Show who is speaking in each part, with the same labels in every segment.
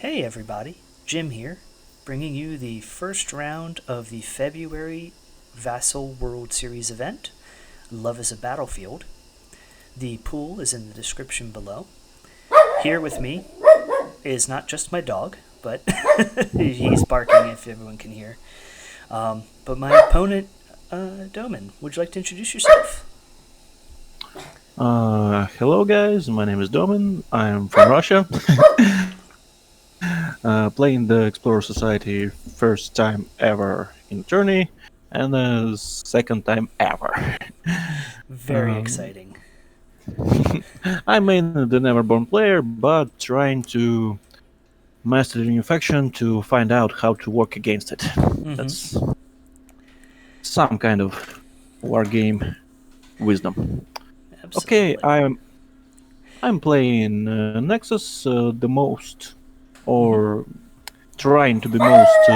Speaker 1: Hey everybody, Jim here, bringing you the first round of the February Vassal World Series event, Love is a Battlefield. The pool is in the description below. Here with me is not just my dog, but he's barking if everyone can hear. But my opponent, Domin. Would you like to introduce yourself?
Speaker 2: Hello guys, my name is Domin, I'm from Russia. Playing the Explorer Society first time ever in tourney, and the second time ever.
Speaker 1: Very
Speaker 2: Um,
Speaker 1: exciting.
Speaker 2: I'm mainly the Neverborn player, but trying to master the new faction to find out how to work against it.
Speaker 1: Mm-hmm.
Speaker 2: That's some kind of wargame wisdom. Okay,
Speaker 1: Absolutely.
Speaker 2: I'm playing Nexus the most,
Speaker 1: Mm-hmm.
Speaker 2: or trying to be most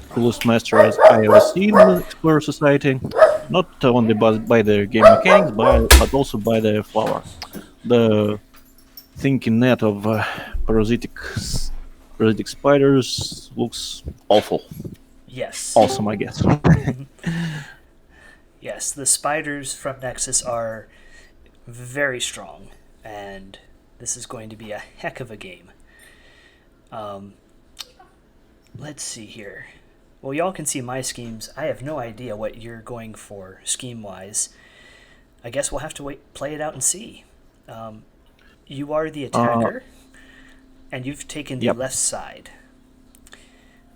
Speaker 2: coolest master as I ever seen in the Explorer Society. Not only by the game mechanics, but also by the flower. The thinking net of parasitic spiders looks awful.
Speaker 1: Yes.
Speaker 2: Awesome, I guess.
Speaker 1: Mm-hmm. Yes, the spiders from Nexus are very strong, and this is going to be a heck of a game. Um, let's see here. Well, y'all can see my schemes. I have no idea what you're going for scheme-wise. I guess we'll have to play it out and see. Um, you are the
Speaker 2: uh,
Speaker 1: attacker, and you've taken the
Speaker 2: yep,
Speaker 1: left side.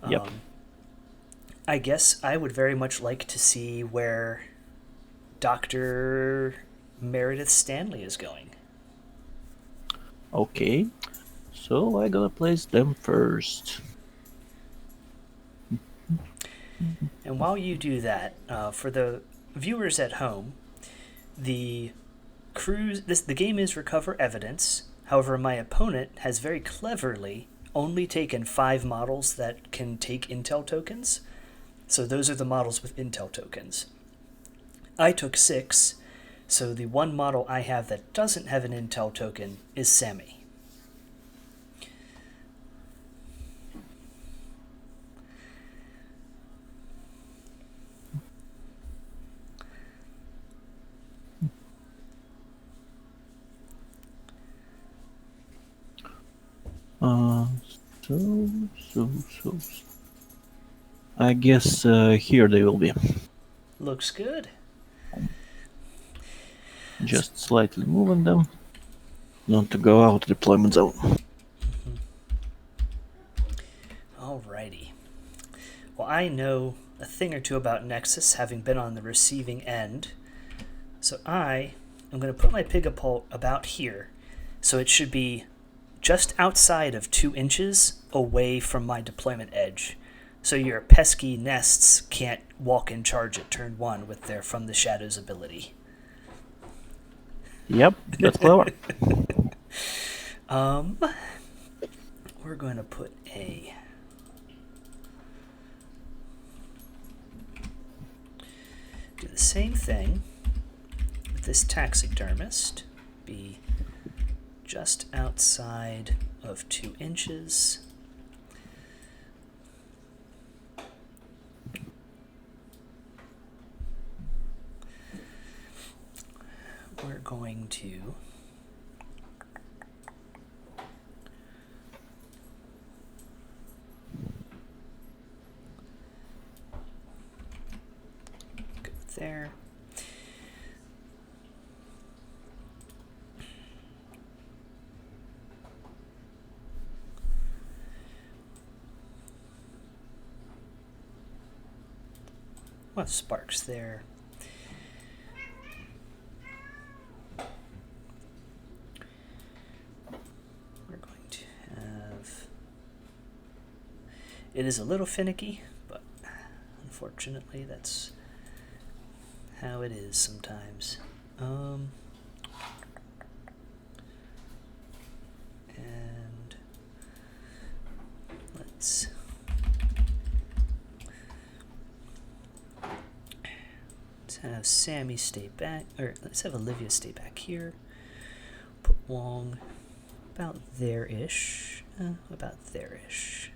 Speaker 2: yep.
Speaker 1: Um, I guess I would very much like to see where Dr. Meredith Stanley is going.
Speaker 2: Okay, so I gotta place them first.
Speaker 1: And while you do that, for the viewers at home, the the game is recover evidence. However, my opponent has very cleverly only taken 5 models that can take intel tokens. So those are the models with intel tokens. I took 6, so the one model I have that doesn't have an intel token is Sammy.
Speaker 2: Uh, so, so, so. I guess here they will be.
Speaker 1: Looks good.
Speaker 2: Just slightly moving them. Not to go out of the deployment zone.
Speaker 1: Alrighty. Well, I know a thing or two about Nexus, having been on the receiving end. So I am going to put my Pigapult about here. So it should be just outside of 2 inches away from my deployment edge. So your pesky nests can't walk and charge at turn 1 with their From the Shadows ability.
Speaker 2: Yep, that's clever.
Speaker 1: We're going to put a... do the same thing with this Taxidermist. Be just outside of 2 inches. We're going to go there. What sparks there? We're going to have... It is a little finicky, but unfortunately that's how it is sometimes. And let's have Sammy stay back, or let's have Olivia stay back here. Put Wong about there-ish. About there-ish.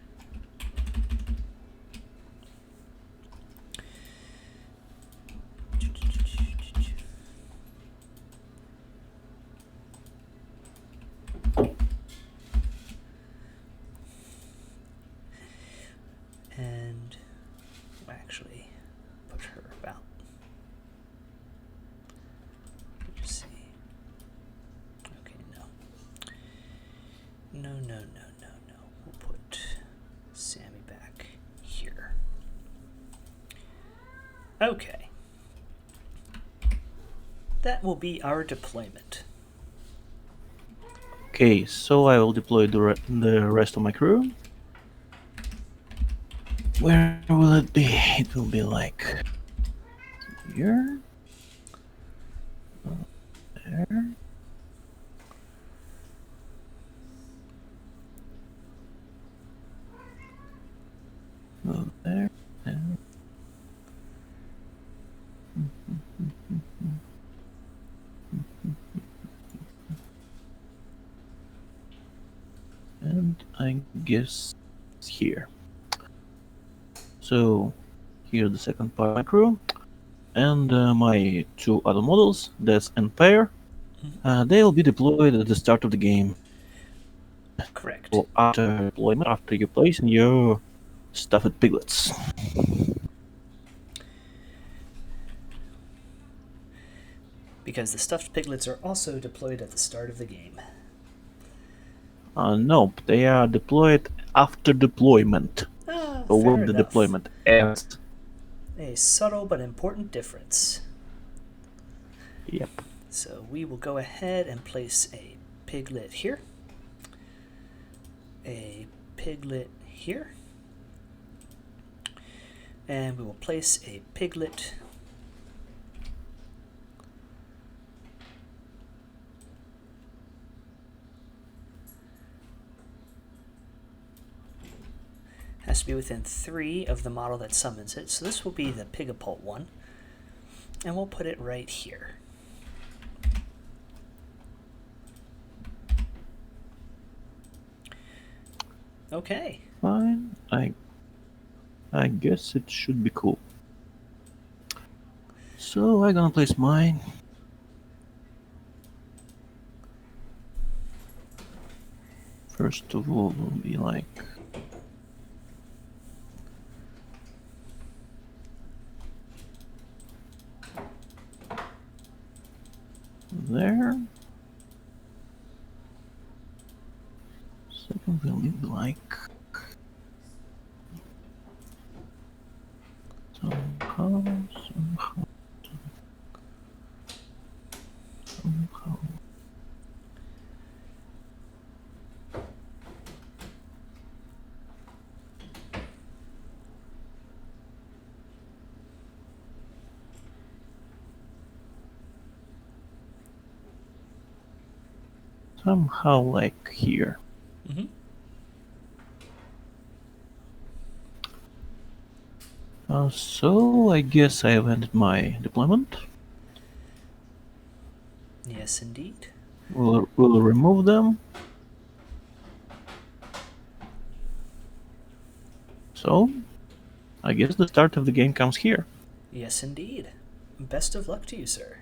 Speaker 1: And we'll actually put her about. Let's see. Okay, no. No. We'll put Sammy back here. Okay. That will be our deployment.
Speaker 2: Okay, so I will deploy the rest of my crew. Where will it be? It will be like here, there, there, and and I guess here. So here's the second part of my crew, and my two other models, Death and Pair. They will be deployed at the start of the game.
Speaker 1: Correct.
Speaker 2: So after deployment, after you place in your stuffed piglets.
Speaker 1: Because the stuffed piglets are also deployed at the start of the game.
Speaker 2: Nope, they are deployed after deployment. So
Speaker 1: Fair
Speaker 2: when the
Speaker 1: enough.
Speaker 2: deployment ends.
Speaker 1: A subtle but important difference.
Speaker 2: Yep.
Speaker 1: So we will go ahead and place a piglet here. A piglet here. And we will place a piglet has to be within 3 of the model that summons it. So this will be the Pigapult one. And we'll put it right here. Okay.
Speaker 2: Fine. I guess it should be cool. So I'm gonna place mine. First of all, will be like there. Second will be like somehow. Somehow like here.
Speaker 1: Mm-hmm.
Speaker 2: So I guess I have ended my deployment.
Speaker 1: Yes, indeed.
Speaker 2: We'll remove them. So I guess the start of the game comes here.
Speaker 1: Yes, indeed. Best of luck to you, sir.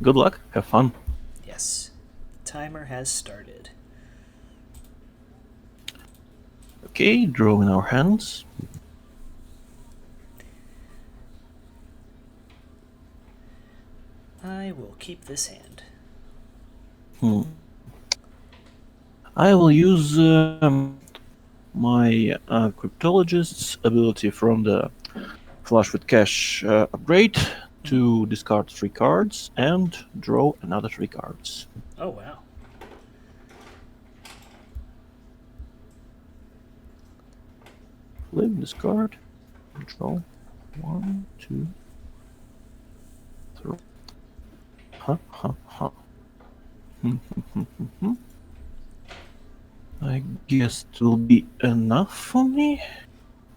Speaker 2: Good luck. Have fun.
Speaker 1: Yes. The timer has started.
Speaker 2: Okay, draw in our hands.
Speaker 1: I will keep this hand.
Speaker 2: I will use my Cryptologist's ability from the Flush with Cash upgrade to discard 3 cards and draw another 3 cards.
Speaker 1: Oh, wow.
Speaker 2: Flip, discard, draw 1, 2, 3. I guess it will be enough for me.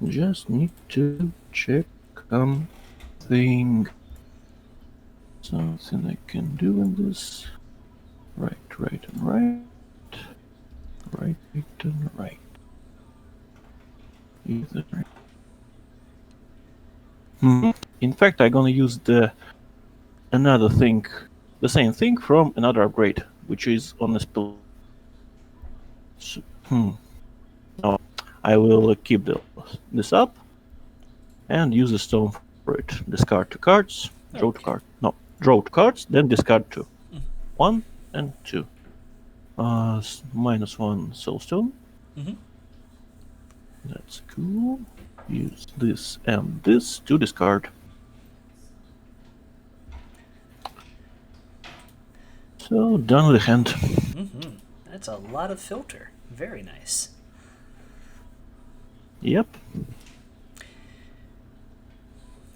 Speaker 2: Just need to check something. Something I can do in this. Right, and right. Right, and right. Either. In fact, I'm gonna use the same thing from another upgrade, which is on the spell. No, I will keep this up and use the stone for it. Discard 2 cards, draw 2 cards. No, draw 2 cards, then discard 2. 1 and 2. -1 soulstone. That's cool. Use this and this to discard. So, done with the hand.
Speaker 1: That's a lot of filter. Very nice.
Speaker 2: Yep.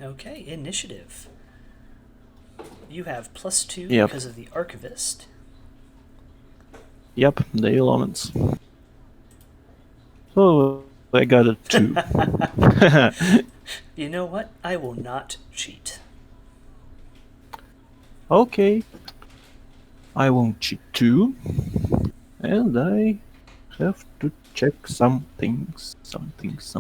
Speaker 1: Okay, initiative. You have +2
Speaker 2: Yep.
Speaker 1: because of the Archivist.
Speaker 2: Yep, the elements. So, I got a 2.
Speaker 1: You know what? I will not cheat.
Speaker 2: Okay. I won't cheat too. And I have to check some things. Some things.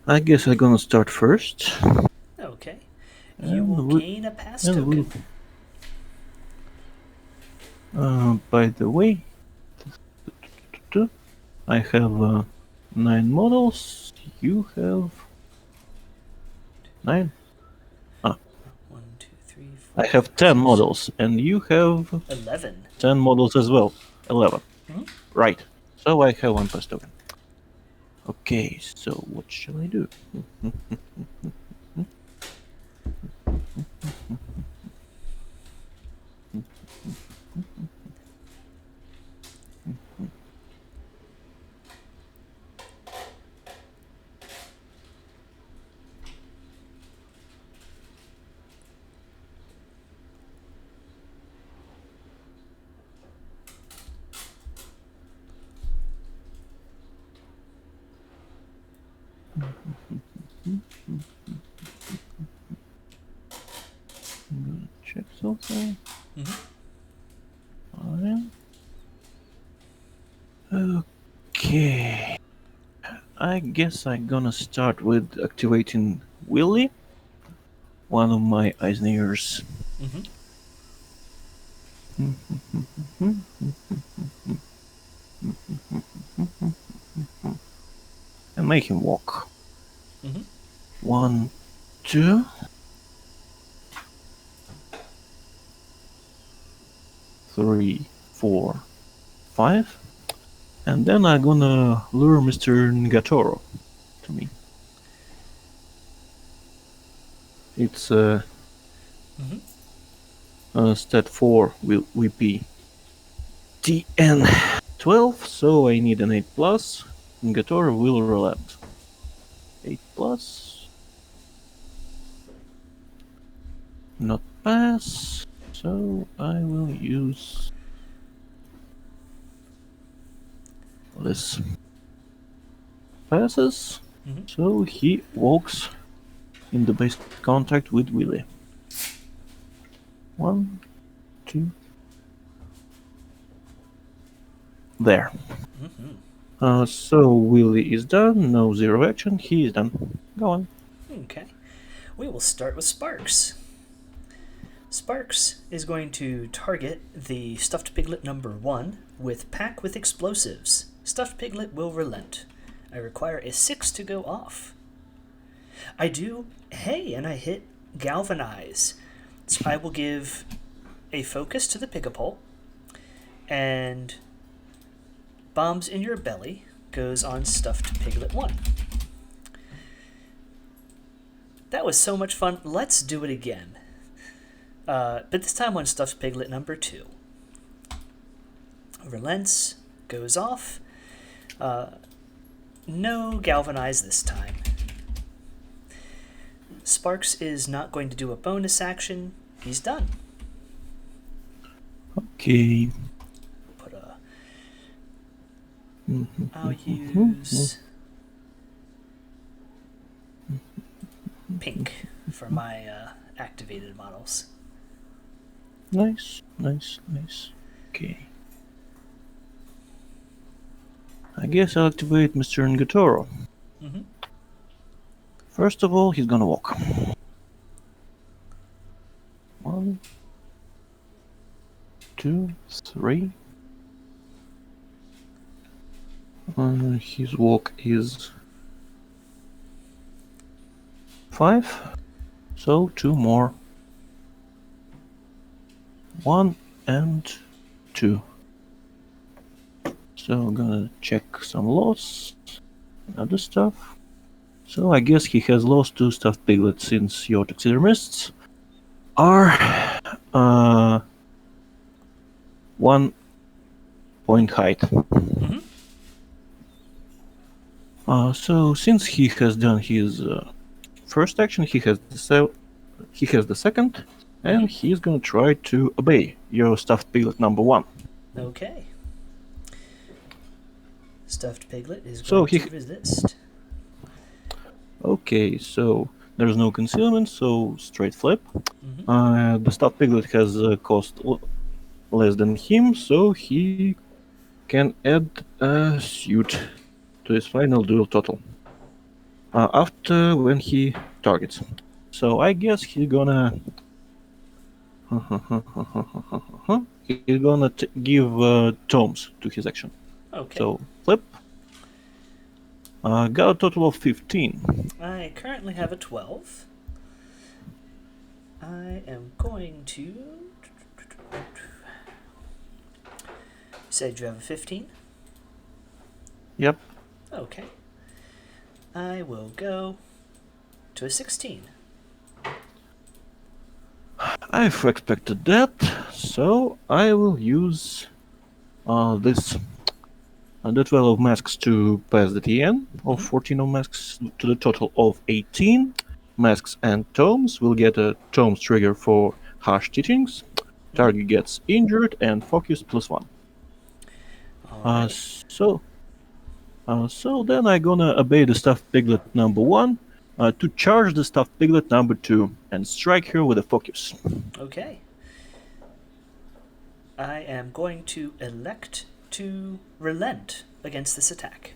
Speaker 2: I guess I'm gonna start first.
Speaker 1: Okay. You will gain a pass token.
Speaker 2: By the way, I have 9 models. You have 9.
Speaker 1: 1, 2, 3, 4.
Speaker 2: I have 10 models, and you have
Speaker 1: 11.
Speaker 2: 10 models as well. 11. Right. So I have 1 pass token. Okay, so what shall I do? I'm gonna check something. Fine. Okay. I guess I'm gonna start with activating Willy, one of my Eisners. And make him walk. 1, 2. 3, 4, 5. And then I'm gonna lure Mr. Ngaatoro to me. It's stat 4 VP TN 12, so I need an 8 plus. Ngaatoro will relent. 8 plus. Not pass, so I will use this. Passes, so he walks in the base contact with Willy. 1, 2. There. So Willy is done, no 0 action, he is done. Go on.
Speaker 1: Okay. We will start with Sparks. Sparks is going to target the Stuffed Piglet number 1 with Pack with Explosives. Stuffed Piglet will relent. I require a 6 to go off. I do, hey, and I hit Galvanize. So I will give a focus to the Pigapult, and Bombs in Your Belly goes on Stuffed Piglet 1. That was so much fun. Let's do it again. But this time on Stuffed Piglet number 2. Relents, goes off. No Galvanize this time. Sparks is not going to do a bonus action. He's done.
Speaker 2: Okay.
Speaker 1: Put a... I'll use pink for my activated models.
Speaker 2: Nice. Okay. I guess I'll activate Mr. Ngaatoro. First of all, he's gonna walk. 1, 2, 3. His walk is 5. So 2 more. 1 and 2. So I'm gonna check some loss, other stuff. So I guess he has lost 2 stuffed piglets since your taxidermists are 1 point height. So since he has done his first action, he has the second, and he's gonna try to obey your stuffed piglet number 1.
Speaker 1: Okay. Stuffed Piglet is going to resist.
Speaker 2: Okay, so there's no concealment, so straight flip. The stuffed piglet has cost less than him, so he can add a suit to his final duel total after when he targets. So I guess he's gonna give tomes to his action.
Speaker 1: Okay.
Speaker 2: So flip. Got a total of 15.
Speaker 1: I currently have a 12. I am going to... Said you have a 15?
Speaker 2: Yep.
Speaker 1: Okay. I will go to a 16.
Speaker 2: I've expected that, so I will use this the 12 of masks to pass the TN, or 14 of masks to the total of 18. Masks and tomes will get a tomes trigger for harsh teachings. Target gets injured and focus +1. So then I'm gonna obey the stuffed piglet number 1 to charge the stuffed piglet number 2 and strike her with a focus.
Speaker 1: Okay. I am going to elect to relent against this attack.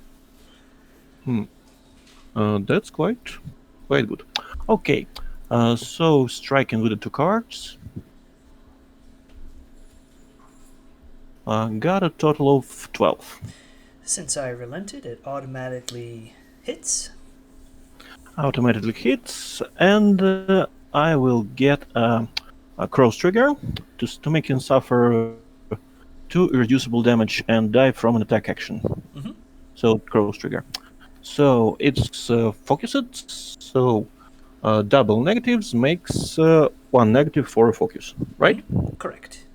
Speaker 2: That's quite good. Okay, so striking with the 2 cards. Got a total of 12.
Speaker 1: Since I relented, it automatically hits.
Speaker 2: Automatically hits, and I will get a cross trigger to make him suffer 2 irreducible damage and die from an attack action. So cross trigger. So it's focused. So double negatives makes 1 negative for a focus, right?
Speaker 1: Correct.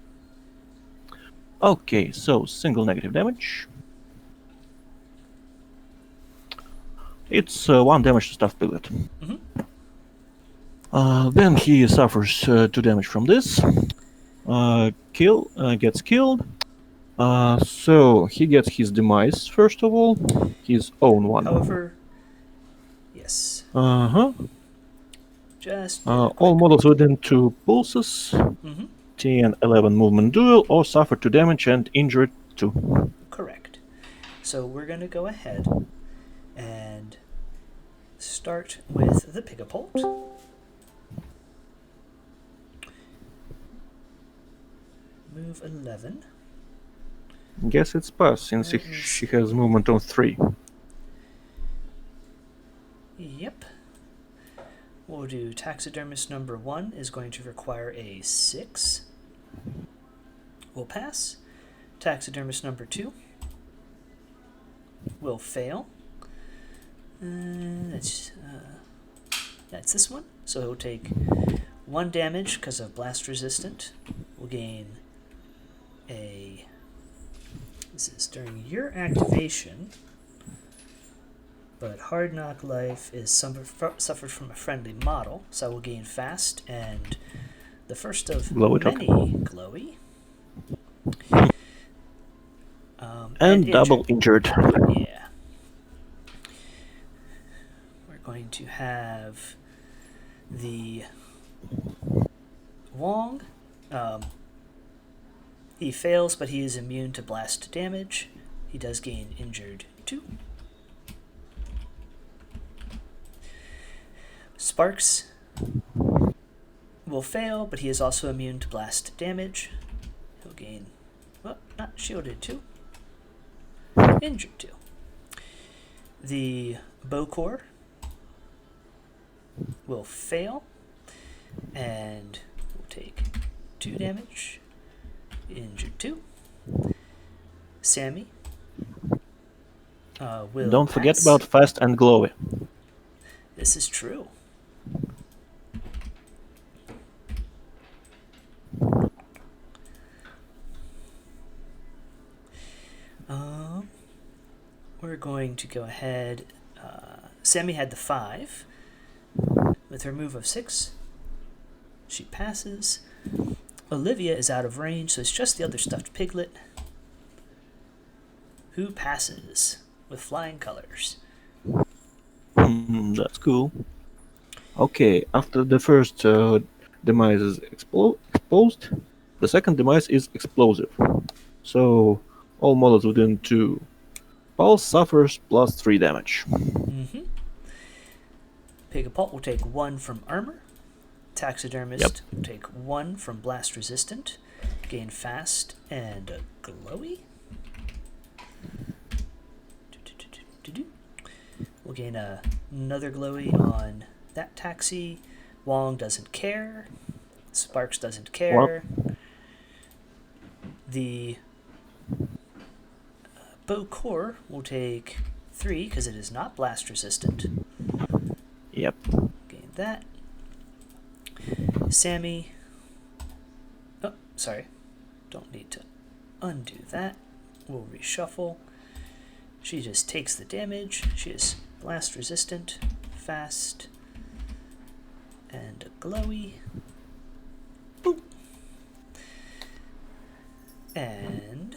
Speaker 2: Okay, so single negative damage. It's 1 damage to stuffed piglet. Then he suffers 2 damage from this. Gets killed. So he gets his demise first of all, his own one.
Speaker 1: However, yes. Just
Speaker 2: all models within 2 pulses. 10, 11 movement duel, or suffer 2 damage and injured 2.
Speaker 1: Correct. So we're going to go ahead and start with the Pigapult. Move 11.
Speaker 2: Guess it's pass, since she has movement on 3.
Speaker 1: Yep. We'll do Taxidermist number 1 is going to require a 6. Will pass. Taxidermist number 2 will fail. That's That's this one. So he'll take 1 damage because of blast resistant. We'll gain a... This is during your activation, but Hard Knock Life is suffered from a friendly model, so I will gain fast and the first of
Speaker 2: Glowy
Speaker 1: many
Speaker 2: token.
Speaker 1: glowy.
Speaker 2: And double injured.
Speaker 1: Yeah. We're going to have the Wong. He fails, but he is immune to blast damage. He does gain injured 2. Sparks will fail, but he is also immune to blast damage. He'll gain, well, not shielded 2. Injured 2. The Bokor will fail and will take 2 damage. Injured 2. Sammy will
Speaker 2: Don't forget
Speaker 1: pass.
Speaker 2: about fast and glowy.
Speaker 1: This is true. We're going to go ahead. Sammy had the 5. With her move of 6, she passes. Olivia is out of range, so it's just the other stuffed piglet who passes with flying colors.
Speaker 2: That's cool. Okay, after the first demise is exposed, the second demise is explosive. So all models within 2 pulse suffers plus 3 damage.
Speaker 1: Pigapult will take 1 from armor. Taxidermist will take 1 from blast resistant. Gain fast and a glowy. We'll gain another glowy on that taxi. Wong doesn't care. Sparks doesn't care. The Bokor will take 3 because it is not blast resistant.
Speaker 2: Yep.
Speaker 1: Gain that. Sammy. Oh, sorry. Don't need to undo that. We'll reshuffle. She just takes the damage. She is blast resistant, fast, and a glowy. Boop. And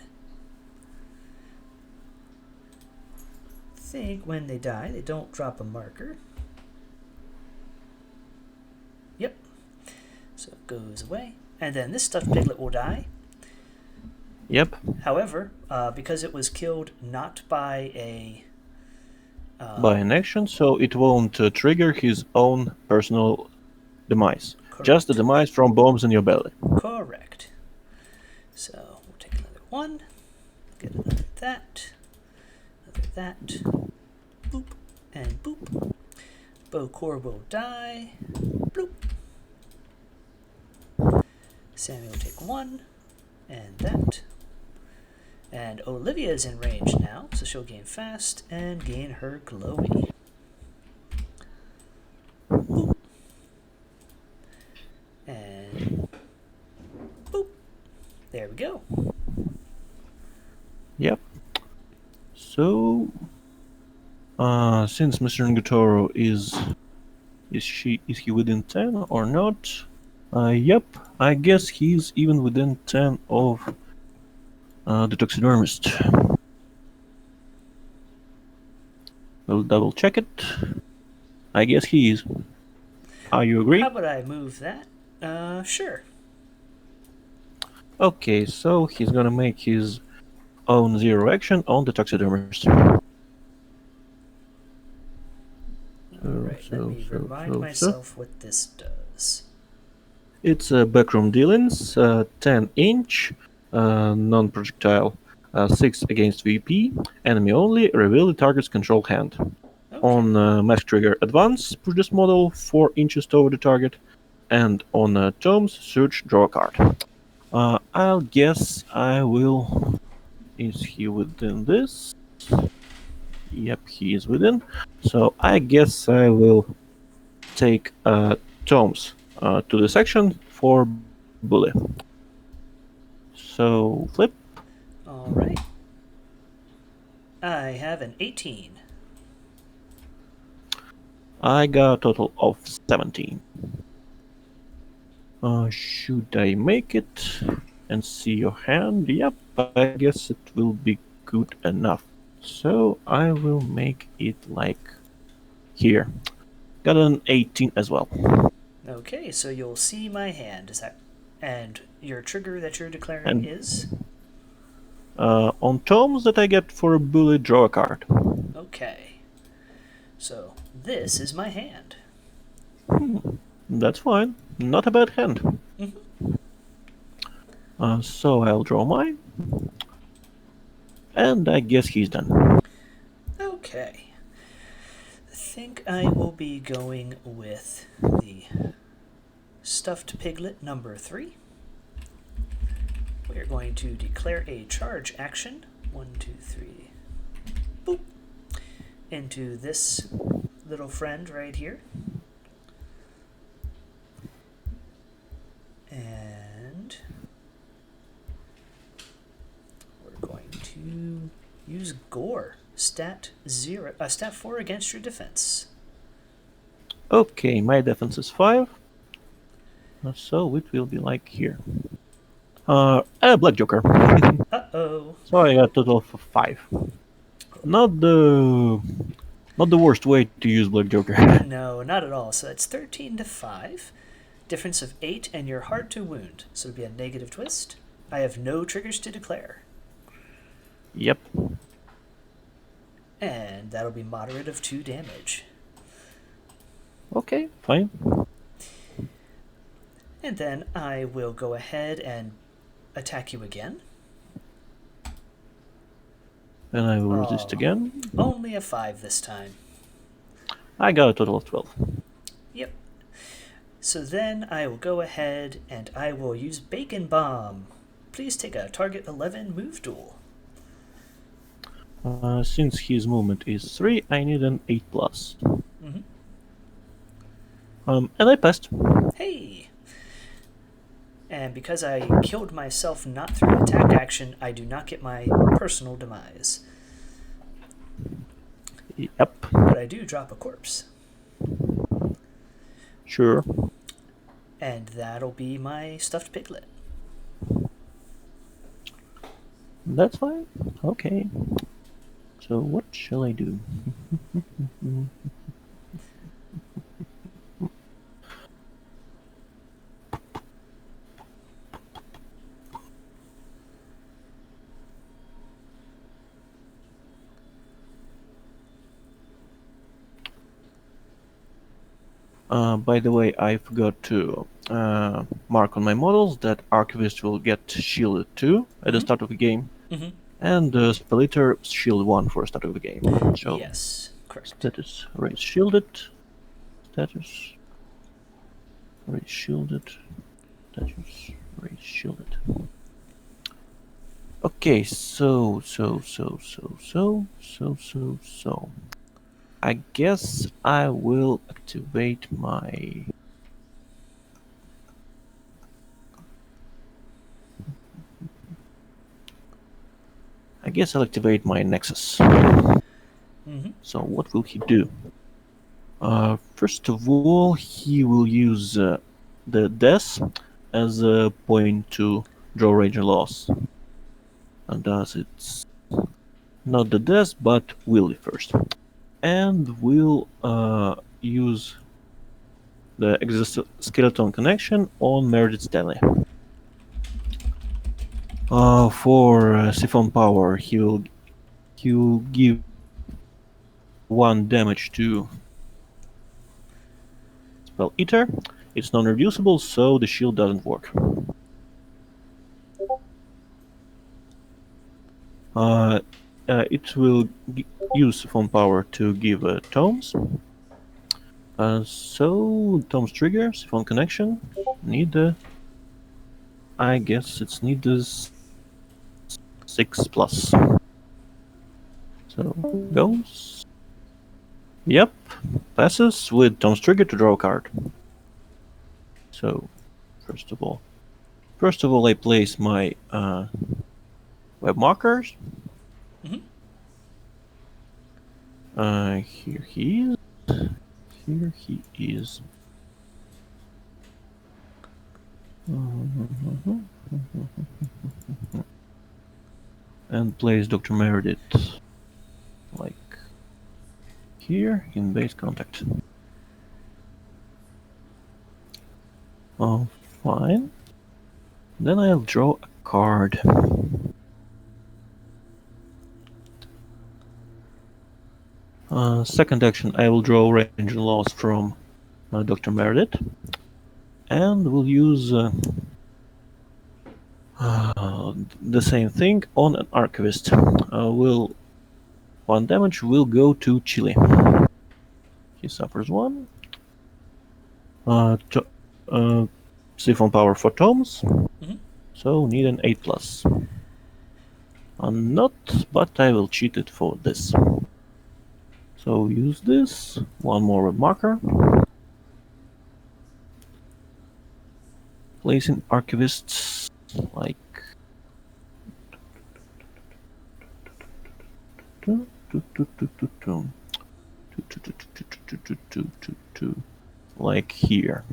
Speaker 1: I think when they die, they don't drop a marker. Yep. So it goes away. And then this stuffed piglet will die.
Speaker 2: Yep.
Speaker 1: However, because it was killed not by
Speaker 2: by an action, so it won't trigger his own personal demise.
Speaker 1: Correct.
Speaker 2: Just the demise from bombs in your belly.
Speaker 1: Correct. So we'll take another 1. Get another that. Another that. Boop. And boop. Bokor will die. Bloop. Sammy will take 1. And that. And Olivia is in range now, so she'll gain fast and gain her glowy. Boop. And boop. There we go.
Speaker 2: Yep. So, since Mr. Ngaatoro is he within 10 or not? Yep. I guess he's even within 10 of the Taxidermist. We'll double check it. I guess he is. You agree?
Speaker 1: How about I move that? Sure.
Speaker 2: Okay, so he's gonna make his own 0 action on the Taxidermist.
Speaker 1: Alright, let me remind myself what this does.
Speaker 2: It's backroom dealings, 10-inch, non-projectile, 6 against VP, enemy only, reveal the target's control hand. Okay. On Mask Trigger Advance, push this model 4 inches toward the target, and on Tomes, search, draw a card. I'll guess I will... Is he within this? Yep, he is within. So I guess I will take tomes to the section for bully. So flip.
Speaker 1: All right. I have an 18.
Speaker 2: I got a total of 17. Should I make it and see your hand? Yep, I guess it will be good enough. So I will make it like here. Got an 18 as well.
Speaker 1: Okay, so you'll see my hand. Is that, and your trigger that you're declaring is?
Speaker 2: On tomes that I get for a bully, draw a card.
Speaker 1: Okay. So this is my hand.
Speaker 2: That's fine. Not a bad hand. So I'll draw mine. And I guess he's done.
Speaker 1: Okay. I think I will be going with the stuffed piglet number 3. We're going to declare a charge action. 1, 2, 3. Boop. Into this little friend right here. And we're going to use Gore. Stat 4 against your defense.
Speaker 2: Okay, my defense is 5. So it will be like here. Black Joker.
Speaker 1: Uh-oh.
Speaker 2: So I got a total of 5. Not the worst way to use Black Joker.
Speaker 1: No, not at all. So it's 13 to 5. Difference of 8, and you're hard to wound. So it'll be a negative twist. I have no triggers to declare.
Speaker 2: Yep.
Speaker 1: And that'll be moderate of 2 damage.
Speaker 2: Okay, fine.
Speaker 1: And then I will go ahead and attack you again.
Speaker 2: And I will resist again.
Speaker 1: Only a 5 this time.
Speaker 2: I got a total of 12.
Speaker 1: Yep. So then I will go ahead and I will use Bacon Bomb. Please take a target 11 move duel.
Speaker 2: Since his movement is 3, I need an 8+. And I passed.
Speaker 1: Hey! And because I killed myself not through attack action, I do not get my personal demise.
Speaker 2: Yep.
Speaker 1: But I do drop a corpse.
Speaker 2: Sure.
Speaker 1: And that'll be my stuffed piglet.
Speaker 2: That's fine. Okay. So what shall I do? By the way, I forgot to mark on my models that Archivist will get shielded 2 at the start of the game, and Spelleater shield 1 for the start of the game. So
Speaker 1: yes, correct.
Speaker 2: Status raise shielded. Status raise shielded. Status raise shielded. Okay, so. I guess I will activate my... I'll activate my Nexus. So what will he do? First of all, he will use the Death as a point to draw Ranger Loss. And does it... not the Death, but Willy first. And we'll use the exoskeleton connection on Meredith Stanley. For Siphon Power, he'll give 1 damage to Spelleater. It's non-reducible, so the shield doesn't work. It will use Siphon Power to give tomes. So tomes trigger, Siphon connection. Need I guess it's need this 6+. So goes. Yep, passes with Tom's trigger to draw a card. So, first of all, I place my web markers.
Speaker 1: Mm-hmm.
Speaker 2: Here he is. Here he is. And place Dr. Meredith like here in base contact. Oh, fine. Then I'll draw a card. Second action, I will draw range and loss from Dr. Meredith, and we'll use the same thing on an Archivist. One damage will go to Chile. He suffers one. Siphon power for Toms, so need an 8+. Not, but I will cheat it for this. So use this, one more web marker. Placing Archivists like like here.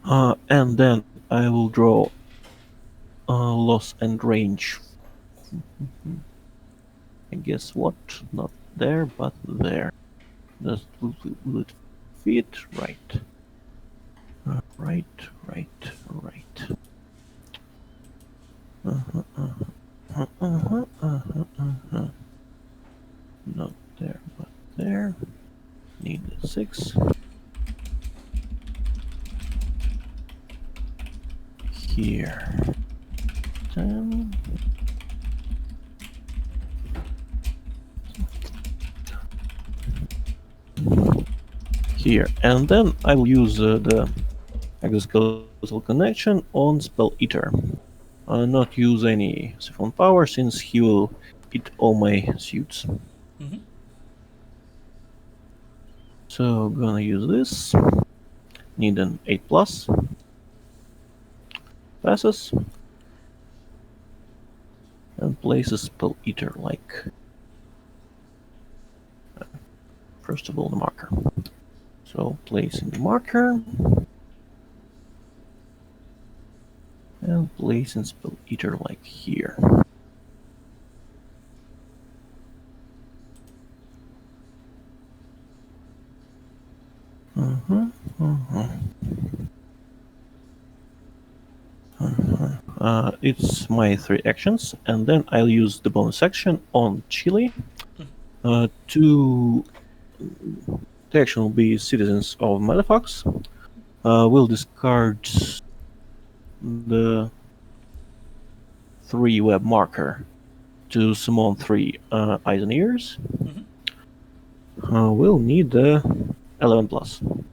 Speaker 2: And then I will draw loss and range. And guess what? Not there, but there. Will it fit? Right. Right. Not there, but there. Need a 6. Here. 10. Here, and then I will use the exoskeletal connection on Spelleater. Not use any siphon power since he will eat all my suits. So gonna use this. Need an 8+. Passes. And places Spelleater like. First of all, the marker. So placing the marker. And placing Spelleater like here. It's my 3 actions, and then I'll use the bonus action on Chile. The action will be Citizens of Malefox. We'll discard the 3 web marker to summon 3 eyes and ears. We'll need the 11+.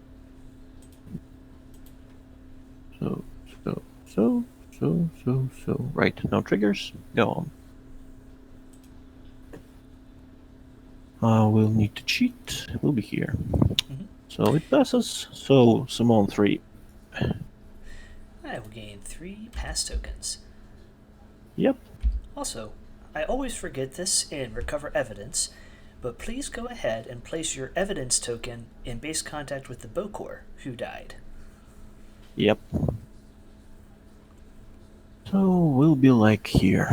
Speaker 2: So. Right, no triggers. Go on. We'll need to cheat. We'll be here. So it passes. So summon 3.
Speaker 1: I will gain 3 pass tokens.
Speaker 2: Yep.
Speaker 1: Also, I always forget this in Recover Evidence, but please go ahead and place your evidence token in base contact with the Bokor who died.
Speaker 2: Yep. So we'll be like here.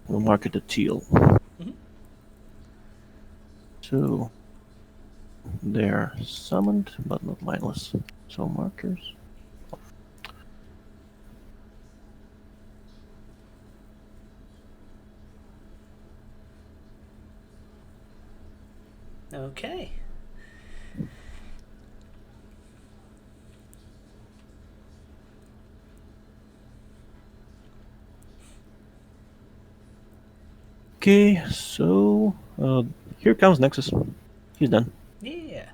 Speaker 2: We'll mark it a teal. So they're summoned, but not mindless. So markers.
Speaker 1: Okay.
Speaker 2: Okay, so here comes Nexus. He's done.
Speaker 1: Yeah.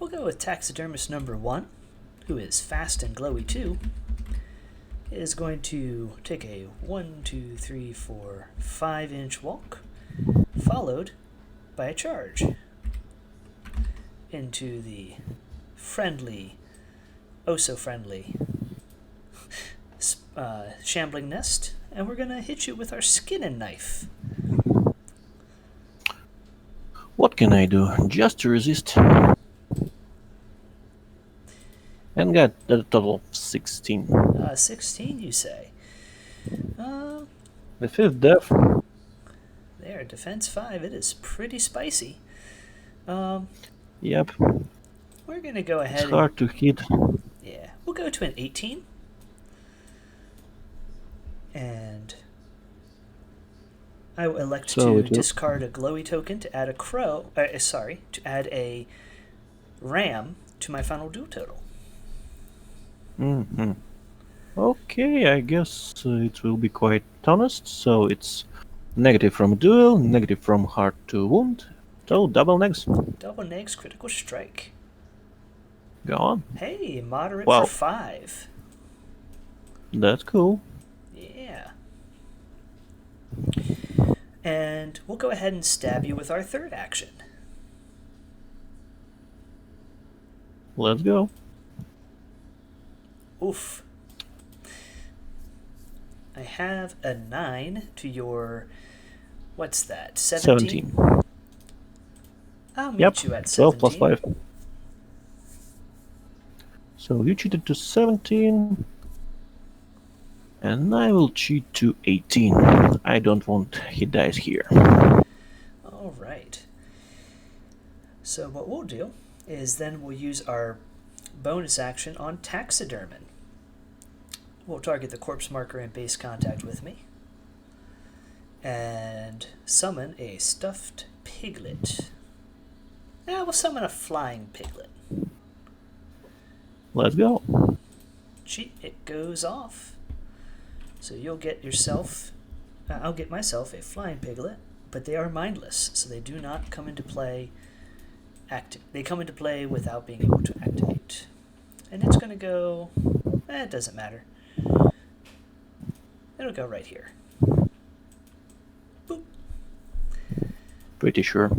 Speaker 1: We'll go with Taxidermist number 1, who is fast and glowy too. Is going to take a 1, 2, 3, 4, 5-inch walk, followed by a charge into the friendly, oh so friendly, Shambling Nest, and we're going to hit you with our skinning knife.
Speaker 2: What can I do? Just to resist. And got a total of 16.
Speaker 1: 16, you say?
Speaker 2: The 5th death.
Speaker 1: There, defense 5. It is pretty spicy.
Speaker 2: Yep.
Speaker 1: We're going to go ahead.
Speaker 2: It's hard to hit.
Speaker 1: Yeah, we'll go to an 18. And I will elect to discard a glowy token to add a to add a ram to my final duel total.
Speaker 2: Mm-hmm. Okay, I guess it will be quite honest. So it's negative from duel, negative from heart to wound. So double negs.
Speaker 1: Double negs, critical strike.
Speaker 2: Go on.
Speaker 1: Hey, moderate for 5.
Speaker 2: That's cool.
Speaker 1: Yeah. And we'll go ahead and stab you with our 3rd action.
Speaker 2: Let's go.
Speaker 1: Oof. I have a 9 to your, what's that, 17? I'll meet you at
Speaker 2: 12
Speaker 1: 17.
Speaker 2: plus 5. So you cheated to 17. And I will cheat to 18. I don't want hit dice here.
Speaker 1: Alright. So what we'll do is then we'll use our bonus action on Taxidermist. We'll target the corpse marker in base contact with me. And summon a stuffed piglet. We'll summon a flying piglet.
Speaker 2: Let's go.
Speaker 1: Cheat, it goes off. So you'll get yourself, I'll get myself a flying piglet, but they are mindless, so they do not come into play. They come into play without being able to activate. And it's going to go, it doesn't matter. It'll go right here. Boop.
Speaker 2: Pretty sure.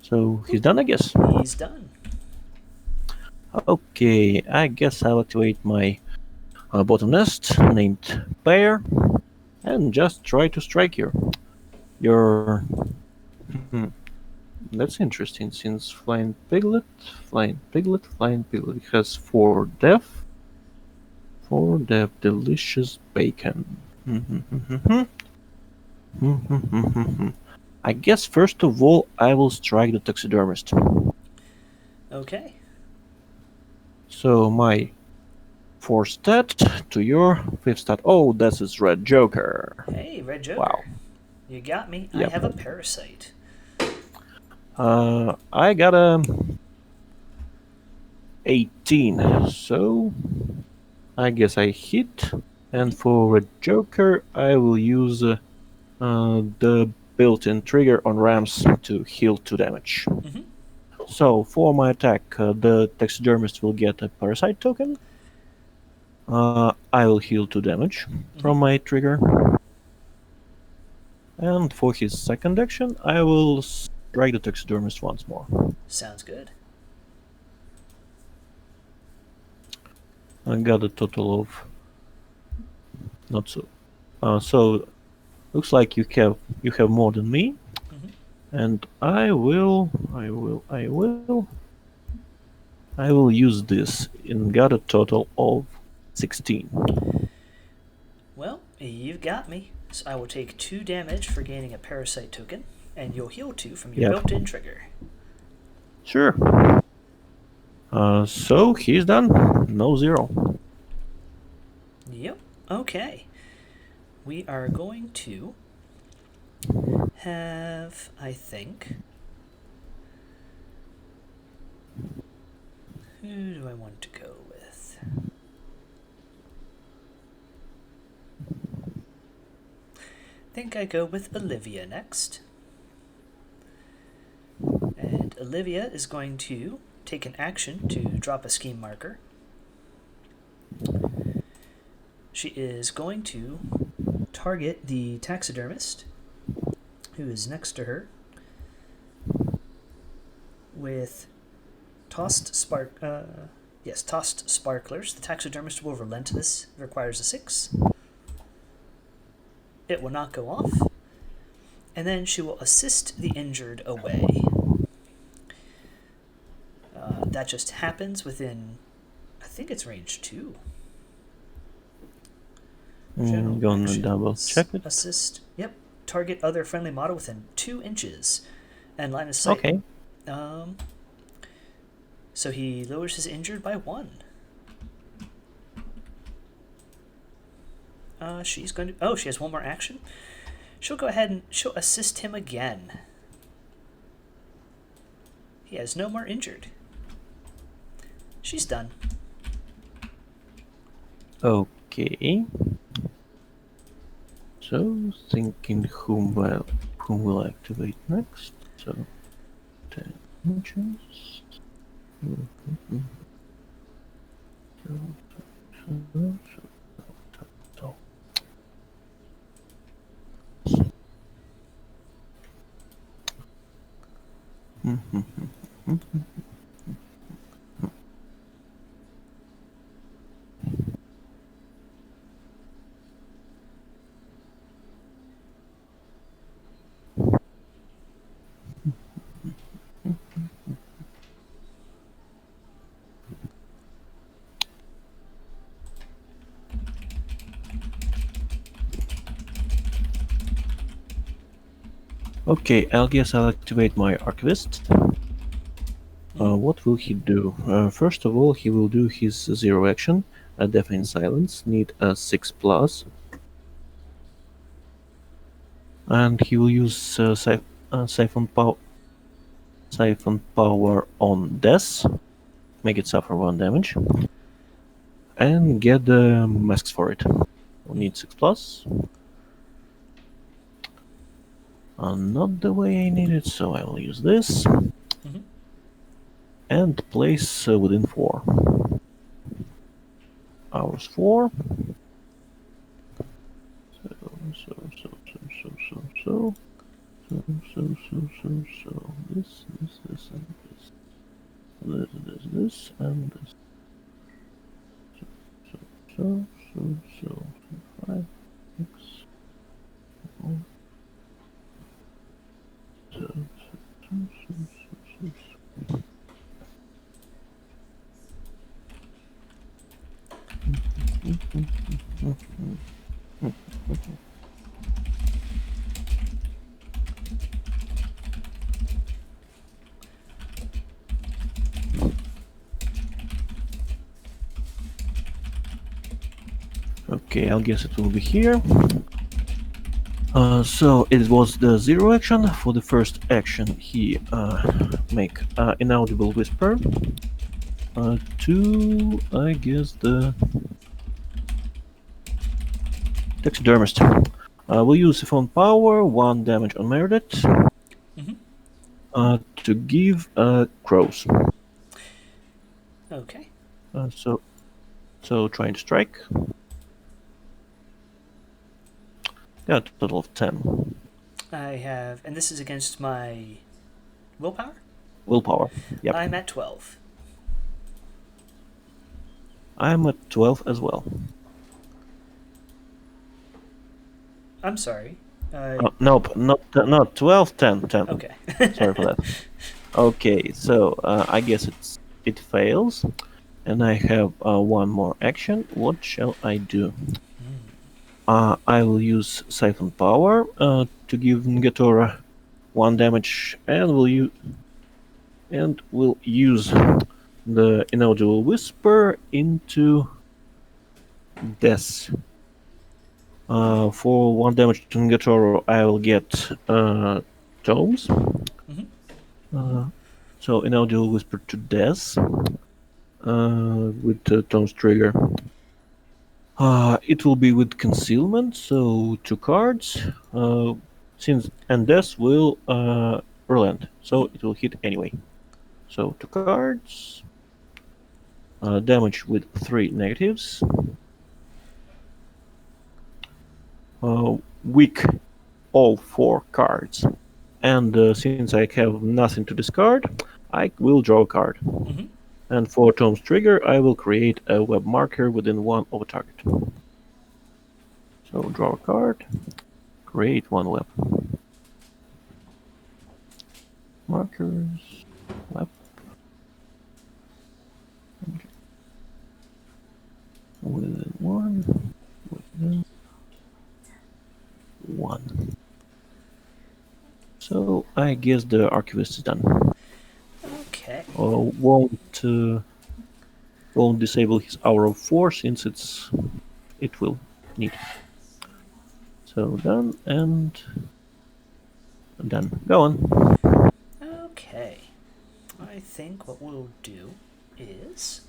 Speaker 2: So he's done, I guess.
Speaker 1: He's done.
Speaker 2: Okay, I guess I'll activate my bottom nest named Bear and just try to strike you. You're... That's interesting, since Flying Piglet has 4 death. 4 death, delicious bacon. I guess first of all I will strike the Taxidermist.
Speaker 1: Okay.
Speaker 2: So my 4th stat to your 5th stat. Oh, that's his Red Joker.
Speaker 1: Hey, Red Joker.
Speaker 2: Wow.
Speaker 1: You got me.
Speaker 2: Yep.
Speaker 1: I have a parasite.
Speaker 2: I got a 18, so I guess I hit. And for Red Joker, I will use the built-in trigger on rams to heal 2 damage.
Speaker 1: Mm-hmm.
Speaker 2: So for my attack, the Taxidermist will get a parasite token. I will heal 2 damage from my trigger. And for his second action, I will strike the Taxidermist once more.
Speaker 1: Sounds good.
Speaker 2: I got a total of... not so... so, looks like you have more than me. And I will use this and got a total of 16.
Speaker 1: Well, you've got me. So I will take 2 damage for gaining a parasite token, and you'll heal 2 from your built-in trigger.
Speaker 2: Sure. So he's done. No 0.
Speaker 1: Yep. Okay. We are going to have, I think... Who do I want to go with? I think I go with Olivia next. And Olivia is going to take an action to drop a scheme marker. She is going to target the taxidermist, who is next to her, with tossed sparklers. The taxidermist will relent to this. It requires a 6. It will not go off. And then she will assist the injured away. That just happens within, I think it's range 2.
Speaker 2: Gonna double check it.
Speaker 1: Assist. Yep. Target other friendly model within 2 inches and line of sight.
Speaker 2: Okay.
Speaker 1: So he lowers his injured by 1. She's going to... Oh, she has one more action. She'll go ahead and she'll assist him again. He has no more injured. She's done.
Speaker 2: Okay. So, thinking whom will activate next. So, 10 inches. Okay, I guess I'll activate my Archivist. What will he do? First of all, he will do his 0 action, Deafening Silence, need a 6+. And he will use Siphon Power on Death, make it suffer 1 damage, and get the masks for it. We'll need 6+. Not the way I need it, so I will use this. And place within 4. Hours 4. So. This, and this. This, and this. So. 5, 6. Okay, I'll guess it will be here. So it was the 0 action. For the first action, he make inaudible whisper to, I guess, the taxidermist. We'll use Siphon Power, 1 damage on Meredith, to give crows.
Speaker 1: Okay.
Speaker 2: So trying to strike. Got a total of 10.
Speaker 1: I have, and this is against my willpower?
Speaker 2: Willpower, yep.
Speaker 1: I'm at 12.
Speaker 2: I'm at 12 as well.
Speaker 1: I'm sorry.
Speaker 2: Nope, not 12, 10.
Speaker 1: Okay.
Speaker 2: Sorry for that. Okay, so I guess it fails, and I have 1 more action. What shall I do? I will use Siphon Power to give Ngaatoro 1 damage, and will use the Inaudible Whisper into Death. For 1 damage to Ngaatoro, I will get Tomes. So Inaudible Whisper to Death with Tomes trigger. It will be with Concealment, so 2 cards. And Death will relent, so it will hit anyway. So 2 cards. Damage with 3 negatives. weak all 4 cards. And since I have nothing to discard, I will draw a card.
Speaker 1: Mm-hmm.
Speaker 2: And for Tom's trigger, I will create a web marker within 1 of a target. So draw a card, create 1 web. Markers, web. Within 1, within 1. So I guess the Archivist is done.
Speaker 1: Okay.
Speaker 2: Won't disable his Hour of Force since it will need. So done and done. Go on.
Speaker 1: Okay. I think what we'll do is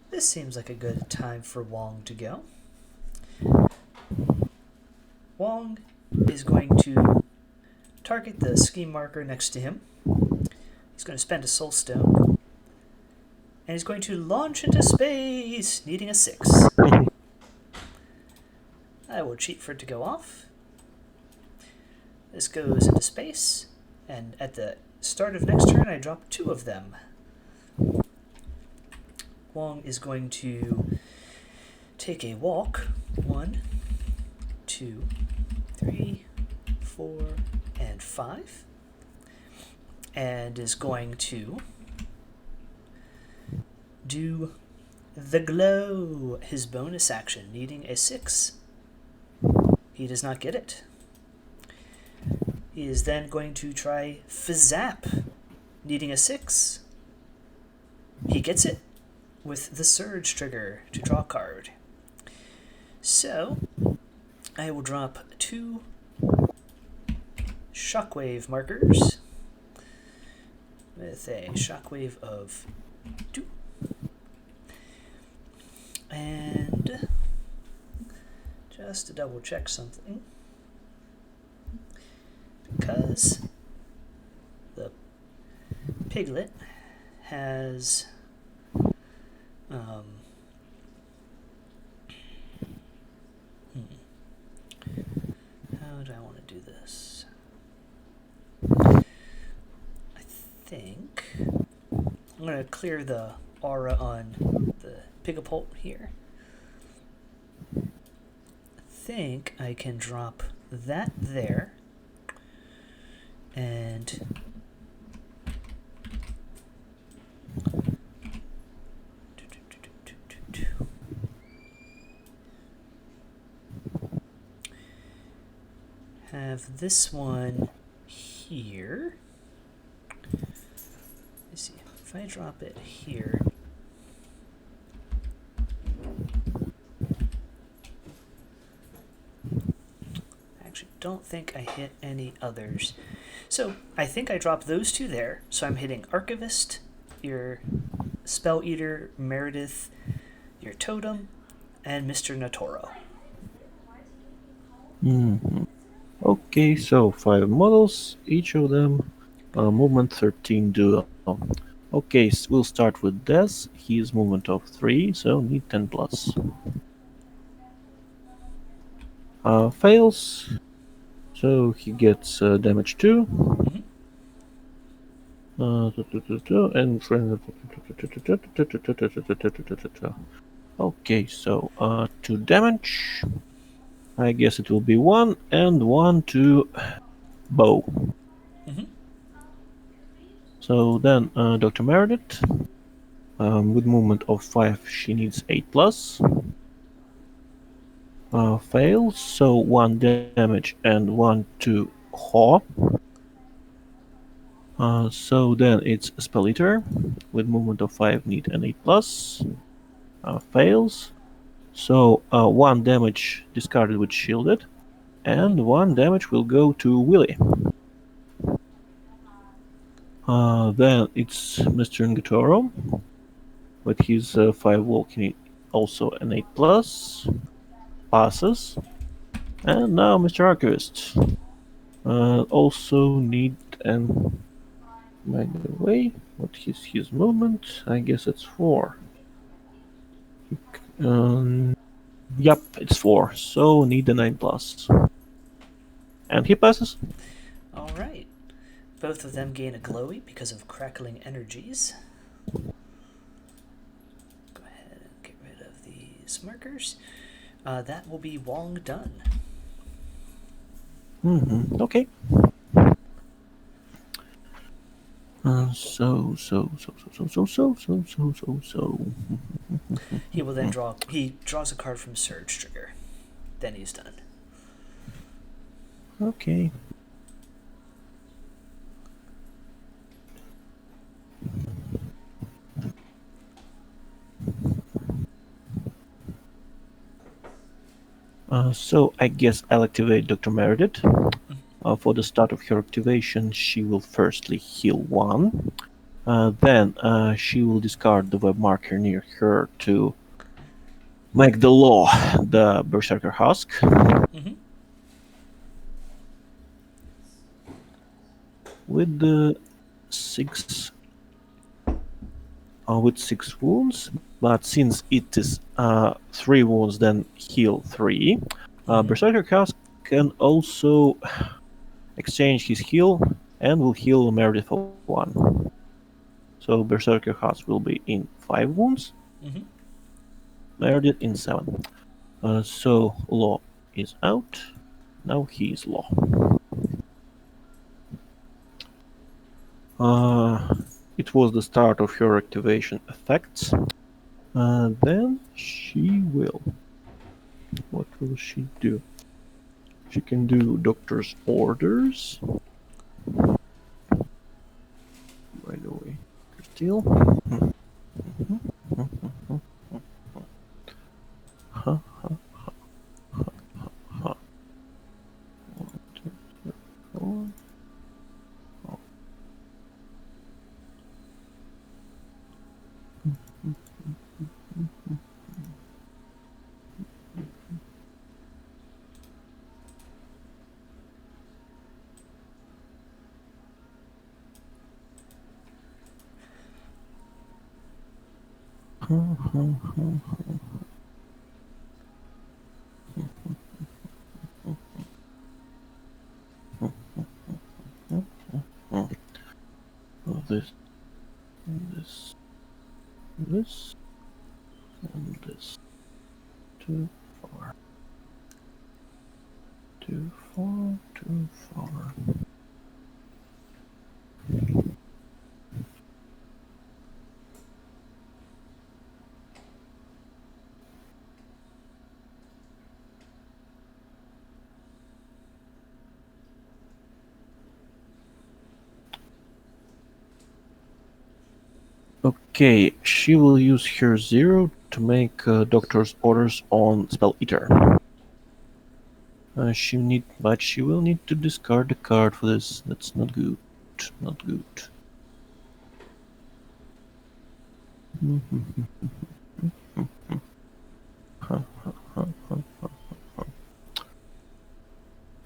Speaker 1: this seems like a good time for Wong to go. Wong is going to target the scheme marker next to him. He's going to spend a soul stone. And he's going to launch into space, needing a 6. I will cheat for it to go off. This goes into space, and at the start of next turn, I drop 2 of them. Wong is going to take a walk. 1, 2, 3, 4, and 5. And is going to do the glow, his bonus action, needing a 6. He does not get it. He is then going to try Fizzap, needing a 6. He gets it with the Surge trigger to draw a card. So, I will drop 2 Shockwave markers with a Shockwave of 2. And just to double check something, because the Piglet has how do I want to do this? I think I'm going to clear the aura on the Pigapult here. I think I can drop that there and have this one here. Let's see, if I drop it here, I actually don't think I hit any others. So I think I dropped those 2 there. So I'm hitting Archivist, your Spelleater, Meredith, your Totem, and Mr. Ngaatoro.
Speaker 2: Okay, so 5 models, each of them movement 13 duo. Okay, so we'll start with Death. He is movement of 3, so need 10 plus. Fails, so he gets damage 2. And okay, so 2 damage. I guess it will be 1 and 1 to bow. So then Dr. Meredith, with movement of 5, she needs 8 plus. Fails, so 1 damage and 1 to Haw. So then it's Spelleater, with movement of 5, need an 8 plus. Fails, so 1 damage discarded with shielded, and 1 damage will go to Willy. Then it's Mr. Ngaatoro, with his 5 walking, also an 8 plus. Passes. And now Mr. Archivist. Also need and by the way, what is his movement? I guess it's 4. Yep, it's 4, so need a 9+. And he passes.
Speaker 1: Alright. Both of them gain a glowy because of crackling energies. Go ahead and get rid of these markers. That will be Wong done.
Speaker 2: Okay. So.
Speaker 1: He will then draws a card from Surge Trigger. Then he's done.
Speaker 2: Okay. So I guess I'll activate Dr. Meredith. For the start of her activation, she will firstly heal 1. Then she will discard the web marker near her to make the law the Berserker Husk. With the 6 wounds, but since it is 3 wounds, then heal 3. Berserker Husk can also exchange his heal and will heal Meredith for 1. So Berserker Husk will be in 5 wounds. Meredith in 7. So Law is out. Now he is Law. It was the start of her activation effects. Then she will. What will she do? She can do Doctor's Orders. By the way, still. This, and this. Too far. Too far, too far. Okay, she will use her 0 to make Doctor's Orders on Spelleater. She will need to discard a card for this. That's not good. Not good.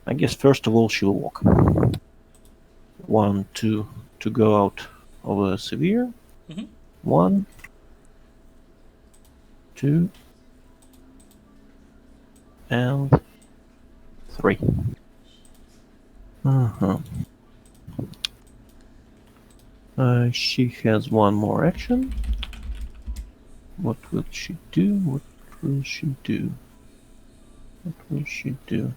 Speaker 2: I guess first of all she will walk. 1, 2 to go out of a severe. 1, 2, and 3. She has 1 more action. What will she do? What will she do? What will she do?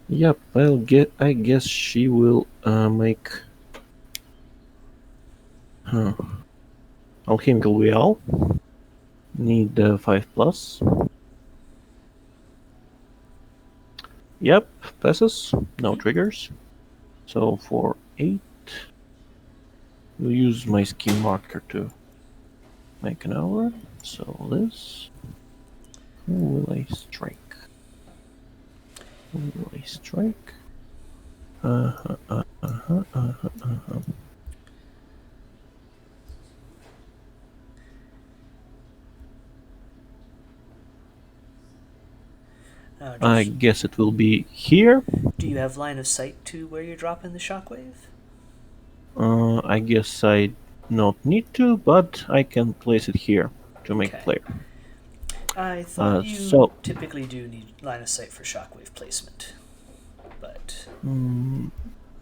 Speaker 2: Yep, I guess she will make Alchemical Vial. Need 5+. Yep, passes. No triggers. So for 8, we'll use my skill marker to make an hour. So this. Who will I strike? Who will I strike? I guess it will be here.
Speaker 1: Do you have line of sight to where you're dropping the shockwave?
Speaker 2: I guess I not need to, but I can place it here to make
Speaker 1: Okay.
Speaker 2: clear.
Speaker 1: I thought you
Speaker 2: so-
Speaker 1: typically do need line of sight for shockwave placement, but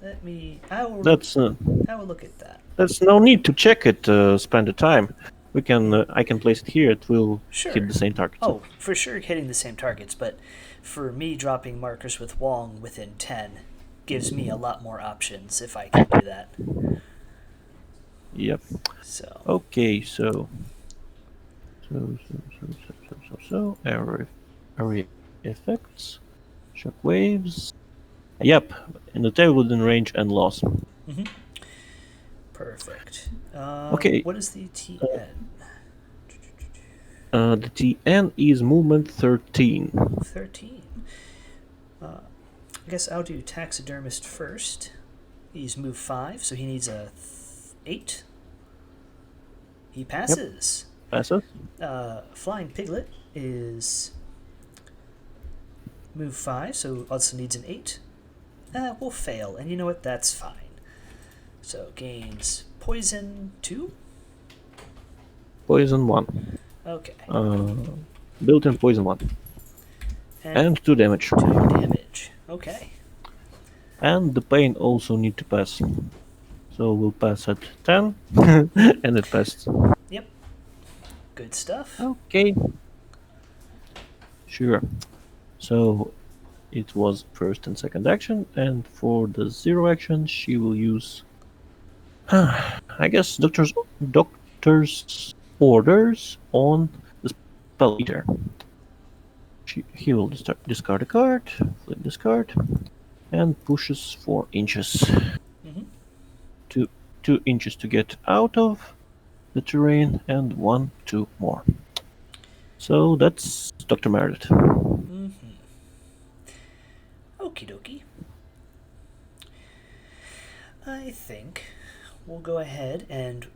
Speaker 1: let me. I will look at that.
Speaker 2: There's no need to check it. Spend the time. We can. I can place it here. It will hit the same target.
Speaker 1: Oh, for sure, hitting the same targets. But for me, dropping markers with Wong within 10 gives me a lot more options if I can do that.
Speaker 2: Yep.
Speaker 1: So.
Speaker 2: Okay. So area effects, shockwaves. Yep. In the table within range and loss.
Speaker 1: Mm-hmm. Perfect.
Speaker 2: Okay.
Speaker 1: What is the TN?
Speaker 2: The TN is movement 13.
Speaker 1: 13. I guess I'll do Taxidermist first. He's move 5, so he needs a 8. He passes.
Speaker 2: Yep. Passes.
Speaker 1: Flying Piglet is move 5, so also needs an 8. We'll fail, and you know what? That's fine. So gains poison 2.
Speaker 2: Poison 1.
Speaker 1: Okay.
Speaker 2: Built-in poison 1. And 2 damage.
Speaker 1: 2 damage. Okay.
Speaker 2: And the pain also need to pass. So we'll pass at 10. And it passed.
Speaker 1: Yep. Good stuff.
Speaker 2: Okay. Sure. So it was first and second action, and for the 0 action she will use I guess doctor's orders on the Spelleater. He will discard a card, flip this card, and pushes 4 inches.
Speaker 1: Mm-hmm.
Speaker 2: 2 inches to get out of the terrain, and 2 more. So that's Dr. Meredith.
Speaker 1: Mm-hmm. Okie dokie. I think we'll go ahead and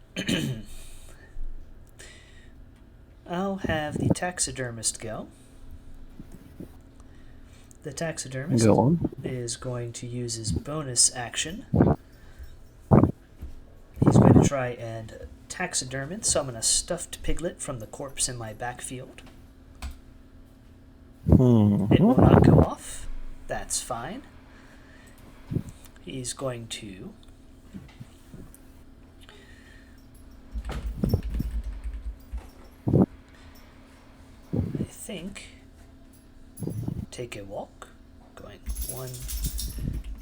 Speaker 1: I'll have the Taxidermist go. The Taxidermist is going to use his bonus action. He's going to try and taxidermist summon a stuffed piglet from the corpse in my backfield. It will not go off. That's fine. He's going to I think take a walk, going 1,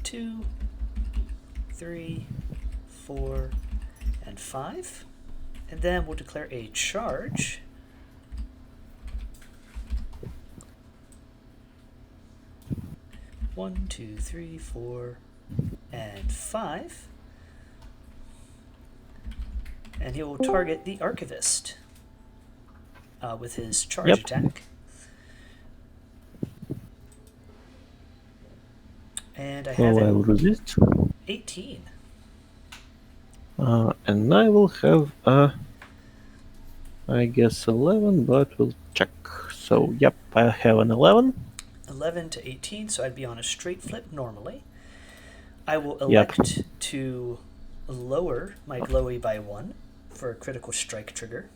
Speaker 1: 2, 3, 4, and 5, and then we'll declare a charge. One, 2, 3, 4, and 5, and he will target the Archivist with his charge attack. And I have
Speaker 2: I will resist.
Speaker 1: 18.
Speaker 2: And I will have I guess 11, but we'll check. So yep, I have an 11.
Speaker 1: 11 to 18, so I'd be on a straight flip normally. I will elect to lower my glowy by 1 for a critical strike trigger.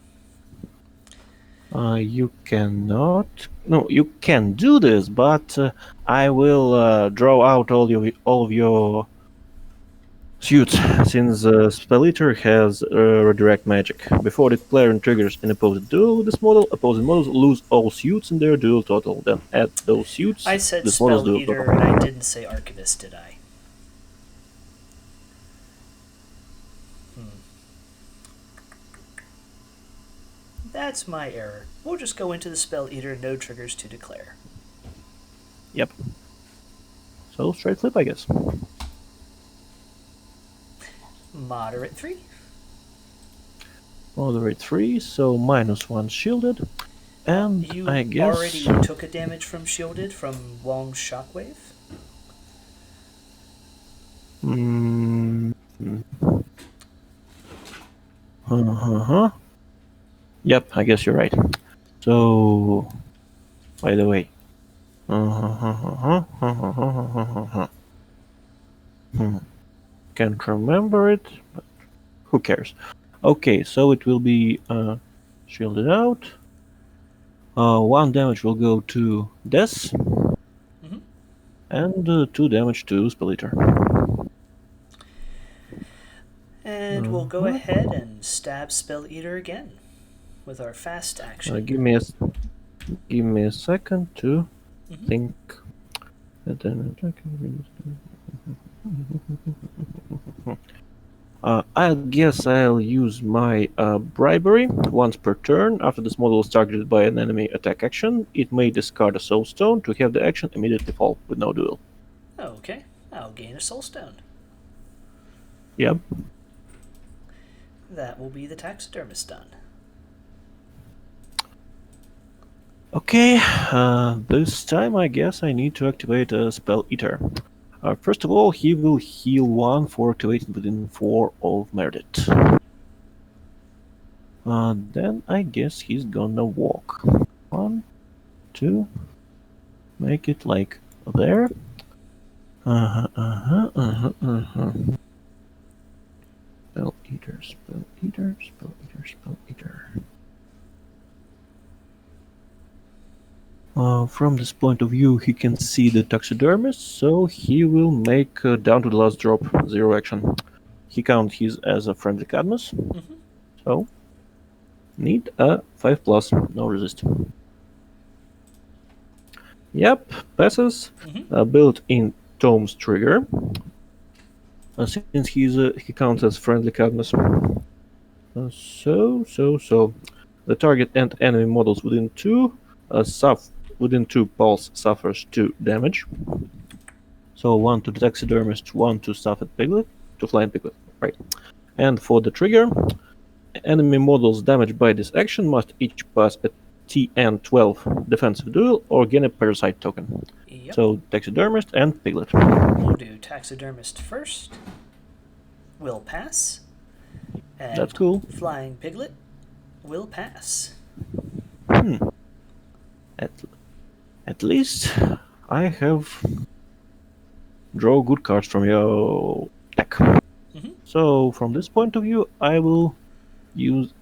Speaker 2: You cannot. No, you can do this, but I will draw out all of your suits, since Spelleater has redirect magic. Before the player triggers an opposing duel with this model, opposing models lose all suits in their duel total. Then add those suits.
Speaker 1: I said
Speaker 2: this model's duel
Speaker 1: Spelleater,
Speaker 2: total.
Speaker 1: and I didn't say Archivist, did I? That's my error. We'll just go into the Spelleater, no triggers to declare.
Speaker 2: Yep. So straight flip, I guess.
Speaker 1: Moderate 3.
Speaker 2: Moderate 3, so -1 shielded. And
Speaker 1: You
Speaker 2: I guess
Speaker 1: already took a damage from shielded from Wong's shockwave?
Speaker 2: Yep, I guess you're right. So, by the way, Can't remember it, but who cares? Okay, so it will be shielded out. 1 damage will go to Des, and 2 damage to Spelleater.
Speaker 1: And we'll go ahead and stab Spelleater again with our fast action.
Speaker 2: Give me a second to think. I guess I'll use my bribery once per turn. After this model is targeted by an enemy attack action, it may discard a soul stone to have the action immediately fall with no duel.
Speaker 1: Okay, I'll gain a soul stone.
Speaker 2: Yep.
Speaker 1: That will be the Taxidermist done.
Speaker 2: Okay, this time I guess I need to activate a Spelleater. First of all, he will heal 1 for activating within 4 of Meredith. Then I guess he's gonna walk. 1, 2, make it like there. Spelleater, Spelleater, Spelleater, Spelleater. From this point of view, he can see the Taxidermist, so he will make down to the last drop 0 action. He counts his as a friendly Cadmus, so need a 5+, no resist. Yep, passes. Built-in Tome's trigger. Since he counts as friendly Cadmus. So. The target and enemy models within 2 pulse suffers 2 damage. So 1 to the Taxidermist, 1 to Stuffed Piglet, to Flying Piglet, right. And for the trigger, enemy models damaged by this action must each pass a TN12 defensive duel or gain a parasite token.
Speaker 1: Yep.
Speaker 2: So Taxidermist and Piglet.
Speaker 1: We'll do Taxidermist first. Will pass. And
Speaker 2: that's cool.
Speaker 1: Flying Piglet will pass.
Speaker 2: At least I have draw good cards from your deck. So from this point of view, I will use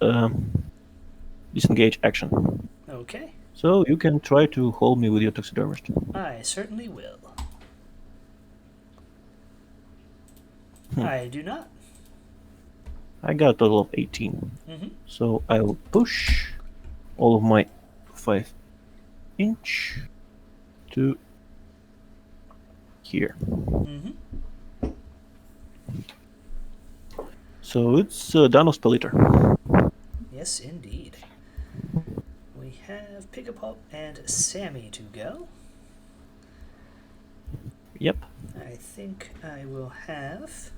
Speaker 2: disengage action.
Speaker 1: Okay.
Speaker 2: So you can try to hold me with your Taxidermist.
Speaker 1: I certainly will. I do not.
Speaker 2: I got a total of 18. So I will push all of my 5-inch to here. So it's down of Spelleater.
Speaker 1: Yes, indeed. We have Pigapult and Sammy to go.
Speaker 2: Yep.
Speaker 1: I think I will have...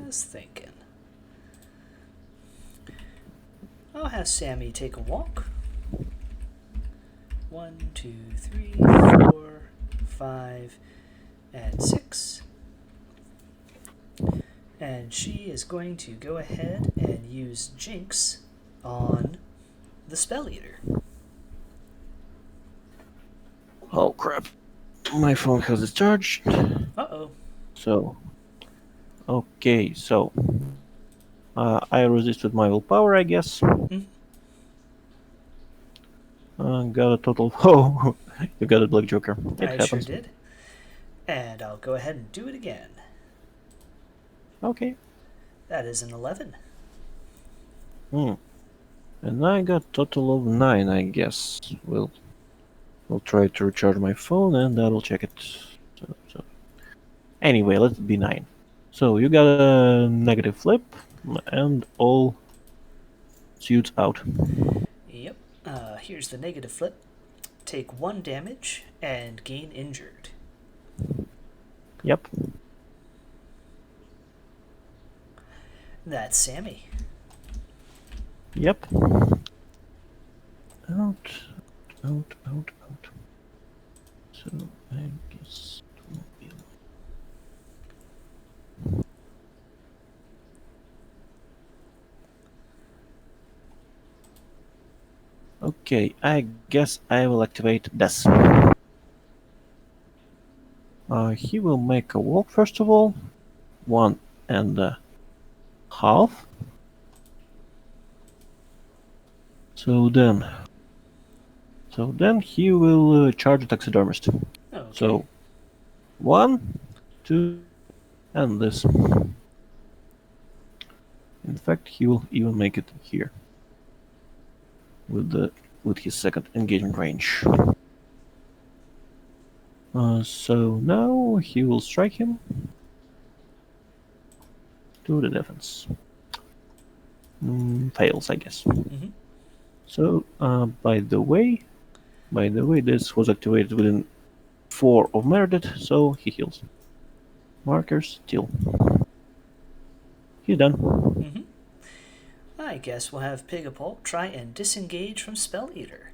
Speaker 1: Just thinking. I'll have Sammy take a walk. 1, 2, 3, 4, 5, and 6. And she is going to go ahead and use Jinx on the Spelleater.
Speaker 2: Oh crap. My phone has discharged.
Speaker 1: Uh-oh.
Speaker 2: So, okay, so I resisted my willpower, I guess. Got a total. Oh, you got a Black Joker. It happens.
Speaker 1: Sure did. And I'll go ahead and do it again.
Speaker 2: Okay.
Speaker 1: That is an 11.
Speaker 2: And I got total of 9, I guess. We'll try to recharge my phone and I will check it. So. Anyway, let it be 9. So you got a negative flip and all suits out.
Speaker 1: Yep. Here's the negative flip. Take 1 damage and gain injured.
Speaker 2: Yep.
Speaker 1: That's Sammy.
Speaker 2: Yep. Out. So I guess it will be. Okay, I guess I will activate this. He will make a walk first of all. 1.5. So then he will charge the Taxidermist.
Speaker 1: Okay.
Speaker 2: So 1, 2, and this. In fact, he will even make it here with his second engagement range. So now he will strike him to the defense. Fails, I guess.
Speaker 1: Mm-hmm.
Speaker 2: So by the way, this was activated within 4 of Meredith, so he heals. Markers still. He's done.
Speaker 1: Mm-hmm. I guess we'll have Pigapult try and disengage from Spelleater.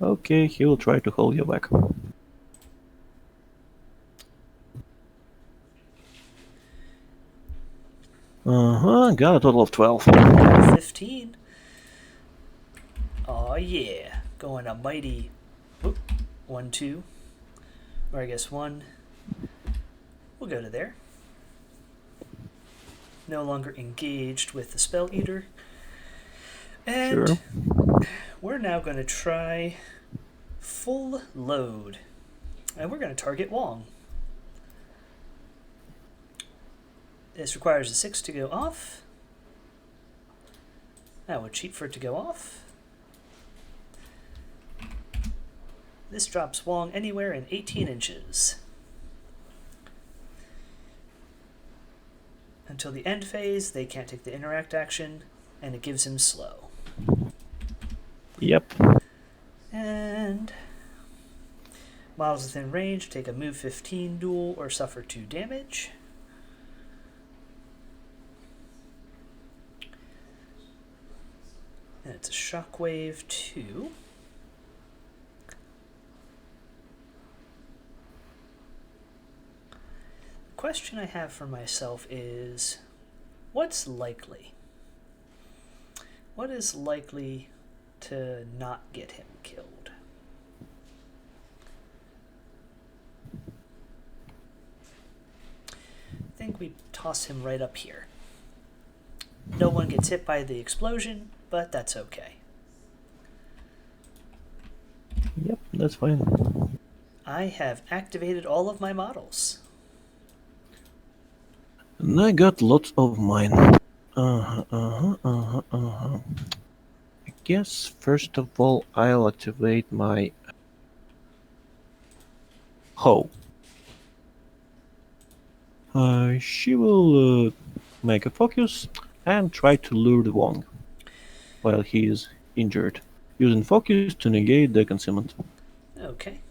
Speaker 2: Okay, he will try to hold you back. Got a total of 12.
Speaker 1: 15. Oh yeah, going a mighty 1, 2, or I guess 1. We'll go to there. No longer engaged with the Spelleater. And
Speaker 2: Sure.
Speaker 1: we're now going to try full load. And we're going to target Wong. This requires a 6 to go off. I would cheat for it to go off. This drops Wong anywhere in 18 inches. Until the end phase, they can't take the interact action, and it gives him slow.
Speaker 2: Yep.
Speaker 1: And models within range take a move 15 duel or suffer 2 damage. And it's a shockwave 2. The question I have for myself is, what's likely? What is likely to not get him killed? I think we toss him right up here. No one gets hit by the explosion, but that's okay.
Speaker 2: Yep, that's fine.
Speaker 1: I have activated all of my models.
Speaker 2: And I got lots of mine. I guess first of all I'll activate my Ho. She will make a focus and try to lure the Wong while he is injured, using focus to negate the concealment.
Speaker 1: Okay.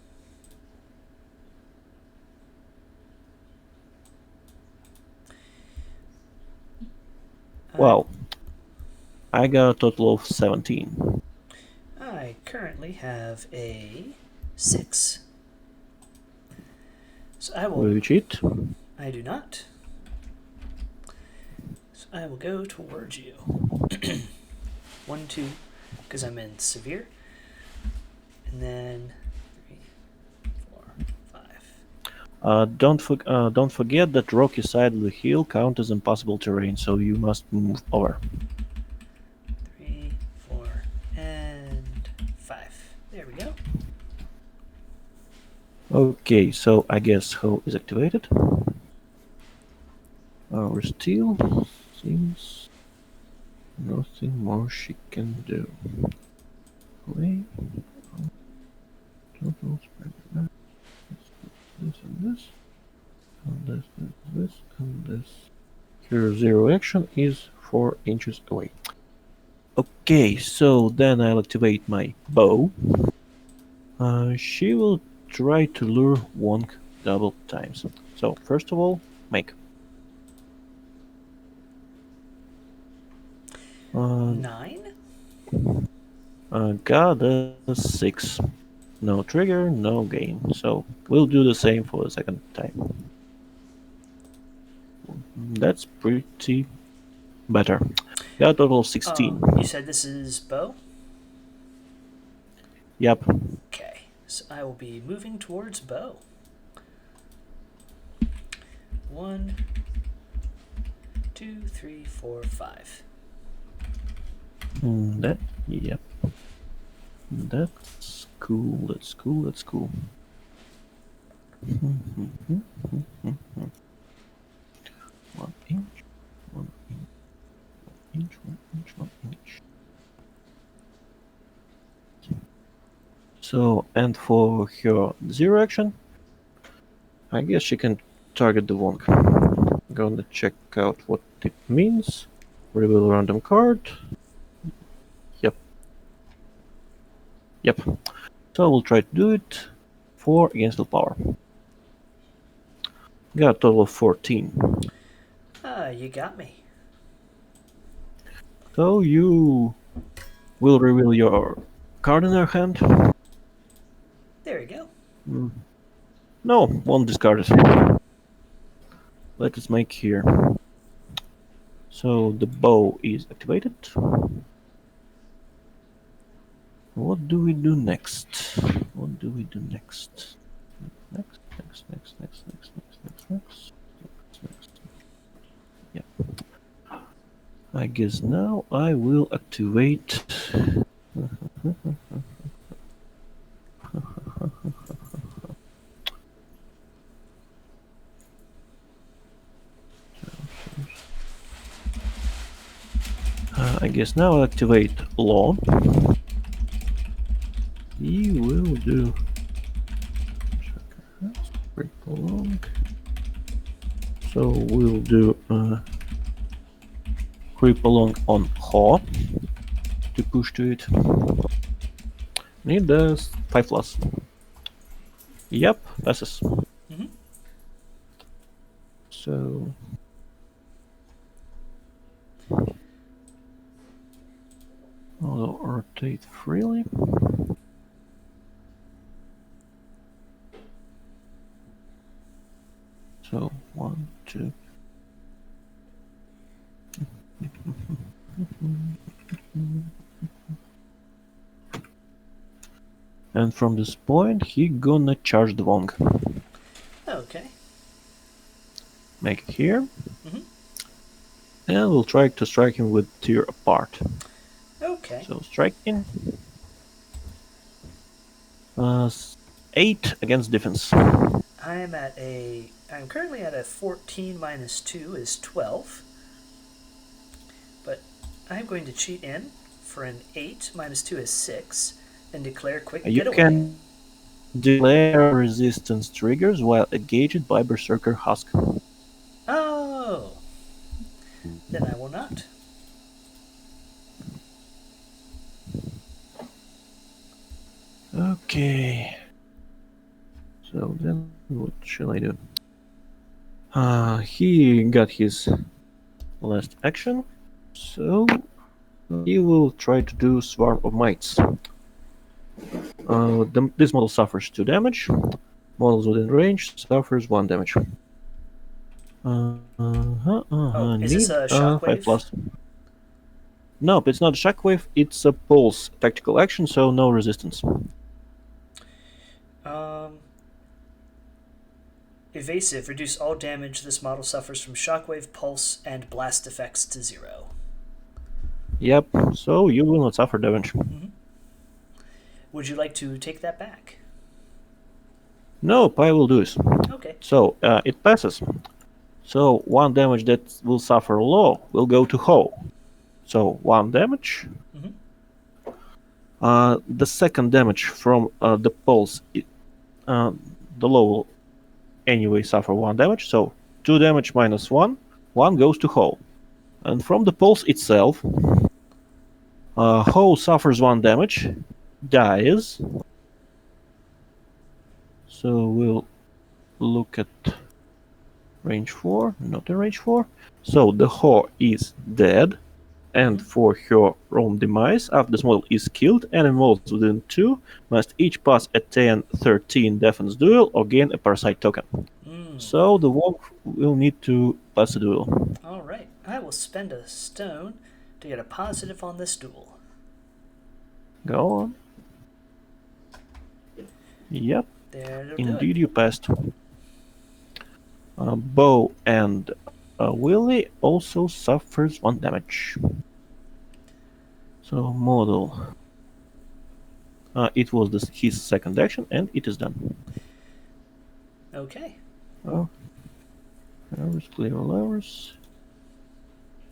Speaker 2: Wow. I got a total of 17.
Speaker 1: I currently have a 6. So I will...
Speaker 2: Will you cheat?
Speaker 1: I do not. So I will go towards you. 1, 2, because I'm in severe. And then 3, 4, 5.
Speaker 2: Don't forget that rocky side of the hill count as impossible terrain, so you must move over.
Speaker 1: 3, 4, and 5. There we go.
Speaker 2: Okay, so I guess Ho is activated. Our steel seems nothing more she can do. Wait. Total spread. This and this. And this, and this. Her zero action is 4 inches away. Okay, so then I'll activate my bow. She will try to lure Wong double times. So first of all, make.
Speaker 1: 9?
Speaker 2: Got a 6. No trigger, no game. So we'll do the same for the second time. That's pretty better. Got a total of 16.
Speaker 1: You said this is bow?
Speaker 2: Yep.
Speaker 1: Okay, so I will be moving towards bow. 1, 2, 3, 4, 5.
Speaker 2: Yep. That's cool. That's cool. That's cool. 1 inch, 1 inch, 1 inch, 1 inch. So, and for her zero action, I guess she can target the Wong. Gonna check out what it means. Reveal a random card. Yep. So we'll try to do it. 4 against willpower. Got a total of 14.
Speaker 1: You got me.
Speaker 2: So you will reveal your card in her hand.
Speaker 1: There we go.
Speaker 2: No, won't discard it. Let us make here. So the bow is activated. What do we do next? What do we do next? Next. Yeah. I guess now I will activate. I guess now I'll activate Law. He will do. Long. So we'll do creep along on Ho to push to it. Need the 5+. Yep, passes. So I'll rotate freely. So 1, 2. And from this point, he gonna charge the Wong.
Speaker 1: Okay.
Speaker 2: Make it here. And we'll try to strike him with tier apart.
Speaker 1: Okay.
Speaker 2: So striking. 8 against defense.
Speaker 1: I'm currently at a 14 minus 2 is 12. But I'm going to cheat in for an 8 minus 2 is 6 and declare quick
Speaker 2: You
Speaker 1: getaway.
Speaker 2: can declare resistance triggers while engaged by Berserker Husk.
Speaker 1: Oh! Then I will not.
Speaker 2: Okay. So then what shall I do? He got his last action, so he will try to do Swarm of Mites. This model suffers 2 damage. Models within range suffers 1 damage.
Speaker 1: Is this a shockwave?
Speaker 2: 5+. Nope, it's not a shockwave, it's a pulse tactical action, so no resistance.
Speaker 1: Evasive. Reduce all damage this model suffers from shockwave, pulse, and blast effects to 0.
Speaker 2: Yep, so you will not suffer damage.
Speaker 1: Would you like to take that back?
Speaker 2: Nope, I will do this.
Speaker 1: Okay.
Speaker 2: So, it passes. So, 1 damage that will suffer Law will go to Ho. So, 1 damage. The second damage from the pulse, the Law will anyway suffer 1 damage. So, 2 damage minus 1. 1 goes to Ho. And from the pulse itself, Ho suffers 1 damage, dies. So we'll look at range 4, not in range 4. So the Ho is dead, and for her own demise, after this model is killed, animals within 2 must each pass a 10-13 defense duel or gain a parasite token. So the Wong will need to pass a duel.
Speaker 1: Alright, I will spend a stone to get a positive on this duel.
Speaker 2: Go on. Yep, indeed you passed. Bo and Willie also suffers 1 damage. So model. It was his second action, and it is done.
Speaker 1: Okay.
Speaker 2: Oh. Hours, clear all hours.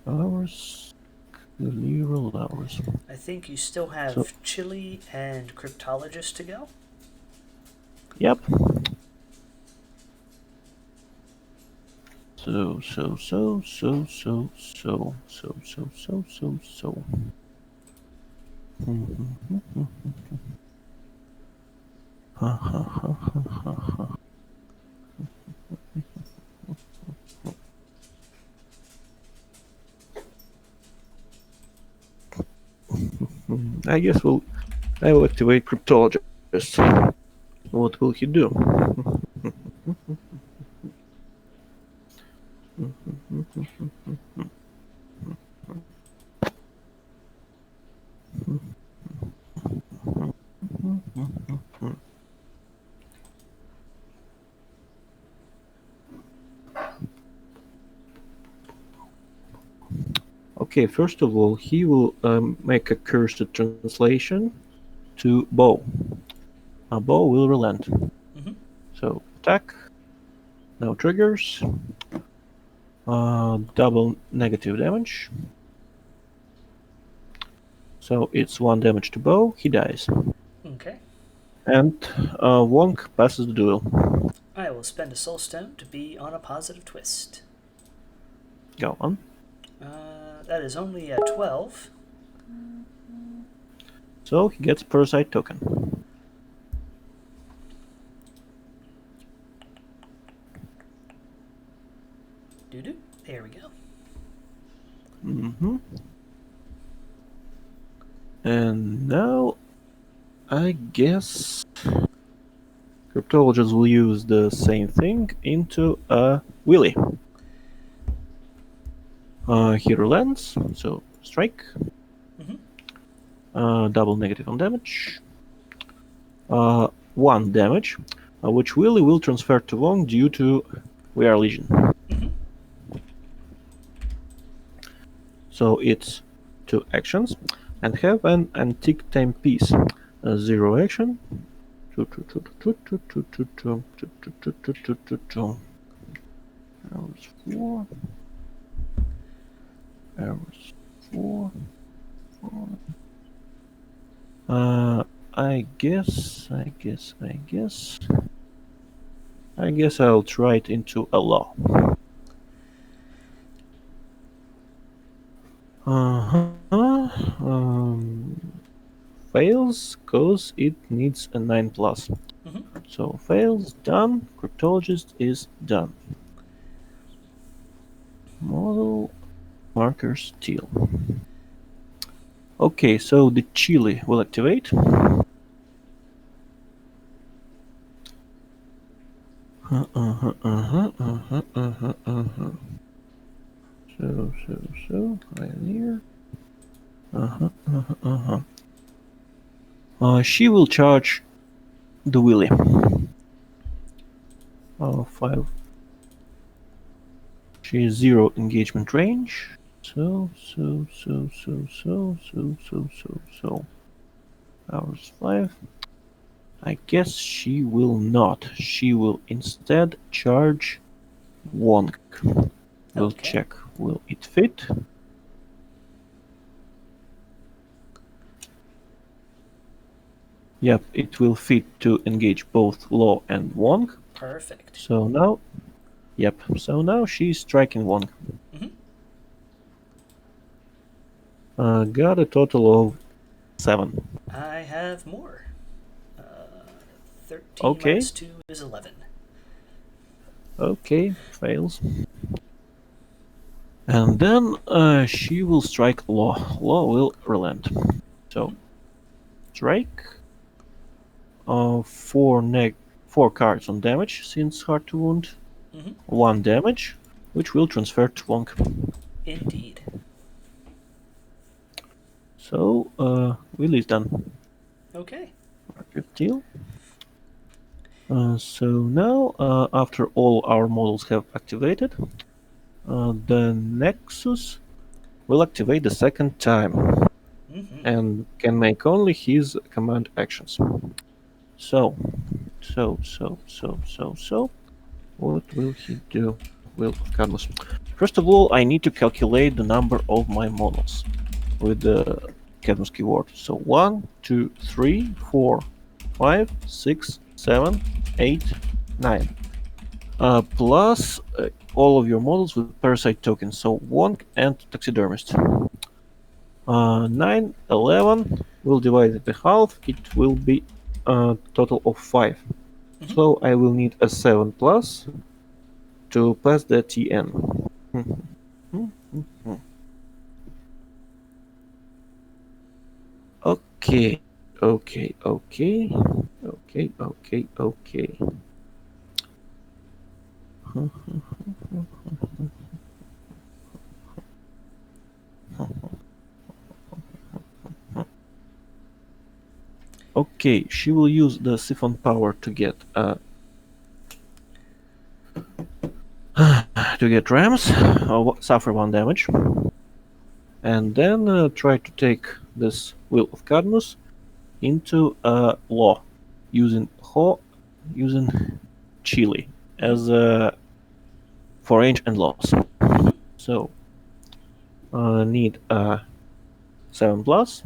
Speaker 2: Hours. Clear all hours.
Speaker 1: I think you still have Chili and Cryptologist to go.
Speaker 2: Yep. So. I guess I will activate Cryptologist. What will he do? Okay, first of all, he will make a cursed translation to Bo. Bo will relent. So, attack. No triggers. Double negative damage. So, it's 1 damage to Bo. He dies.
Speaker 1: Okay.
Speaker 2: And Wong passes the duel.
Speaker 1: I will spend a soul stone to be on a positive twist.
Speaker 2: Go on.
Speaker 1: That is only a 12.
Speaker 2: So he gets a parasite token.
Speaker 1: Doo-doo. There we go.
Speaker 2: And now, I guess Cryptologist will use the same thing into Willie. He relents, so strike. Double negative on damage. 1 damage, which Willie will transfer to Wong due to We Are Legion. So it's 2 actions, and have an antique timepiece. 0 action. Hours 4. Hours 4. I guess I'll try it into a law. Fails cause it needs a 9+. So fails, done. Cryptologist is done. Model marker steel. Okay, so the chili will activate. So, Pioneer. She will charge the Willy. 5. She is 0 engagement range. So. Hours 5. I guess she will not. She will instead charge Wong. We'll check. Will it fit? Yep, it will fit to engage both Law and Wong.
Speaker 1: Perfect.
Speaker 2: So now, she's striking Wong. Got a total of 7.
Speaker 1: I have more. 13
Speaker 2: Okay.
Speaker 1: minus 2 is 11.
Speaker 2: Okay, fails. And then she will strike Law. Law will relent. So, strike. 4 cards on damage, since hard to wound. 1 damage, which will transfer to Wong.
Speaker 1: Indeed.
Speaker 2: So, Will is done.
Speaker 1: Okay.
Speaker 2: Good deal. So now, after all our models have activated, the Nexus will activate the second time and can make only his command actions. So, what will he do? Will of Cadmus. First of all, I need to calculate the number of my models with the Cadmus keyword. So 1, 2, 3, 4, 5, 6, 7, 8, 9. Plus all of your models with parasite tokens, so Wong and Taxidermist. 9, 11, we'll divide it by half, it will be a total of 5. So I will need a 7 plus to pass the TN. Okay. Okay, she will use the siphon power to get rams, suffer 1 damage, and then try to take this Will of Cadmus into Law, using Chili as for range and loss. So need a 7 plus.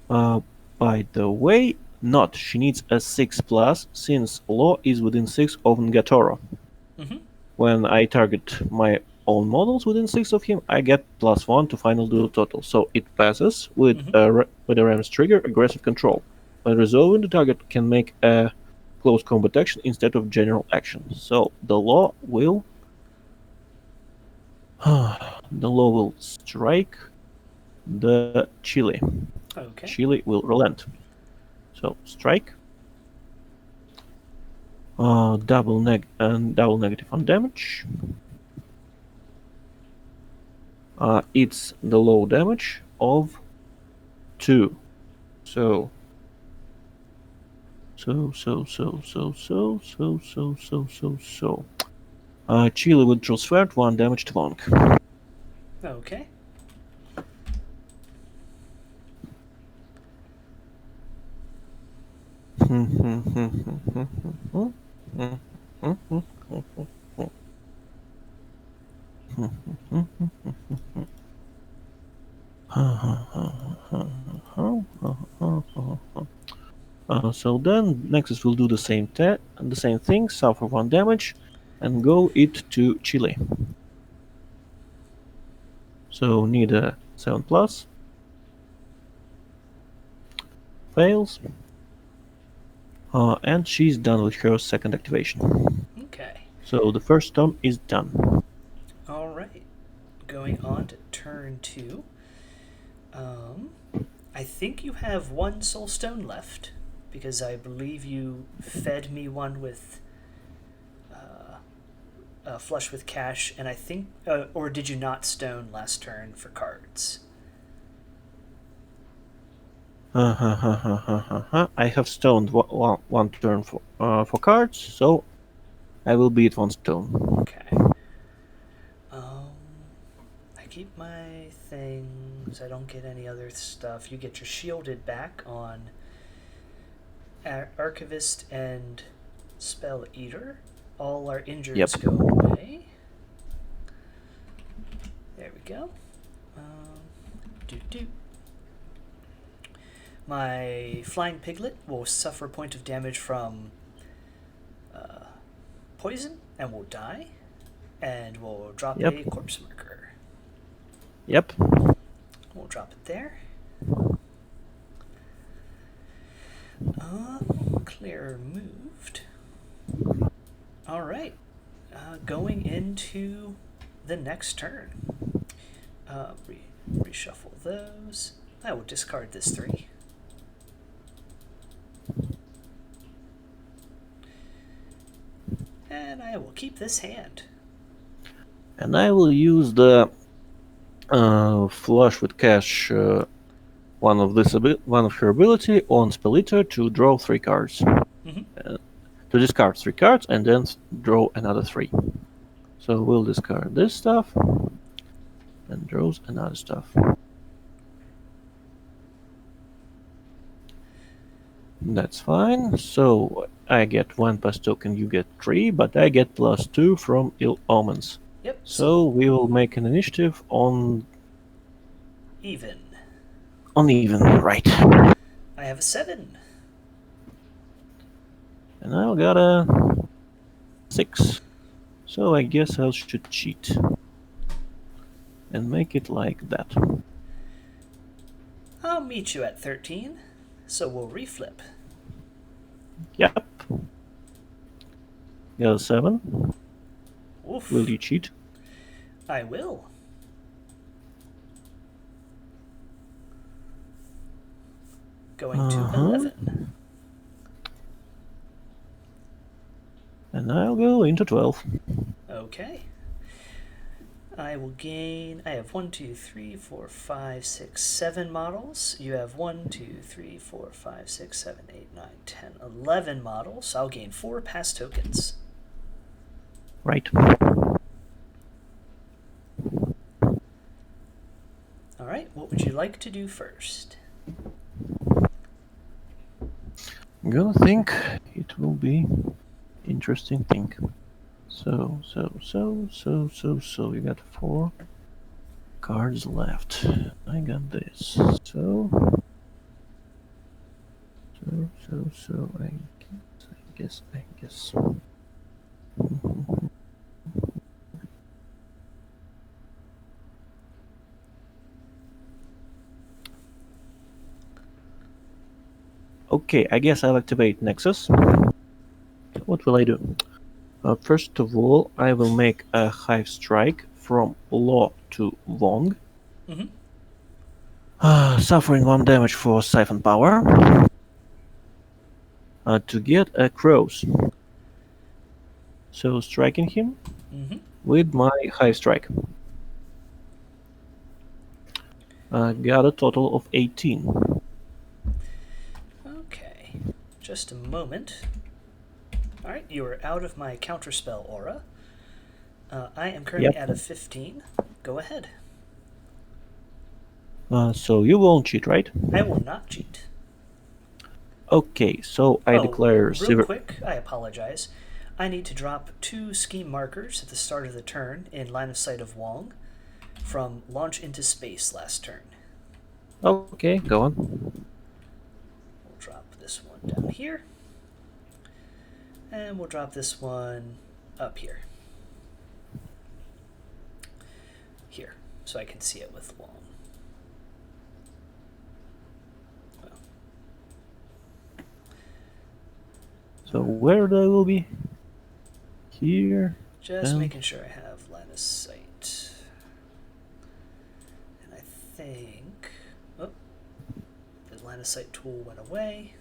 Speaker 2: By the way, she needs a 6 plus, since Law is within 6 of Ngaatoro. When I target my own models within 6 of him, I get +1 to final duel total. So it passes with a Ram's trigger, aggressive control. When resolving, the target can make a close combat action instead of general action. So the Law will strike the Chili.
Speaker 1: Okay.
Speaker 2: Chili will relent. So strike. Double negative on damage. It's the low damage of 2. So Chili would transfer 1 damage to Wong.
Speaker 1: Okay.
Speaker 2: So then Nexus will do the same thing, suffer 1 damage, and go it to Chile. So need a 7 plus. Fails. And she's done with her second activation.
Speaker 1: Okay.
Speaker 2: So the first turn is done.
Speaker 1: Alright. Going on to turn 2. I think you have 1 soulstone left, because I believe you fed me one with flush with cash, and I think, or did you not stone last turn for cards?
Speaker 2: I have stoned one turn for cards, so I will be at 1 stone.
Speaker 1: Okay. I keep my things. I don't get any other stuff. You get your shielded back on Archivist and Spelleater. All our injures go away. There we go. My flying piglet will suffer a point of damage from poison and will die, and will drop a corpse marker.
Speaker 2: Yep.
Speaker 1: We'll drop it there. Clear moved. All right. Going into the next turn. Reshuffle those. I will discard this 3. And I will keep this hand.
Speaker 2: And I will use the Flush with Cash, one of her ability on Spelleater to draw 3 cards. To discard 3 cards and then draw another 3. So we'll discard this stuff and draws another stuff. That's fine. So I get 1 pass token, you get 3, but I get +2 from Ill Omens.
Speaker 1: Yep.
Speaker 2: So we will make an initiative on
Speaker 1: even.
Speaker 2: On even, right.
Speaker 1: I have a 7.
Speaker 2: And I got a 6. So I guess I should cheat. And make it like that.
Speaker 1: I'll meet you at 13. So we'll reflip.
Speaker 2: Yep. Got a 7.
Speaker 1: Oof.
Speaker 2: Will you cheat?
Speaker 1: I will. Going to 11.
Speaker 2: And I'll go into 12.
Speaker 1: Okay. I will gain. I have 1, 2, 3, 4, 5, 6, 7 models. You have 1, 2, 3, 4, 5, 6, 7, 8, 9, 10, 11 models. So I'll gain 4 pass tokens.
Speaker 2: Right.
Speaker 1: All right. What would you like to do first?
Speaker 2: I'm gonna think it will be interesting thing. So you got 4 cards left. I got this. So I guess. Okay, I guess I'll activate Nexus. What will I do? First of all, I will make a Hive Strike from Law to Wong. Suffering 1 damage for Siphon Power. To get a Crows. So striking him with my Hive Strike. Got a total of 18.
Speaker 1: Okay, just a moment. Alright, you are out of my counterspell aura. I am currently at a 15. Go ahead.
Speaker 2: So you won't cheat, right?
Speaker 1: I will not cheat.
Speaker 2: Okay, so I declare...
Speaker 1: Real quick, I apologize. I need to drop 2 scheme markers at the start of the turn in line of sight of Wong from Launch into Space last turn.
Speaker 2: Okay, go on.
Speaker 1: We'll drop this one down here. And we'll drop this one up here. Here, so I can see it with Wong. Well.
Speaker 2: So where they will be? Here.
Speaker 1: Just making sure I have line of sight. And I think... Oh, the line of sight tool went away.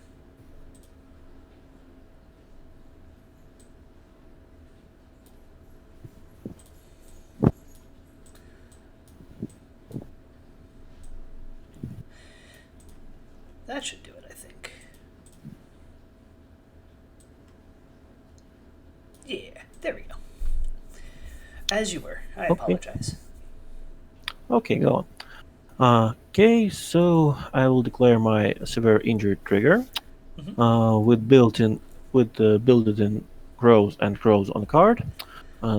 Speaker 1: That should do it, I think. Yeah, there we go. As you were. I apologize.
Speaker 2: Okay, go on. Okay, so I will declare my severe injury trigger with built-in crows and crows on card.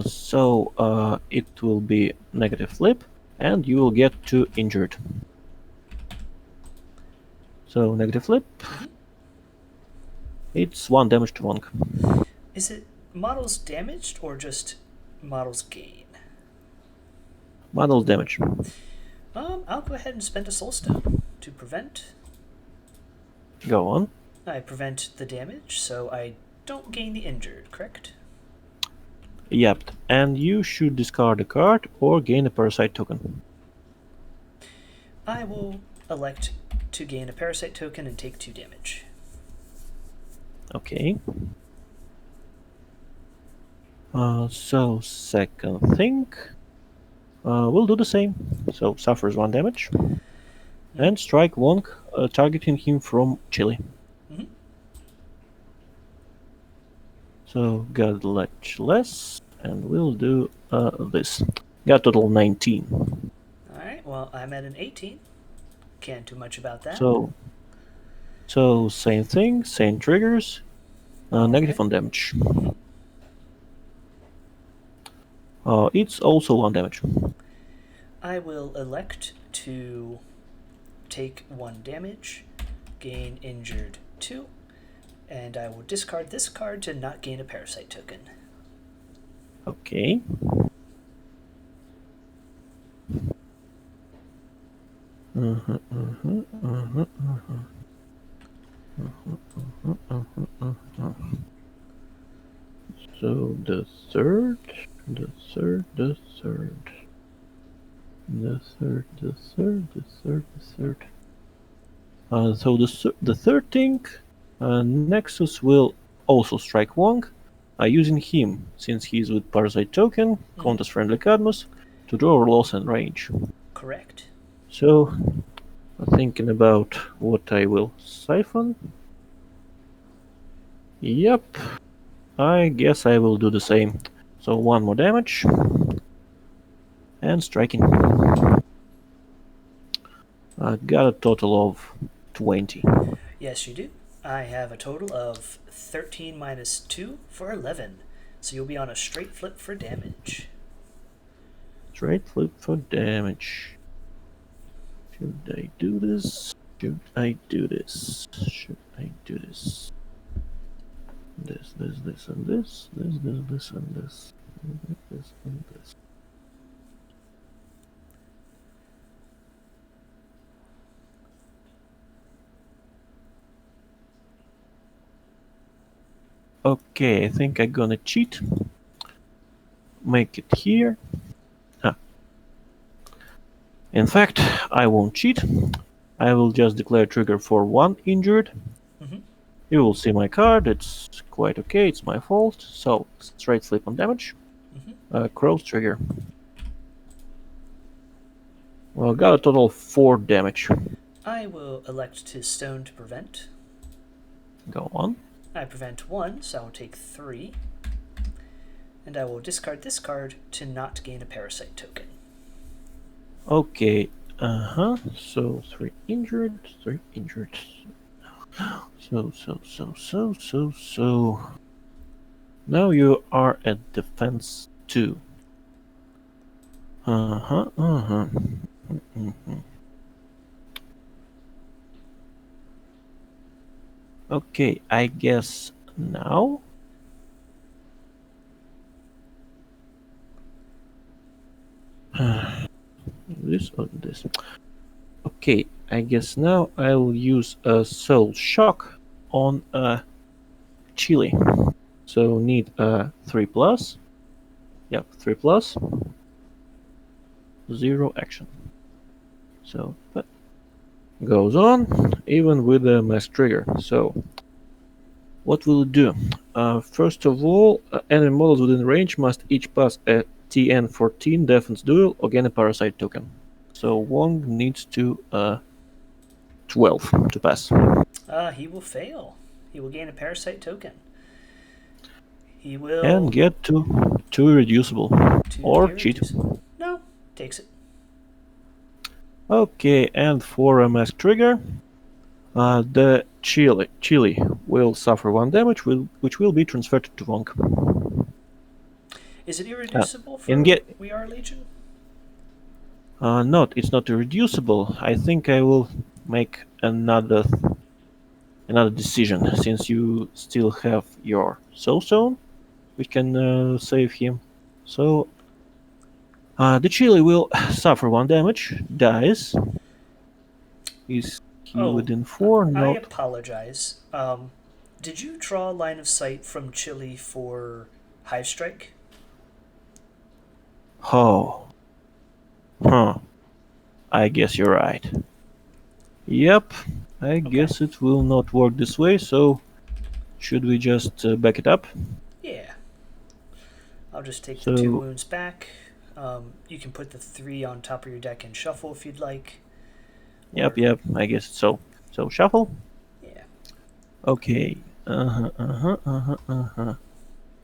Speaker 2: So it will be negative flip, and you will get 2 injured. So negative flip. It's 1 damage to Wong.
Speaker 1: Is it models damaged or just models gain?
Speaker 2: Models damage.
Speaker 1: I'll go ahead and spend a soul stone to prevent.
Speaker 2: Go on.
Speaker 1: I prevent the damage, so I don't gain the injured, correct?
Speaker 2: Yep, and you should discard a card or gain a parasite token.
Speaker 1: I will elect to gain a parasite token and take 2 damage.
Speaker 2: Okay. So second thing, we'll do the same. So suffers 1 damage, and strike Wong, targeting him from Chile.
Speaker 1: Mm-hmm.
Speaker 2: So got much less, and we'll do this. Got total 19.
Speaker 1: Alright, well, I'm at an 18. Can't do much about that.
Speaker 2: So same thing, same triggers, negative on damage. It's also 1 damage.
Speaker 1: I will elect to take 1 damage, gain injured 2, and I will discard this card to not gain a parasite token.
Speaker 2: Okay. So the third. So the third thing, Nexus will also strike Wong, using him, since he's with Parasite Token, counters friendly Cadmus, to draw or loss and range.
Speaker 1: Correct.
Speaker 2: So, thinking about what I will siphon. Yep, I guess I will do the same. So 1 more damage, and striking. I got a total of 20.
Speaker 1: Yes, you do. I have a total of 13 minus 2 for 11. So you'll be on a straight flip for damage.
Speaker 2: Straight flip for damage. Should I do this? Should I do this? Should I do this? This, and this, and this, and this, and this, and this. Okay, I think I'm gonna cheat. Make it here. In fact, I won't cheat. I will just declare trigger for 1 injured. You will see my card. It's quite okay. It's my fault. So straight flip on damage. Crow's trigger. Well, got a total of 4 damage.
Speaker 1: I will elect to stone to prevent.
Speaker 2: Go on.
Speaker 1: I prevent 1, so I will take 3. And I will discard this card to not gain a parasite token.
Speaker 2: Okay. So 3 injured. 3 injured. So. Now you are at defense 2. Okay, I guess now. This or this. Okay, I guess now I will use a Soul Shock on Chile. So need a 3+. Yep, 3+. 0 action. So that goes on, even with a mass trigger. So what will it do? First of all, enemy models within range must each pass a TN14 defense duel or gain a parasite token. So Wong needs to 12 to pass.
Speaker 1: He will fail. He will gain a parasite token. He will...
Speaker 2: And get to irreducible. Or cheat.
Speaker 1: No, takes it.
Speaker 2: Okay, and for a mask trigger, the Chile will suffer 1 damage, which will be transferred to Wong.
Speaker 1: Is it irreducible for We Are Legion?
Speaker 2: It's not irreducible. I think I will make another decision, since you still have your Soul Stone, which can save him. So The chili will suffer 1 damage. Dies. Is he
Speaker 1: Oh,
Speaker 2: within 4?
Speaker 1: I
Speaker 2: Not.
Speaker 1: apologize. Did you draw line of sight from Chile for Hive Strike?
Speaker 2: Oh. Huh. I guess you're right. Yep. I guess it will not work this way, so should we just back it up?
Speaker 1: Yeah. I'll just take the 2
Speaker 2: So,
Speaker 1: wounds back. You can put the 3 on top of your deck and shuffle if you'd like.
Speaker 2: yep, I guess so. So, shuffle.
Speaker 1: Yeah.
Speaker 2: Okay.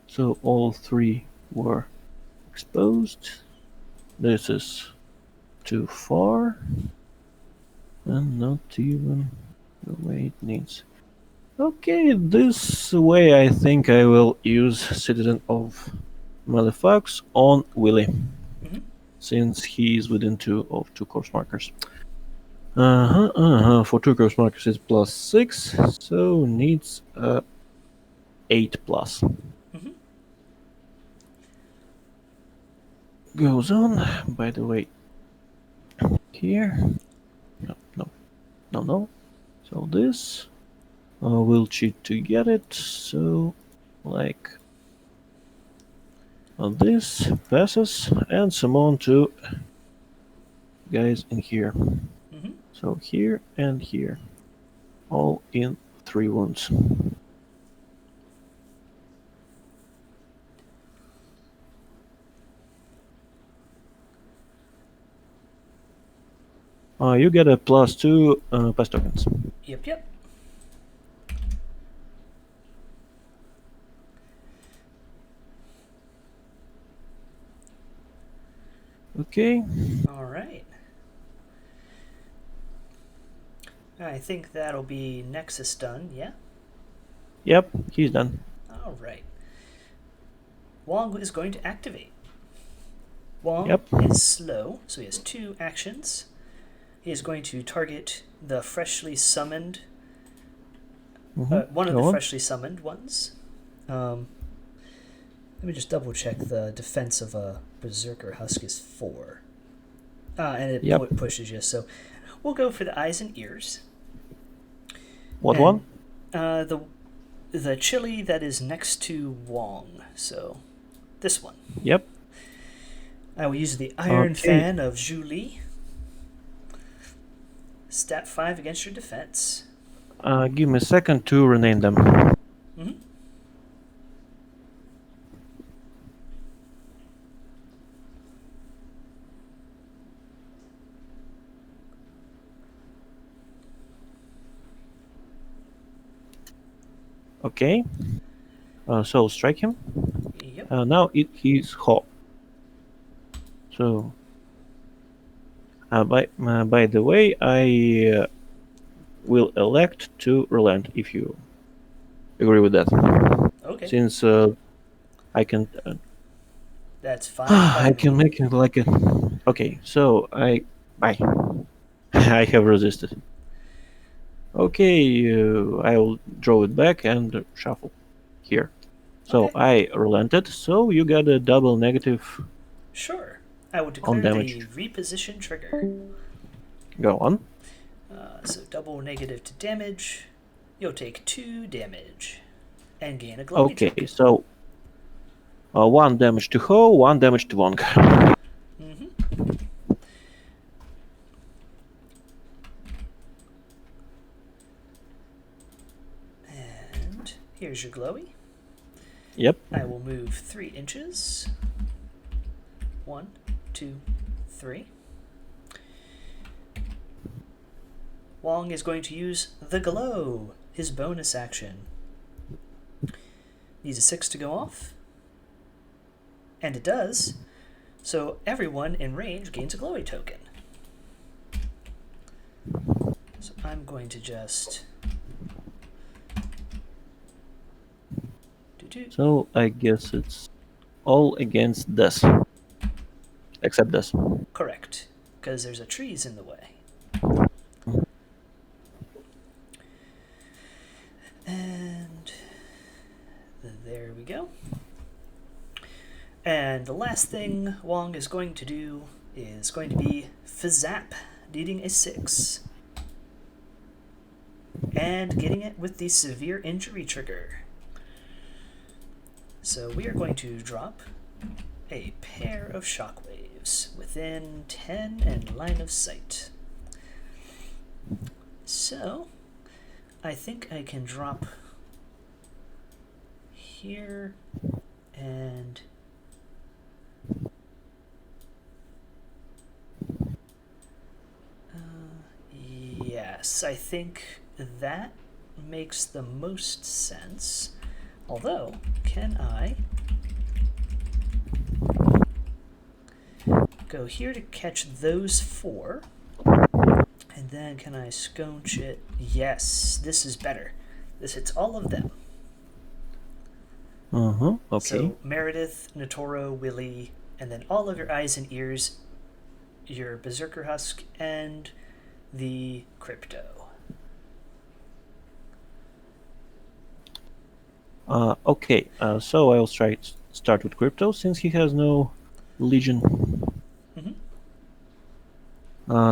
Speaker 2: So, all 3 were exposed. This is too far. And not even the way it needs. Okay, this way I think I will use Citizen of Malefax on Willy,
Speaker 1: Mm-hmm.
Speaker 2: since he is within 2 of 2 course markers. For 2 course markers it's +6, so needs 8 plus.
Speaker 1: Mm-hmm.
Speaker 2: Goes on, by the way, here. No. So this. We'll cheat to get it, so like this passes and summon 2 guys in here.
Speaker 1: Mm-hmm.
Speaker 2: So here and here, all in 3 wounds. You get a +2 pass tokens.
Speaker 1: Yep.
Speaker 2: Okay.
Speaker 1: All right. I think that'll be Nexus done, yeah?
Speaker 2: Yep, he's done.
Speaker 1: All right. Wong is going to activate. Wong
Speaker 2: Yep.
Speaker 1: is slow, so he has 2 actions. He is going to target the freshly summoned, one of the freshly summoned ones. Let me just double check the defense of a Berserker Husk is 4. And it pushes you, so we'll go for the eyes and ears.
Speaker 2: What one?
Speaker 1: The chili that is next to Wong, so this one.
Speaker 2: Yep.
Speaker 1: I will use the Iron Fan of Julie. Stat 5 against your defense.
Speaker 2: Give me a second to rename them.
Speaker 1: Mm-hmm.
Speaker 2: Okay. So strike him.
Speaker 1: Yep.
Speaker 2: Now he's hot. So, by the way, I will elect to relent if you agree with that.
Speaker 1: Okay.
Speaker 2: Since I can.
Speaker 1: That's fine.
Speaker 2: I can make it like a. Okay, so I have resisted. Okay, I will draw it back and shuffle here. So I relented, so you got a double negative.
Speaker 1: Sure. I will declare the reposition trigger.
Speaker 2: Go on.
Speaker 1: So double negative to damage. You'll take 2 damage and gain a glowy
Speaker 2: Okay, so 1 damage to Ho, 1 damage to Wong.
Speaker 1: Mm-hmm. And here's your glowy.
Speaker 2: Yep.
Speaker 1: I will move 3 inches. 1, 2, 3. Wong is going to use the glow, his bonus action. Needs a 6 to go off. And it does. So everyone in range gains a glowy token. So I'm going to just...
Speaker 2: So I guess it's all against this. Except this.
Speaker 1: Correct. Because there's a trees in the way. And there we go. And the last thing Wong is going to do is going to be Fizzap, needing a 6. And getting it with the severe injury trigger. So we are going to drop a pair of shockwaves within 10 and line of sight. So I think I can drop here and yes, I think that makes the most sense. Although, can I go here to catch those 4? And then can I scunch it? Yes, this is better. This hits all of them.
Speaker 2: Okay.
Speaker 1: So Meredith, Ngaatoro, Willie, and then all of your eyes and ears, your Berserker Husk, and the Crypto.
Speaker 2: Okay, so I'll start with Crypto since he has no Legion.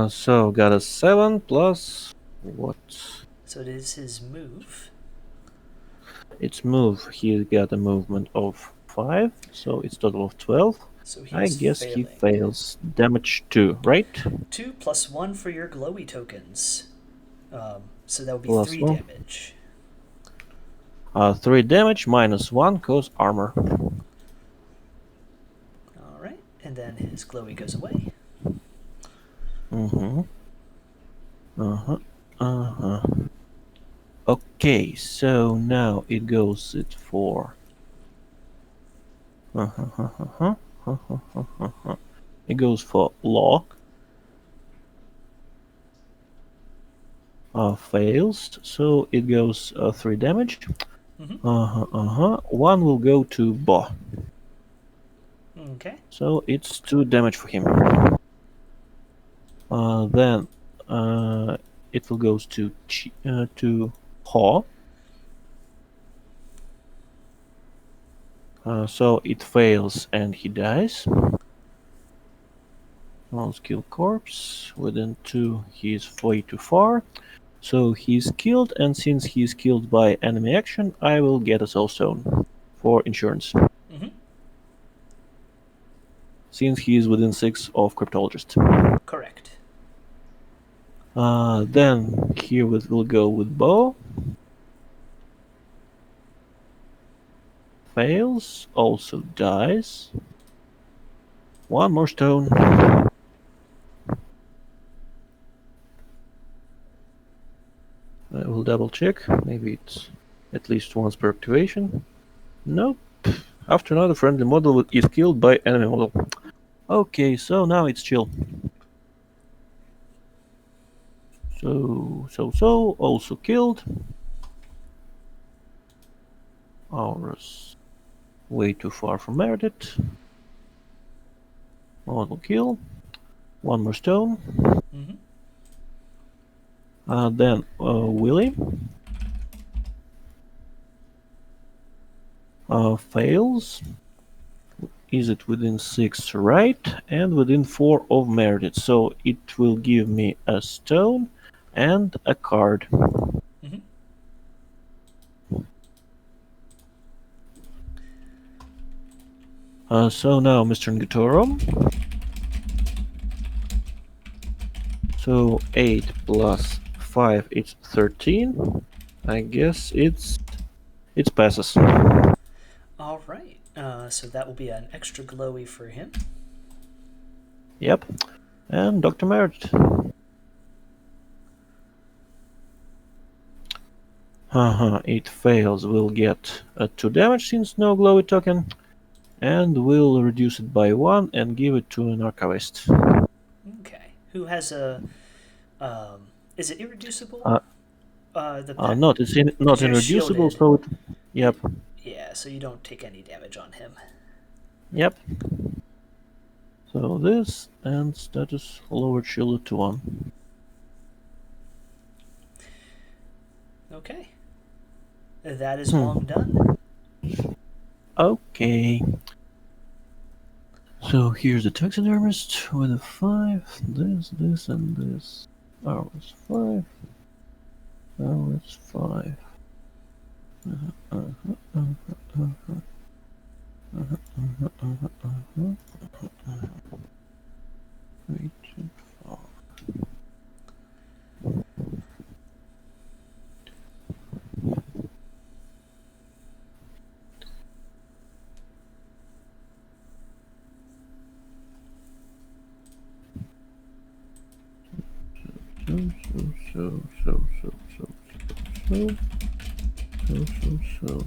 Speaker 2: So got a 7 plus what?
Speaker 1: So it is his move.
Speaker 2: It's move. He's got a movement of 5, so it's total of 12.
Speaker 1: So
Speaker 2: I guess he fails. Damage 2, right?
Speaker 1: 2 plus 1 for your glowy tokens. So that would be
Speaker 2: Plus
Speaker 1: 3
Speaker 2: 1.
Speaker 1: damage.
Speaker 2: 3 damage minus 1 cause armor.
Speaker 1: Alright, and then his glowy goes away.
Speaker 2: Okay, so now it goes it for it goes for lock. Fails, so it goes 3 damage. 1 will go to Bo.
Speaker 1: Okay.
Speaker 2: So it's 2 damage for him. Then it will goes to Ho. So it fails and he dies. I'll kill corpse. Within 2 he is way too far. So he's killed, and since he's killed by enemy action, I will get a soul stone for insurance. Since he is within 6 of Cryptologist.
Speaker 1: Correct.
Speaker 2: Then here we'll go with Bo. Fails, also dies. 1 more stone. I will double check. Maybe it's at least once per activation. Nope. After another friendly model is killed by enemy model. Okay, so now it's chill. So, also killed. Auras way too far from Meredith. Model kill. 1 more stone. Then Willie. Fails. Is it within 6? Right, and within 4 of Meredith. So it will give me a stone and a card. So now Mr. Ngaatoro. So 8 plus 5, it's 13. I guess it passes.
Speaker 1: All right. So that will be an extra glowy for him.
Speaker 2: Yep. And Dr. Meredith. It fails. We'll get 2 damage since no glowy token. And we'll reduce it by 1 and give it to an Archivist.
Speaker 1: Okay. Who has a... is it irreducible?
Speaker 2: Not irreducible, so it... Yep.
Speaker 1: Yeah, so you don't take any damage on him.
Speaker 2: Yep. So this, and status lowered shield to 1.
Speaker 1: Okay. That is Wong done.
Speaker 2: Okay. So here's the taxidermist with a 5. This, and this. Ours 5. Ours 5.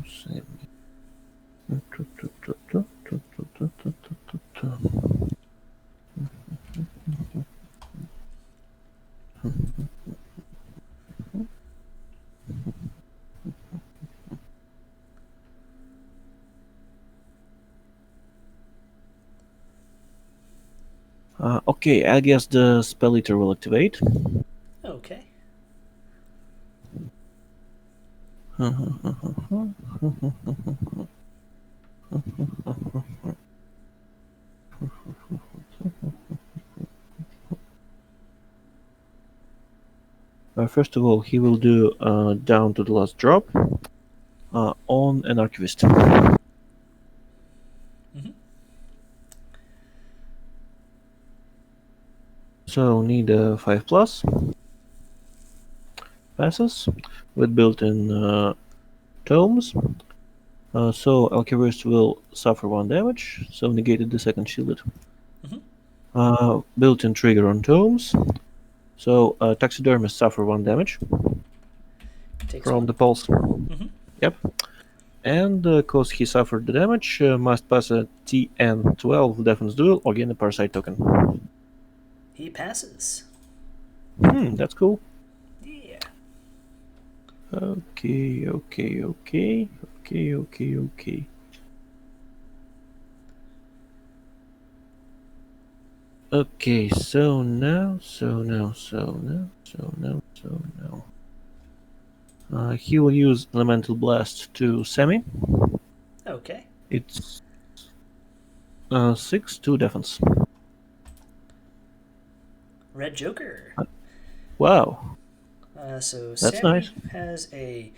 Speaker 2: Sammy. Okay, I guess the Spelleater will activate.
Speaker 1: Okay.
Speaker 2: First of all, he will do down to the last drop on an Archivist. So need a 5+. Passes with built-in tomes. So Archivist will suffer 1 damage, so negated the second shielded. Built-in trigger on tomes. So Taxidermists suffer 1 damage from the pulse. Yep. And because he suffered the damage, must pass a TN12 defense duel or gain a parasite token.
Speaker 1: He passes.
Speaker 2: That's cool.
Speaker 1: Yeah.
Speaker 2: Okay. Okay, so now. He will use Elemental Blast to Sammy.
Speaker 1: Okay.
Speaker 2: It's 6 to defense.
Speaker 1: Red Joker.
Speaker 2: Wow.
Speaker 1: So
Speaker 2: That's
Speaker 1: Sammy
Speaker 2: nice.
Speaker 1: has a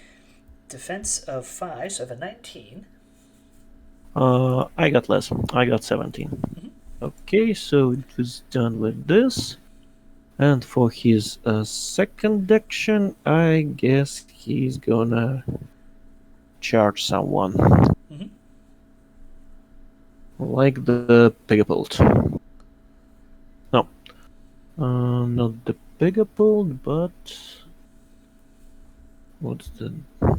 Speaker 1: defense of 5, so I have a 19.
Speaker 2: I got less. I got 17. Okay, so it was done with this. And for his second action, I guess he's gonna charge someone. Like the Pigapult. No. Not the Pigapult, but... What's the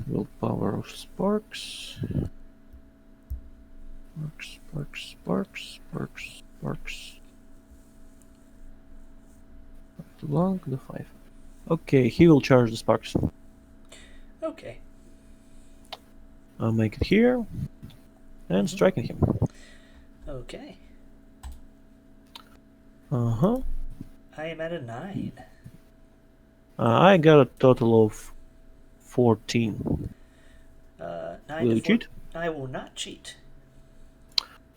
Speaker 2: willpower of Sparks? Sparks. LeBlanc, the 5. Okay, he will charge the Sparks.
Speaker 1: Okay.
Speaker 2: I'll make it here. And striking him.
Speaker 1: Okay.
Speaker 2: I
Speaker 1: I am at a 9.
Speaker 2: I got a total of 14.
Speaker 1: 9
Speaker 2: Will
Speaker 1: to
Speaker 2: you
Speaker 1: 4.
Speaker 2: cheat?
Speaker 1: I will not cheat.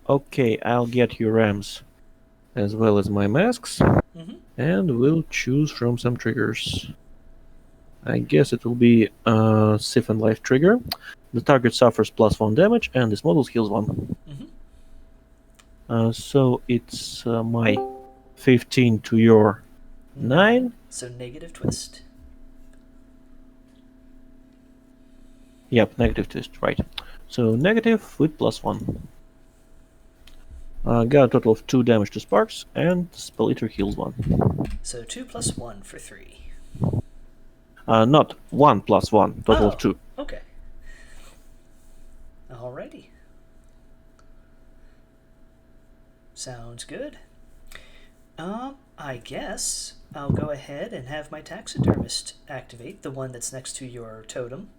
Speaker 2: Okay, I'll get your Rams as well as my masks. And we'll choose from some triggers. I guess it will be a Siphon Life trigger. The target suffers +1 damage, and this model heals 1. So it's my 15 to your 9.
Speaker 1: So negative twist.
Speaker 2: Yep, negative twist, right. So negative with +1. Got a total of 2 damage to Sparks, and Spelleater heals 1.
Speaker 1: So 2 + 1 for 3.
Speaker 2: Not 1 + 1, total of 2.
Speaker 1: Okay. Alrighty. Sounds good. I guess I'll go ahead and have my Taxidermist activate, the one that's next to your totem.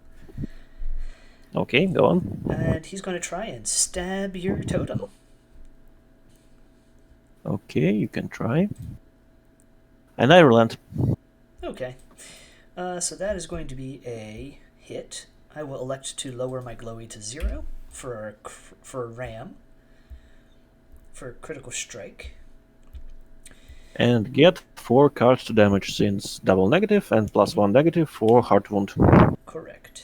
Speaker 2: Okay, go on.
Speaker 1: And he's going to try and stab your totem.
Speaker 2: Okay, you can try. And I relent.
Speaker 1: Okay. So that is going to be a hit. I will elect to lower my glowy to 0 for a ram. for critical strike.
Speaker 2: And get 4 cards to damage since double negative and +1 negative for heart wound.
Speaker 1: Correct.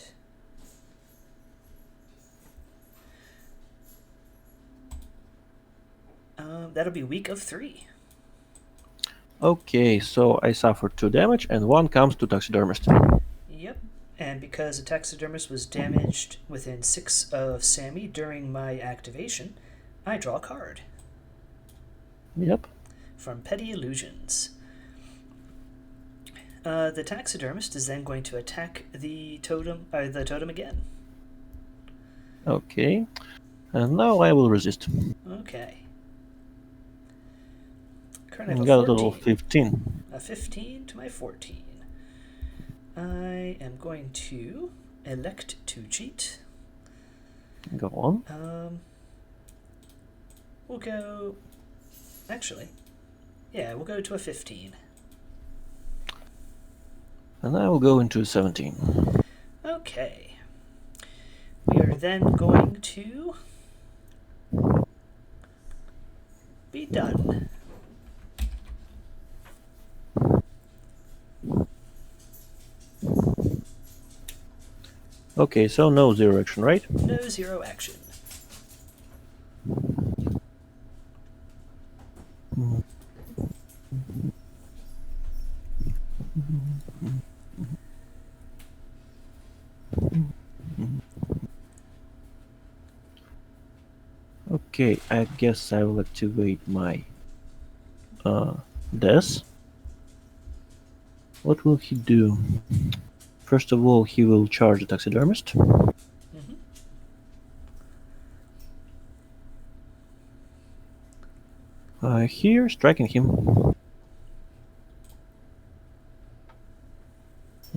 Speaker 1: That'll be weak of 3.
Speaker 2: Okay, so I suffer 2 damage and 1 comes to Taxidermist.
Speaker 1: Yep. And because a Taxidermist was damaged within 6 of Sammy during my activation, I draw a card.
Speaker 2: Yep.
Speaker 1: From Petty Illusions. The Taxidermist is then going to attack the totem again.
Speaker 2: Okay. And now I will resist.
Speaker 1: Okay.
Speaker 2: I got a total of 15.
Speaker 1: A 15 to my 14. I am going to elect to cheat.
Speaker 2: Go on.
Speaker 1: We'll go... Actually, yeah, we'll go to a 15.
Speaker 2: And I will go into a 17.
Speaker 1: Okay. We are then going to be done.
Speaker 2: Okay, so no 0 action, right?
Speaker 1: No 0 action.
Speaker 2: Okay, I guess I will activate my Des. What will he do? First of all, he will charge the Taxidermist. Here, striking him.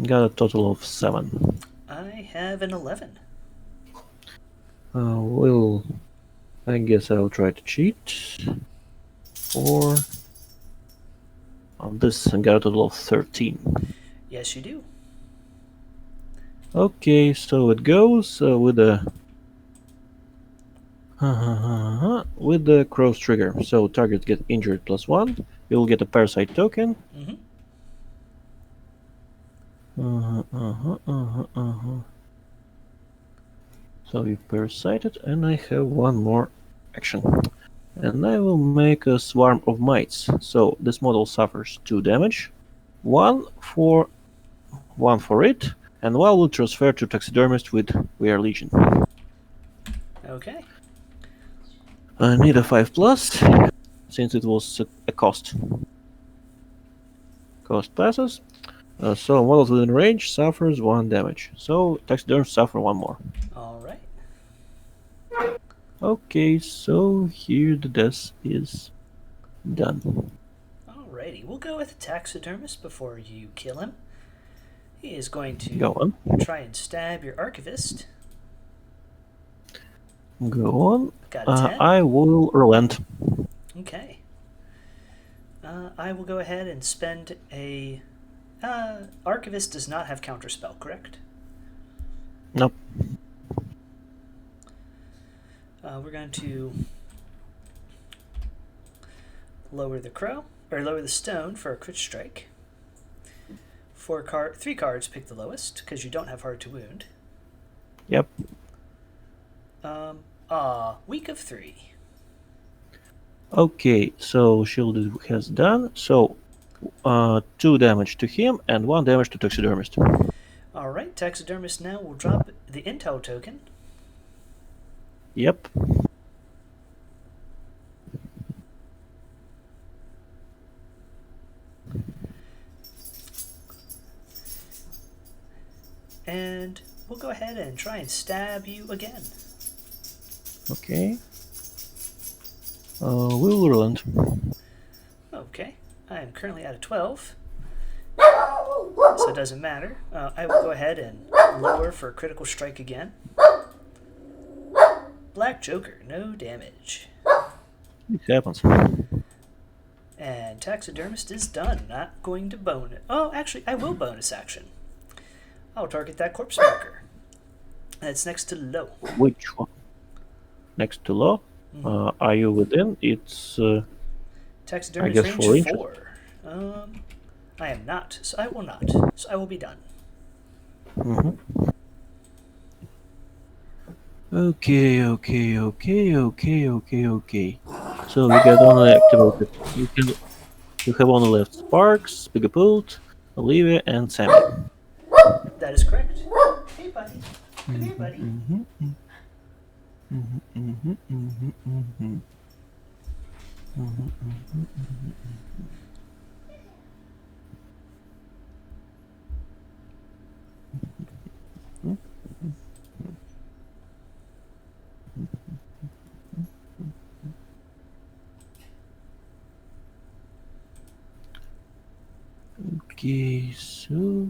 Speaker 2: Got a total of 7.
Speaker 1: I have an 11.
Speaker 2: Well, I guess I'll try to cheat. 4. On this, I got a total of 13.
Speaker 1: Yes, you do.
Speaker 2: Okay, so it goes with the crow's trigger. So target get injured +1. You'll get a parasite token. So you parasited, and I have 1 more action. And I will make a swarm of mites. So this model suffers 2 damage. 1 for it, and 1 will transfer to Taxidermist with We Are Legion.
Speaker 1: Okay.
Speaker 2: I need a 5+, since it was a cost. Cost passes. So models within range suffers 1 damage. So Taxidermist suffer 1 more.
Speaker 1: Alright.
Speaker 2: Okay, so here the death is done.
Speaker 1: Alrighty, we'll go with the Taxidermist before you kill him. He is going to
Speaker 2: Go on.
Speaker 1: try and stab your Archivist.
Speaker 2: Go on.
Speaker 1: Got a 10.
Speaker 2: I will relent.
Speaker 1: Okay. I will go ahead and spend a... Archivist does not have Counterspell, correct?
Speaker 2: Nope.
Speaker 1: We're going to lower the stone for a crit strike. 3 cards pick the lowest, because you don't have hard to wound.
Speaker 2: Yep.
Speaker 1: Weak of 3.
Speaker 2: Okay, so shield has done. So 2 damage to him and 1 damage to Taxidermist.
Speaker 1: Alright, Taxidermist now will drop the intel token.
Speaker 2: Yep.
Speaker 1: And we'll go ahead and try and stab you again.
Speaker 2: Okay. We will relent.
Speaker 1: Okay, I am currently at a 12. So it doesn't matter. I will go ahead and lower for a critical strike again. Black Joker, no damage.
Speaker 2: It happens.
Speaker 1: And Taxidermist is done. Not going to bonus. Oh, actually, I will bonus action. I'll target that corpse marker. That's next to low.
Speaker 2: Which one? Next to low? Are you within? It's I
Speaker 1: Taxidermist
Speaker 2: guess
Speaker 1: range
Speaker 2: 4 inches.
Speaker 1: 4. I am not, so I will not. So I will be done.
Speaker 2: Okay. So you get only activated. You have only left Sparks, Pigapult, Olivia, and Sammy.
Speaker 1: That is correct. Hey, buddy. Come here, buddy.
Speaker 2: Okay, so.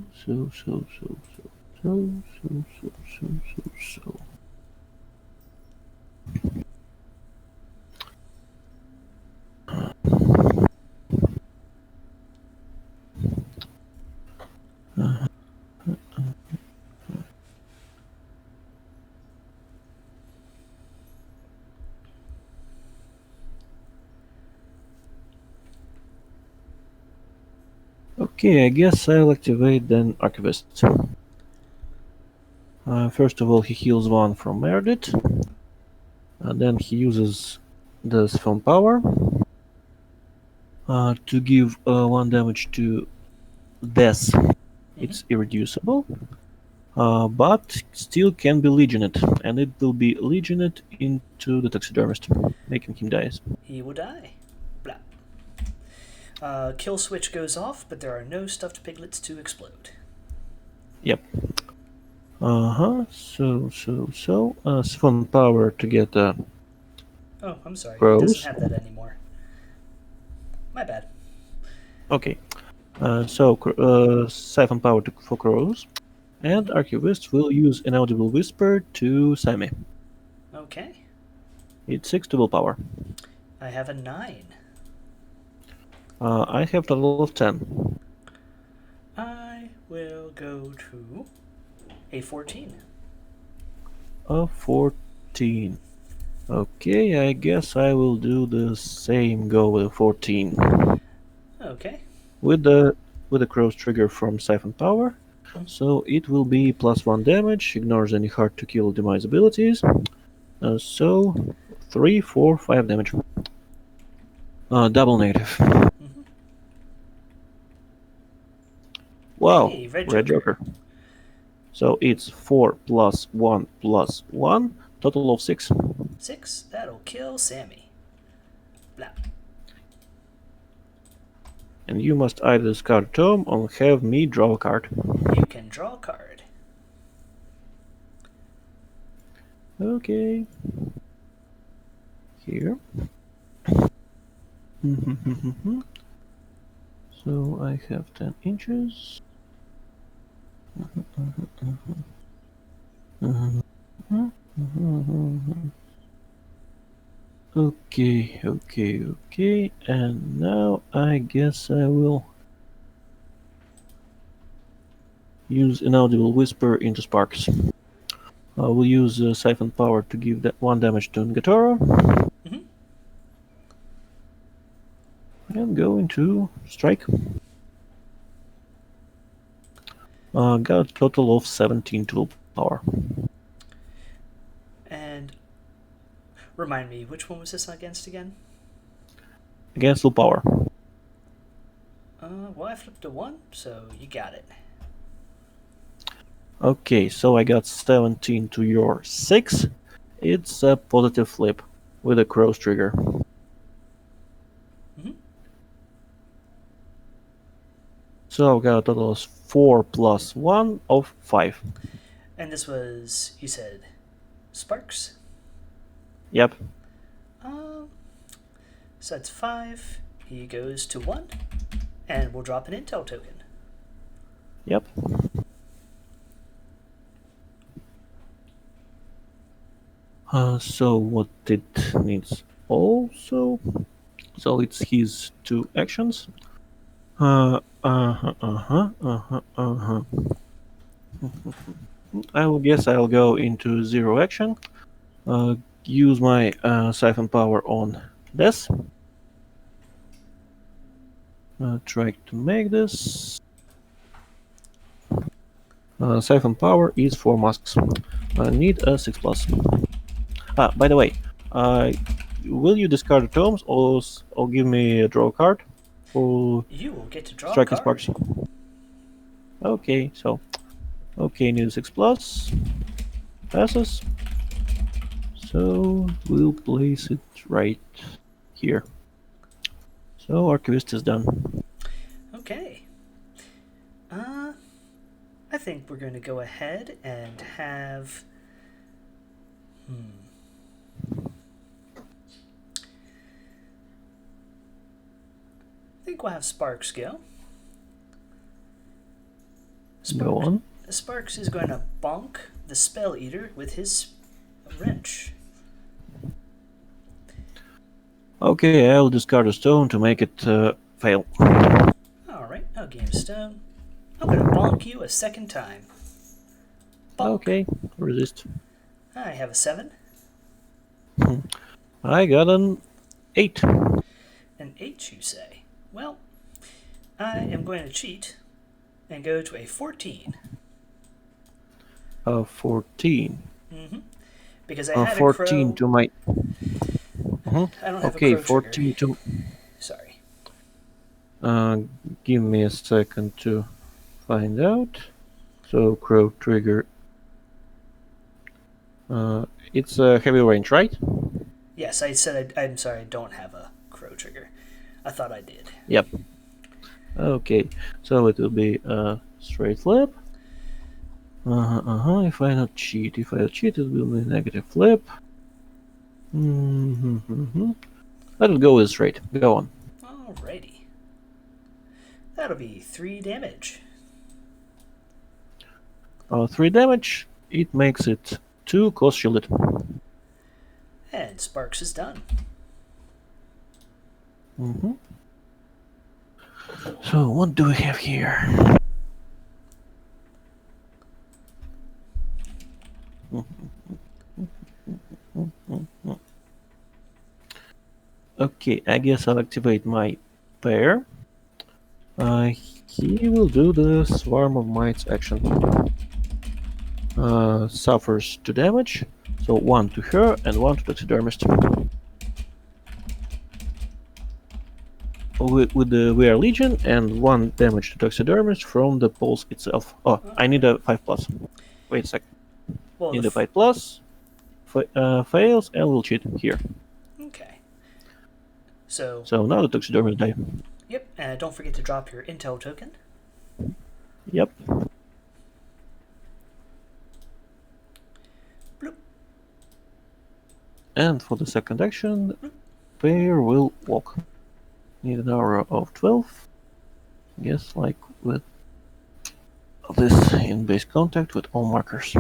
Speaker 2: Okay, I guess I'll activate then Archivist. First of all, he heals 1 from Meredith. Then he uses the Siphon Power to give 1 damage to Death. It's irreducible, but still can be Legioned, and it will be Legioned into the Taxidermist, making him die.
Speaker 1: He will die. Blah. Kill switch goes off, but there are no stuffed piglets to explode.
Speaker 2: Yep. Siphon Power to get
Speaker 1: Oh, I'm sorry.
Speaker 2: Crows.
Speaker 1: It doesn't have that anymore. My bad.
Speaker 2: Okay. Siphon Power for Crows. And Archivist will use Inaudible Whisper to Sammy.
Speaker 1: Okay.
Speaker 2: It's 6 to willpower.
Speaker 1: I have a 9.
Speaker 2: I have a total of 10.
Speaker 1: I will go to a 14.
Speaker 2: A 14. Okay, I guess I will do the same. Go with a 14.
Speaker 1: Okay.
Speaker 2: With the Crow's trigger from Siphon Power. So it will be +1 damage, ignores any hard to kill demise abilities. So 3, 4, 5 damage. Double negative. Wow,
Speaker 1: Hey,
Speaker 2: Red Joker. So it's 4 + 1 + 1, total of 6.
Speaker 1: 6? That'll kill Sammy. Blah.
Speaker 2: And you must either discard a tome or have me draw a card.
Speaker 1: You can draw a card.
Speaker 2: Okay. Here. So I have 10 inches. Okay. And now I guess I will use Inaudible Whisper into Sparks. I will use Siphon Power to give that 1 damage to Ngaatoro. And go into Strike. Got a total of 17 to willpower.
Speaker 1: And remind me, which one was this against again?
Speaker 2: Against willpower.
Speaker 1: Well, I flipped a 1, so you got it.
Speaker 2: Okay, so I got 17 to your 6. It's a positive flip with a Crow's trigger. So I've got a total of 4 + 1 of 5.
Speaker 1: And this was, you said, Sparks?
Speaker 2: Yep.
Speaker 1: So that's 5. He goes to 1. And we'll drop an intel token.
Speaker 2: Yep. So what it needs also, so it's his 2 actions. I will guess I'll go into 0 action. use my siphon power on this. Try to make this. Siphon power is 4 masks. I need a 6+. By the way, will you discard the tomes or give me a draw card for
Speaker 1: You will get to draw a
Speaker 2: striking
Speaker 1: card.
Speaker 2: sparks? Okay, so need a 6+. Passes. So we'll place it right here. So Archivist is done.
Speaker 1: Okay. I think we're going to go ahead and have... I think we'll have Sparks go.
Speaker 2: Go on.
Speaker 1: Sparks is going to bonk the Spelleater with his wrench.
Speaker 2: Okay, I'll discard a stone to make it fail.
Speaker 1: Alright, I'll gain a stone. I'm going to bonk you a second time. Bonk.
Speaker 2: Okay, resist.
Speaker 1: I have a 7.
Speaker 2: I got an 8.
Speaker 1: An 8, you say? Well, I am going to cheat and go to a 14.
Speaker 2: 14.
Speaker 1: Because I had
Speaker 2: 14
Speaker 1: a crow.
Speaker 2: to my...
Speaker 1: I don't have
Speaker 2: Okay,
Speaker 1: a crow
Speaker 2: 14
Speaker 1: trigger.
Speaker 2: to...
Speaker 1: Sorry.
Speaker 2: Give me a second to find out. So, crow trigger... it's a heavy range, right?
Speaker 1: Yes, I said I'm sorry, I don't have a crow trigger. I thought I did.
Speaker 2: Yep. Okay, so it will be a straight flip. If I not cheat. If I cheat, it will be negative flip. Let it go with straight. Go on.
Speaker 1: Alrighty. That'll be 3 damage.
Speaker 2: 3 damage. It makes it 2 cost shielded.
Speaker 1: And Sparks is done.
Speaker 2: So what do we have here? Okay, I guess I'll activate my pair. He will do the Swarm of Mites action. Suffers 2 damage, so 1 to her and 1 to Taxidermist. With the We Are Legion and 1 damage to Taxidermist from the pulse itself. Oh, I need a 5+. Wait a second.
Speaker 1: Well,
Speaker 2: Need a 5+. Fails and will cheat here.
Speaker 1: Okay. So
Speaker 2: now the Taxidermist die.
Speaker 1: Yep, and don't forget to drop your intel token.
Speaker 2: Yep.
Speaker 1: Bloop.
Speaker 2: And for the second action, pair will walk. Need an aura of 12. Yes, like with this in base contact with all markers.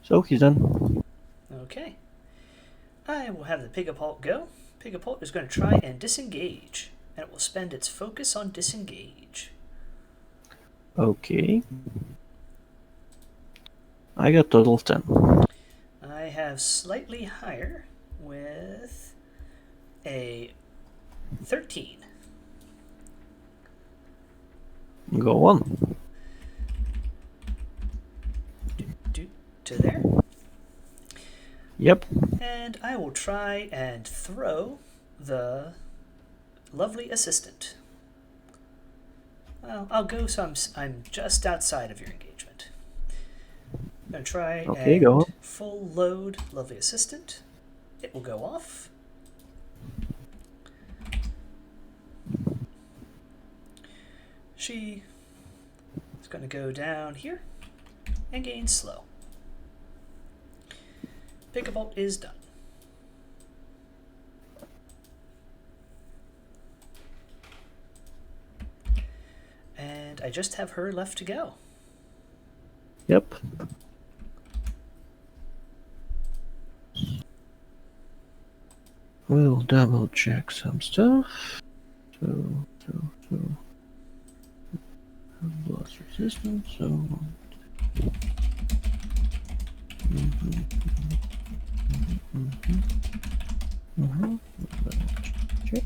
Speaker 2: So he's done.
Speaker 1: Okay. I will have the Pigapult go. Pigapult is going to try and disengage, and it will spend its focus on disengage.
Speaker 2: Okay. I got total of 10.
Speaker 1: I have slightly higher with a 13.
Speaker 2: Go on.
Speaker 1: To there.
Speaker 2: Yep.
Speaker 1: And I will try and throw the lovely assistant. Well, I'll go so I'm just outside of your engagement. I'm going to try and
Speaker 2: go on.
Speaker 1: full load lovely assistant. It will go off. She is going to go down here and gain slow. Pigapult is done. And I just have her left to go.
Speaker 2: Yep. We'll double check some stuff. So blast resistance. So Check.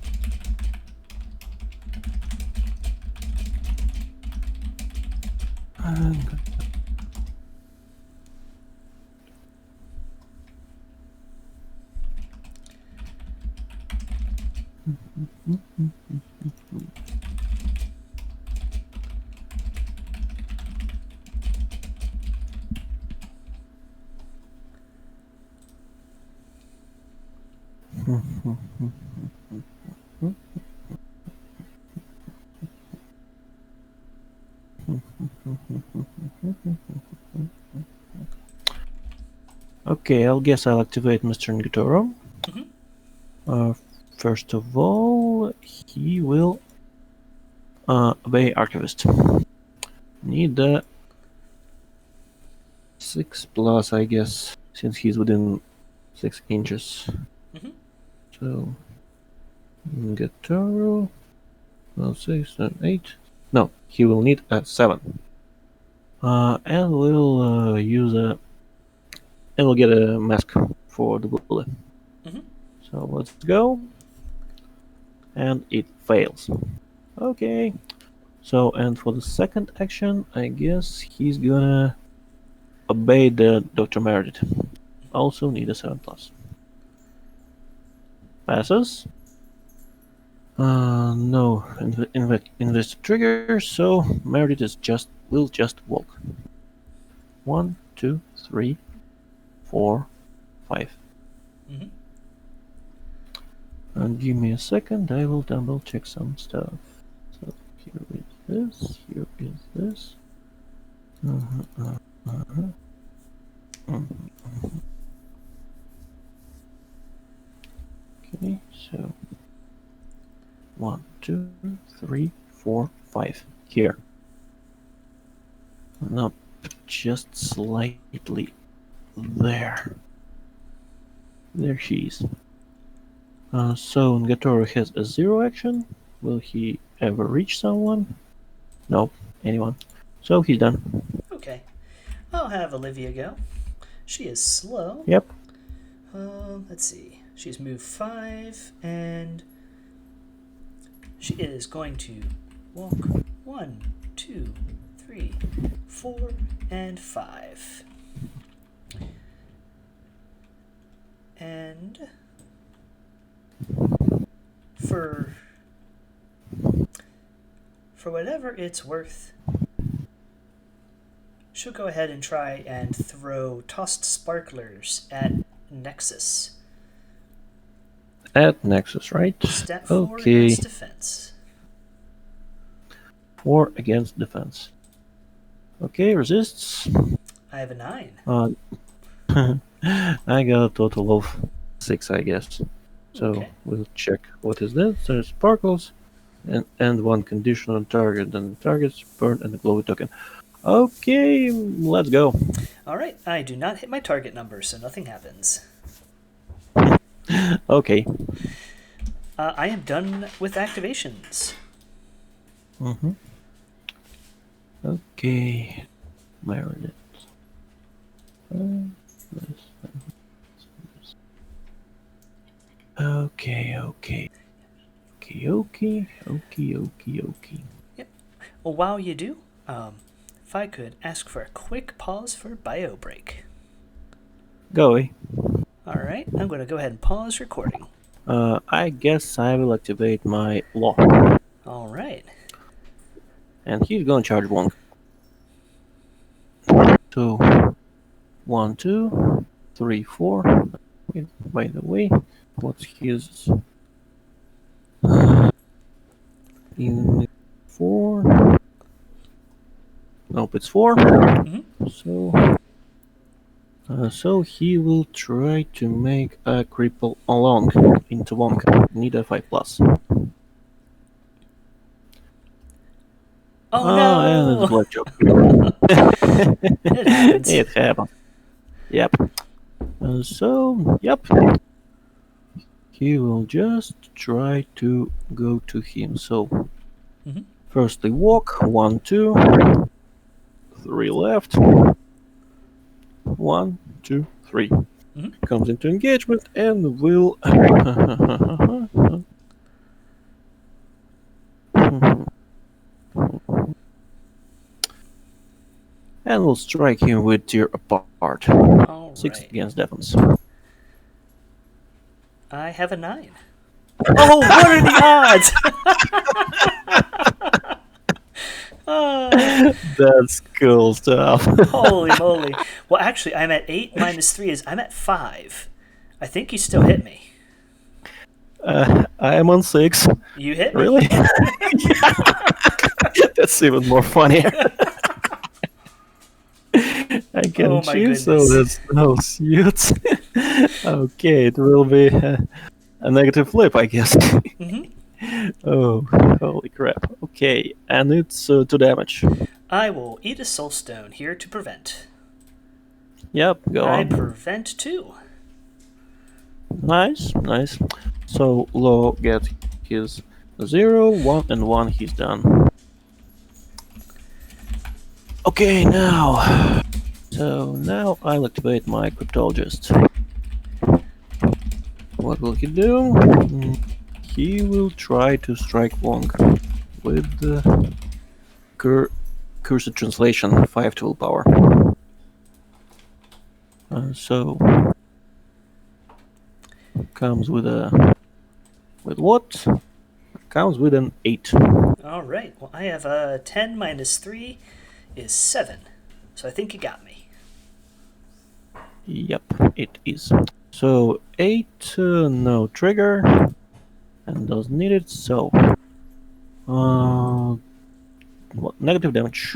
Speaker 2: Okay, I'll guess I'll activate Mr. Ngaatoro. First of all, he will obey Archivist. Need a 6+, I guess, since he's within 6 inches. So, Ngaatoro, well, 6 and 8. No, he will need a 7. And we'll use a. And we'll get a mask for the bullet. So let's go. And it fails. Okay. So, and for the second action, I guess he's gonna obey the Dr. Meredith. Also need a 7+. Passes. No invest trigger, so Meredith will just walk. 1, 2, 3, 4, 5. And give me a second, I will double check some stuff. So here is this, here is this. Okay, so 1, 2, 3, 4, 5. Here. Not just slightly there. There she is. So Ngaatoro has a 0 action. Will he ever reach someone? No, anyone. So he's done.
Speaker 1: Okay. I'll have Olivia go. She is slow.
Speaker 2: Yep.
Speaker 1: Let's see. She's moved 5, and she is going to walk 1, 2, 3, 4, and 5. And for whatever it's worth, she'll go ahead and try and throw tossed sparklers at Nexus.
Speaker 2: At Nexus, right?
Speaker 1: Stat 4 against defense.
Speaker 2: 4 against defense. Okay, resists.
Speaker 1: I have a 9.
Speaker 2: I got a total of 6, I guess. So
Speaker 1: Okay.
Speaker 2: we'll check what is this. There's sparkles and one condition on target, then targets burn and a glowy token. Okay, let's go.
Speaker 1: Alright, I do not hit my target number, so nothing happens.
Speaker 2: Okay.
Speaker 1: I am done with activations.
Speaker 2: Okay. Meredith. Okay.
Speaker 1: Yep. Well, while you do, if I could ask for a quick pause for bio break.
Speaker 2: Go away.
Speaker 1: Alright, I'm going to go ahead and pause recording.
Speaker 2: I guess I will activate my law.
Speaker 1: Alright.
Speaker 2: And he's gonna charge Wong. So 1, 2, 3, 4. By the way, what's his in 4? Nope, it's 4. So he will try to make a cripple along into Wong. Need a 5+.
Speaker 1: Oh no!
Speaker 2: And it's blackjack.
Speaker 1: It happens.
Speaker 2: It happens. Yep. Yep. He will just try to go to him. So, firstly walk. 1, 2, 3 left. 1, 2, 3.
Speaker 1: Mhm.
Speaker 2: Comes into engagement and will. And will strike him with tear apart.
Speaker 1: All
Speaker 2: 6
Speaker 1: right.
Speaker 2: against defense.
Speaker 1: I have a 9. Oh, what are the odds?
Speaker 2: That's cool stuff.
Speaker 1: Holy moly. Well, actually, I'm at 8 minus 3 is I'm at 5. I think you still hit me.
Speaker 2: I am on 6.
Speaker 1: You hit me.
Speaker 2: Really? That's even more funnier. I can choose, so that's no suits. Okay, it will be a negative flip, I guess.
Speaker 1: Mm-hmm.
Speaker 2: Oh, holy crap. Okay, and it's 2 damage.
Speaker 1: I will eat a soulstone here to prevent.
Speaker 2: Yep, go on.
Speaker 1: I prevent 2.
Speaker 2: Nice, nice. So Lo get his 0, 1, and 1. He's done. Okay, now. So now I'll activate my Cryptologist. What will he do? He will try to strike Wong with the Cursed Translation 5 to willpower. So comes with what? Comes with an 8.
Speaker 1: All right. Well, I have 10 minus 3 is 7. So I think you got me.
Speaker 2: Yep, it is. So 8, no trigger, and doesn't need it. So, negative damage.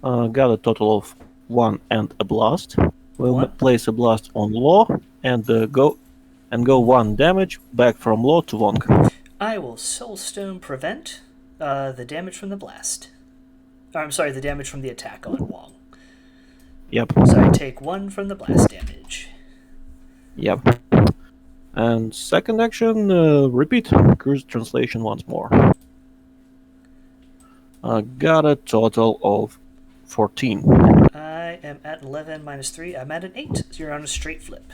Speaker 2: Got a total of 1 and a blast. We'll place a blast on Law and go 1 damage back from Law to Wong.
Speaker 1: I will Soulstone prevent the damage from the blast. I'm sorry, the damage from the attack on Wong.
Speaker 2: Yep.
Speaker 1: So I take 1 from the blast damage.
Speaker 2: Yep. And second action, repeat Cursed Translation once more. Got a total of 14.
Speaker 1: I am at 11 minus 3. I'm at an 8. So you're on a straight flip.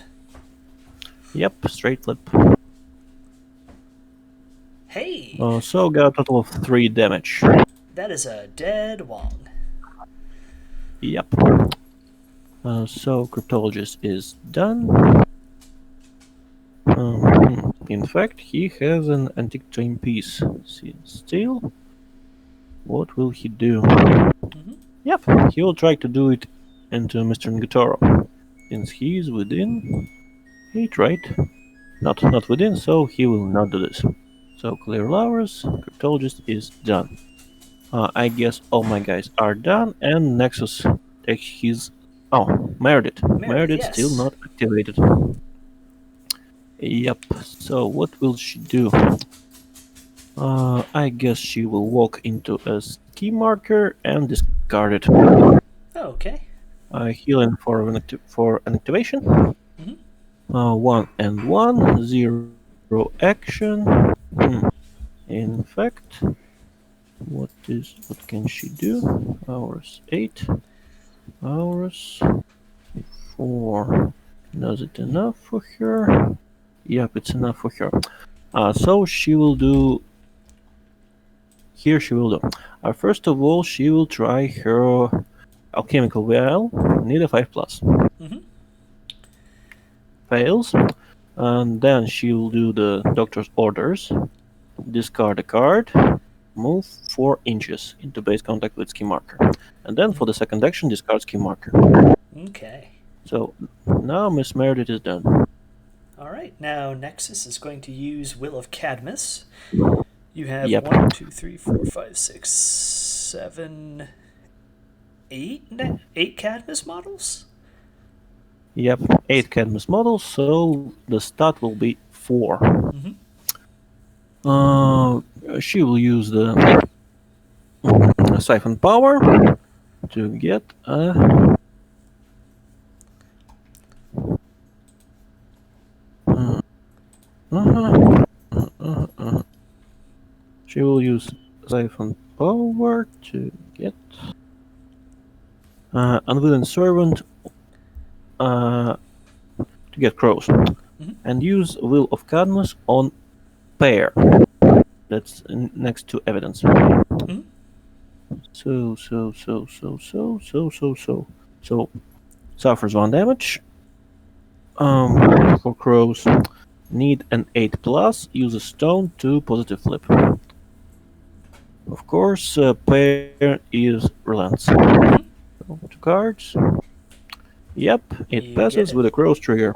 Speaker 2: Yep, straight flip.
Speaker 1: Hey!
Speaker 2: So got a total of 3 damage.
Speaker 1: That is a dead Wong.
Speaker 2: Yep. So Cryptologist is done. In fact, he has an antique timepiece. Still, what will he do? Yep, he will try to do it into Mr. Ngaatoro. Since he is within 8, right? Not within, so he will not do this. So clear Lowers, Cryptologist is done. I guess all my guys are done, and Nexus takes his... Oh, Meredith. Meredith
Speaker 1: yes.
Speaker 2: Still not activated. Yep, so what will she do? I guess she will walk into a ski marker and discard it.
Speaker 1: Okay.
Speaker 2: Healing for an activation. 1 and 1, 0 action. In fact, what can she do? Hours 8. Hours 4. Does it enough for her? Yep, it's enough for her. So she will do. Here she will do. First of all, she will try her alchemical vial. Need a 5+. Fails. And then she will do the doctor's orders. Discard a card. Move 4 inches into base contact with ski marker. And then for the second action, discard ski marker.
Speaker 1: Okay.
Speaker 2: So now Miss Meredith is done.
Speaker 1: Alright, now Nexus is going to use Will of Cadmus. You have
Speaker 2: Yep.
Speaker 1: 1, 2, 3, 4, 5, 6, 7, 8 Cadmus models?
Speaker 2: Yep, 8 Cadmus models, so the stat will be 4. She will use the siphon power to get a... She will use siphon power to get Unwilling Servant to get crows, and use Will of Cadmus on pair. That's next to evidence. So suffers 1 damage. For crows, need an 8+. Use a stone to positive flip. Of course, pair is relents. So, 2 cards. Yep, it passes with a crow's trigger.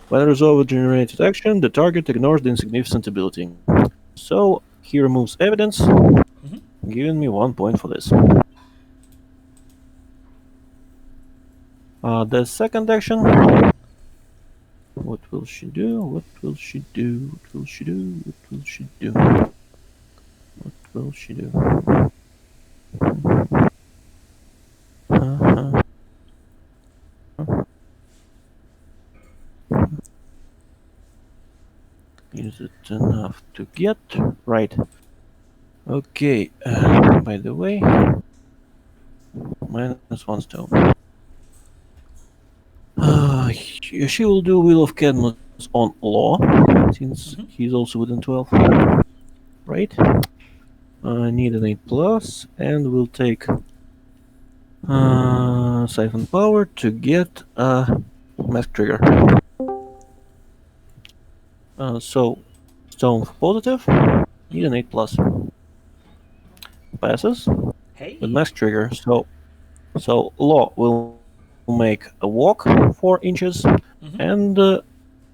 Speaker 2: When resolved generated action, the target ignores the insignificant ability. So he removes evidence, giving me 1 point for this. The second action. What will she do? What will she do? What will she do? What will she do? What will she do? Is it enough to get? Right. Okay, by the way, -1 stone. She will do Will of Cadmus on Law, since he's also within 12. Right. I need an 8+, and we'll take Siphon Power to get a Mask Trigger. So, Stone for positive, need an 8+. Passes with Mask Trigger, so Law will make a walk 4 inches and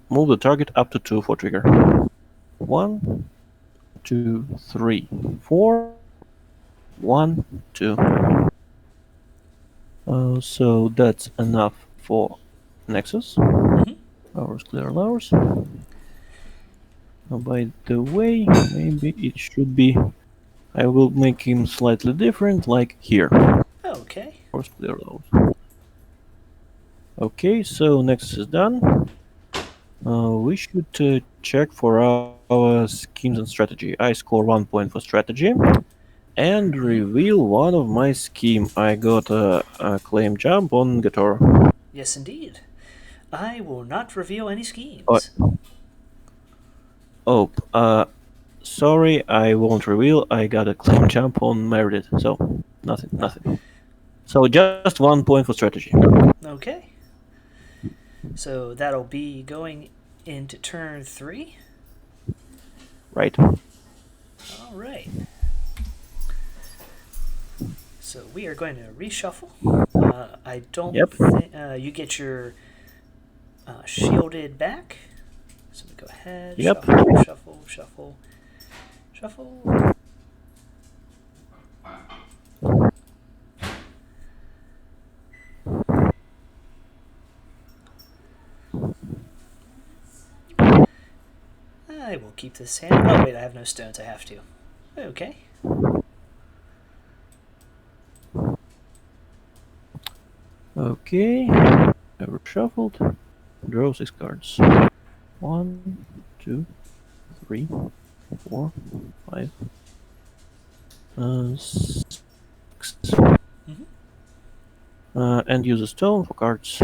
Speaker 2: move the target up to 2 for trigger. 1, 2, 3, 4. 1, 2. So that's enough for Nexus. Hours clear hours. By the way, maybe it should be. I will make him slightly different, like here.
Speaker 1: Okay.
Speaker 2: Hours clear hours. Okay, so Nexus is done. We should check for our schemes and strategy. I score 1 point for strategy. And reveal one of my scheme. I got a claim jump on Ngaatoro.
Speaker 1: Yes, indeed. I will not reveal any schemes.
Speaker 2: Sorry, I won't reveal. I got a claim jump on Meredith, so nothing. So just 1 point for strategy.
Speaker 1: Okay. So that'll be going into turn 3.
Speaker 2: Right.
Speaker 1: All right. So we are going to reshuffle. I don't think you get your shielded back. So we go ahead. Shuffle. I will keep this hand. Oh wait, I have no stones. I have to. Okay.
Speaker 2: Okay. Ever shuffled. Draw 6 cards. 1, 2, 3, 4, 5, 6. And use a stone for cards.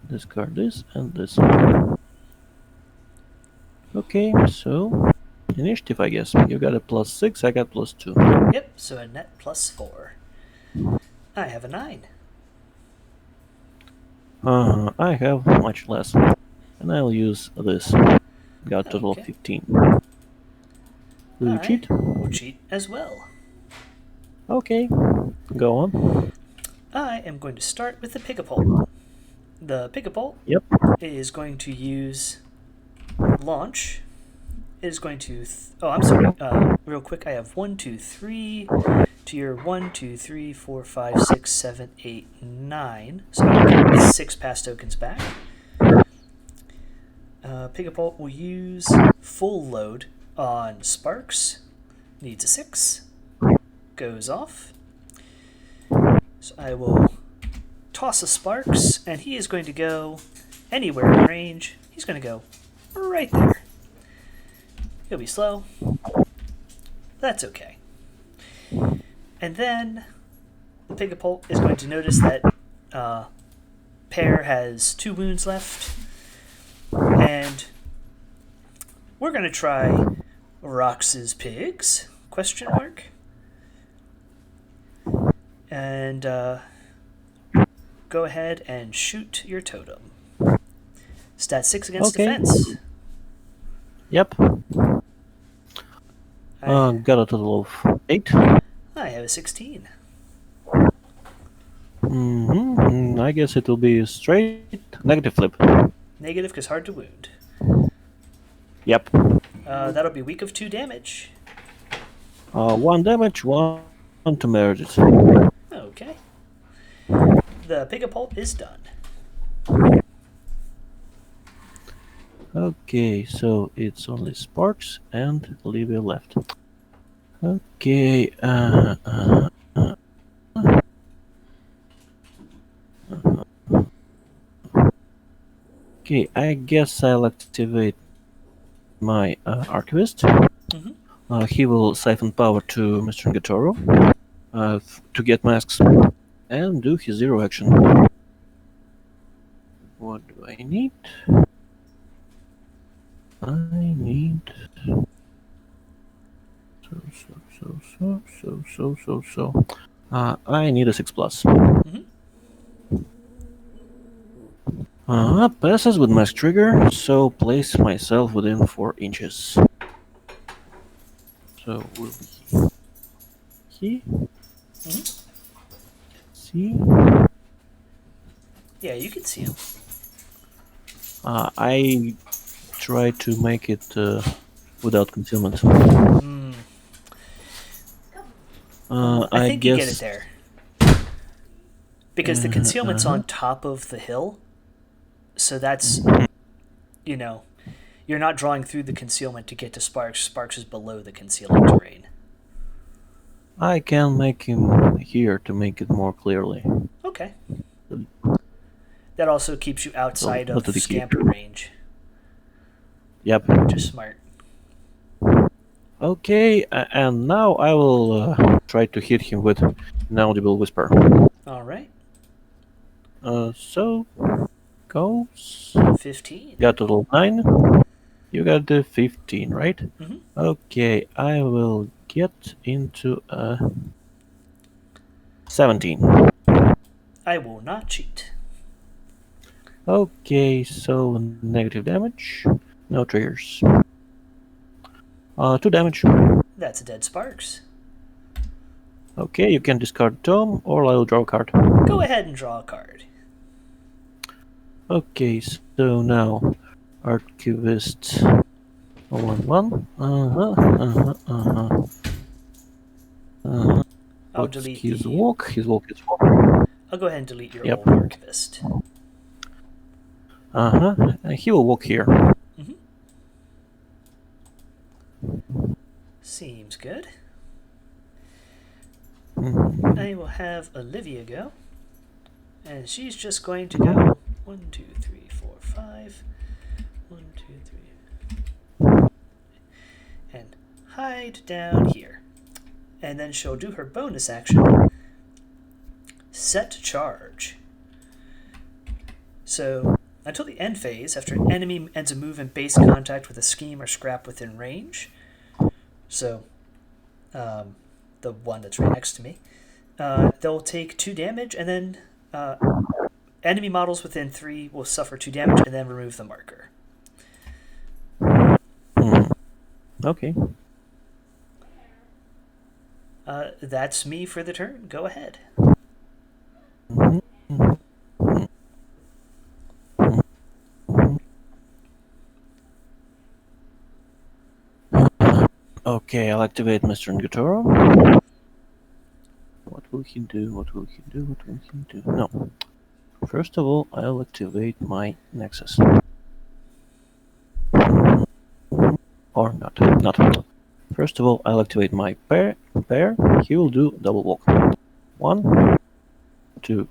Speaker 2: Discard this and this. Okay, so initiative, I guess. You got a +6, I got +2.
Speaker 1: Yep, so a net +4. I have a 9.
Speaker 2: I have much less. And I'll use this. Got a total of 15. Will you cheat?
Speaker 1: Will cheat as well.
Speaker 2: Okay, go on.
Speaker 1: I am going to start with the Pigapult. The Pigapult is going to use launch. It is going to. I'm sorry. Real quick, I have 1, 2, 3 to your 1, 2, 3, 4, 5, 6, 7, 8, 9. So I'll get 6 pass tokens back. Pigapult will use full load on Sparks. Needs a 6. Goes off. So I will toss a Sparks, and he is going to go anywhere in range. He's going to go right there. He'll be slow. That's okay. And then the Pigapult is going to notice that Pear has 2 wounds left. And we're going to try Rox's pigs? Question mark. And go ahead and shoot your totem. Stat 6 against defense.
Speaker 2: Yep. Got a total of 8.
Speaker 1: I have a 16.
Speaker 2: I guess it will be a straight negative flip.
Speaker 1: Negative because hard to wound.
Speaker 2: Yep.
Speaker 1: That'll be weak of 2 damage.
Speaker 2: 1 damage, 1 to Meredith.
Speaker 1: Okay. The Pigapult is done.
Speaker 2: Okay, so it's only Sparks and Olivia left. Okay, okay, I guess I'll activate my Archivist. He will siphon power to Mr. Ngaatoro to get masks and do his 0 action. What do I need? I need I need a 6+. Passes with mask trigger, so place myself within 4 inches. So will be here. See?
Speaker 1: Yeah, you can see him.
Speaker 2: I try to make it without concealment.
Speaker 1: I think you get it there. Because the concealment's on top of the hill. So that's, you know, you're not drawing through the concealment to get to Sparks. Sparks is below the concealing terrain.
Speaker 2: I can make him here to make it more clearly.
Speaker 1: Okay. That also keeps you outside of scamper range.
Speaker 2: Yep.
Speaker 1: Which is smart.
Speaker 2: Okay, and now I will try to hit him with an audible whisper.
Speaker 1: Alright.
Speaker 2: So, goes...
Speaker 1: 15.
Speaker 2: Got total 9. You got the 15, right? Okay, I will get into 17.
Speaker 1: I will not cheat.
Speaker 2: Okay, so negative damage. No triggers. 2 damage.
Speaker 1: That's a dead Sparks.
Speaker 2: Okay, you can discard Tome, or I'll draw a card.
Speaker 1: Go ahead and draw a card.
Speaker 2: Okay, so now Archivist 1-1.
Speaker 1: I'll delete
Speaker 2: his walk. His walk is 4.
Speaker 1: I'll go ahead and delete your old Archivist.
Speaker 2: He will walk here.
Speaker 1: Seems good. I will have Olivia go. And she's just going to go 1, 2, 3, 4, 5. 1, 2, 3. And hide down here. And then she'll do her bonus action. Set charge. So, until the end phase, after an enemy ends a move in base contact with a scheme or scrap within range, so the one that's right next to me, they'll take 2 damage, and then enemy models within 3 will suffer 2 damage, and then remove the marker.
Speaker 2: Okay.
Speaker 1: That's me for the turn. Go ahead.
Speaker 2: Okay, I'll activate Mr. Ngaatoro. What will he do? What will he do? What will he do? No. First of all, I'll activate my Nexus. Or not. Not. First of all, I'll activate my pair. He will do double walk. 1, 2,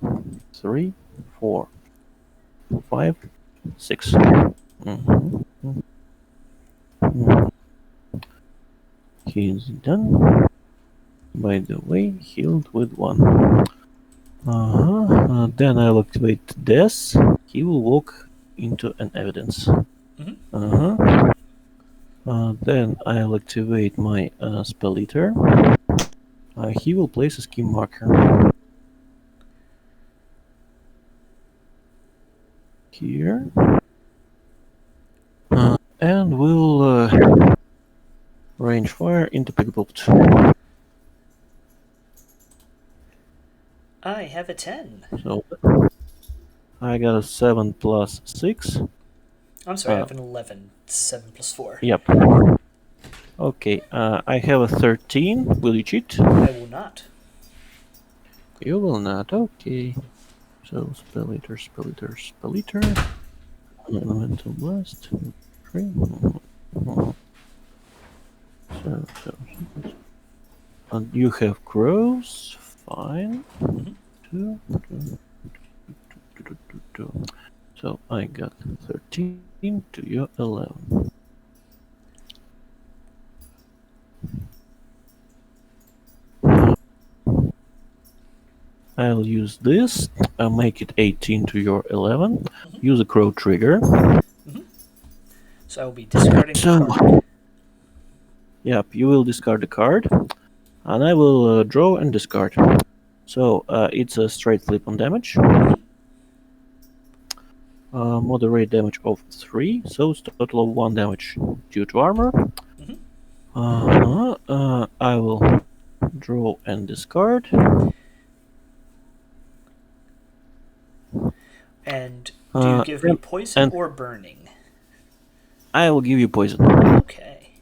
Speaker 2: 3, 4, 5, 6. He's done. By the way, healed with 1. Then I'll activate this. He will walk into an evidence. Then I'll activate my Spelleater. He will place a scheme marker here. And we'll range fire into Pigapult.
Speaker 1: I have a 10.
Speaker 2: So I got a 7 plus 6.
Speaker 1: I'm sorry, I have an 11. 7 plus 4.
Speaker 2: Yep. Okay, I have a 13. Will you cheat?
Speaker 1: I will not.
Speaker 2: You will not. Okay. So Spelleater. Elemental blast. 3. And you have crows. Fine. 2. So I got 13 to your 11. I'll use this. I'll make it 18 to your 11. Use a crow trigger.
Speaker 1: So I will be discarding the card.
Speaker 2: Yep, you will discard the card. And I will draw and discard. So it's a straight flip on damage. Moderate damage of 3, so it's a total of 1 damage due to armor. I will draw and discard.
Speaker 1: And do you give me poison or burning?
Speaker 2: I will give you poison.
Speaker 1: Okay.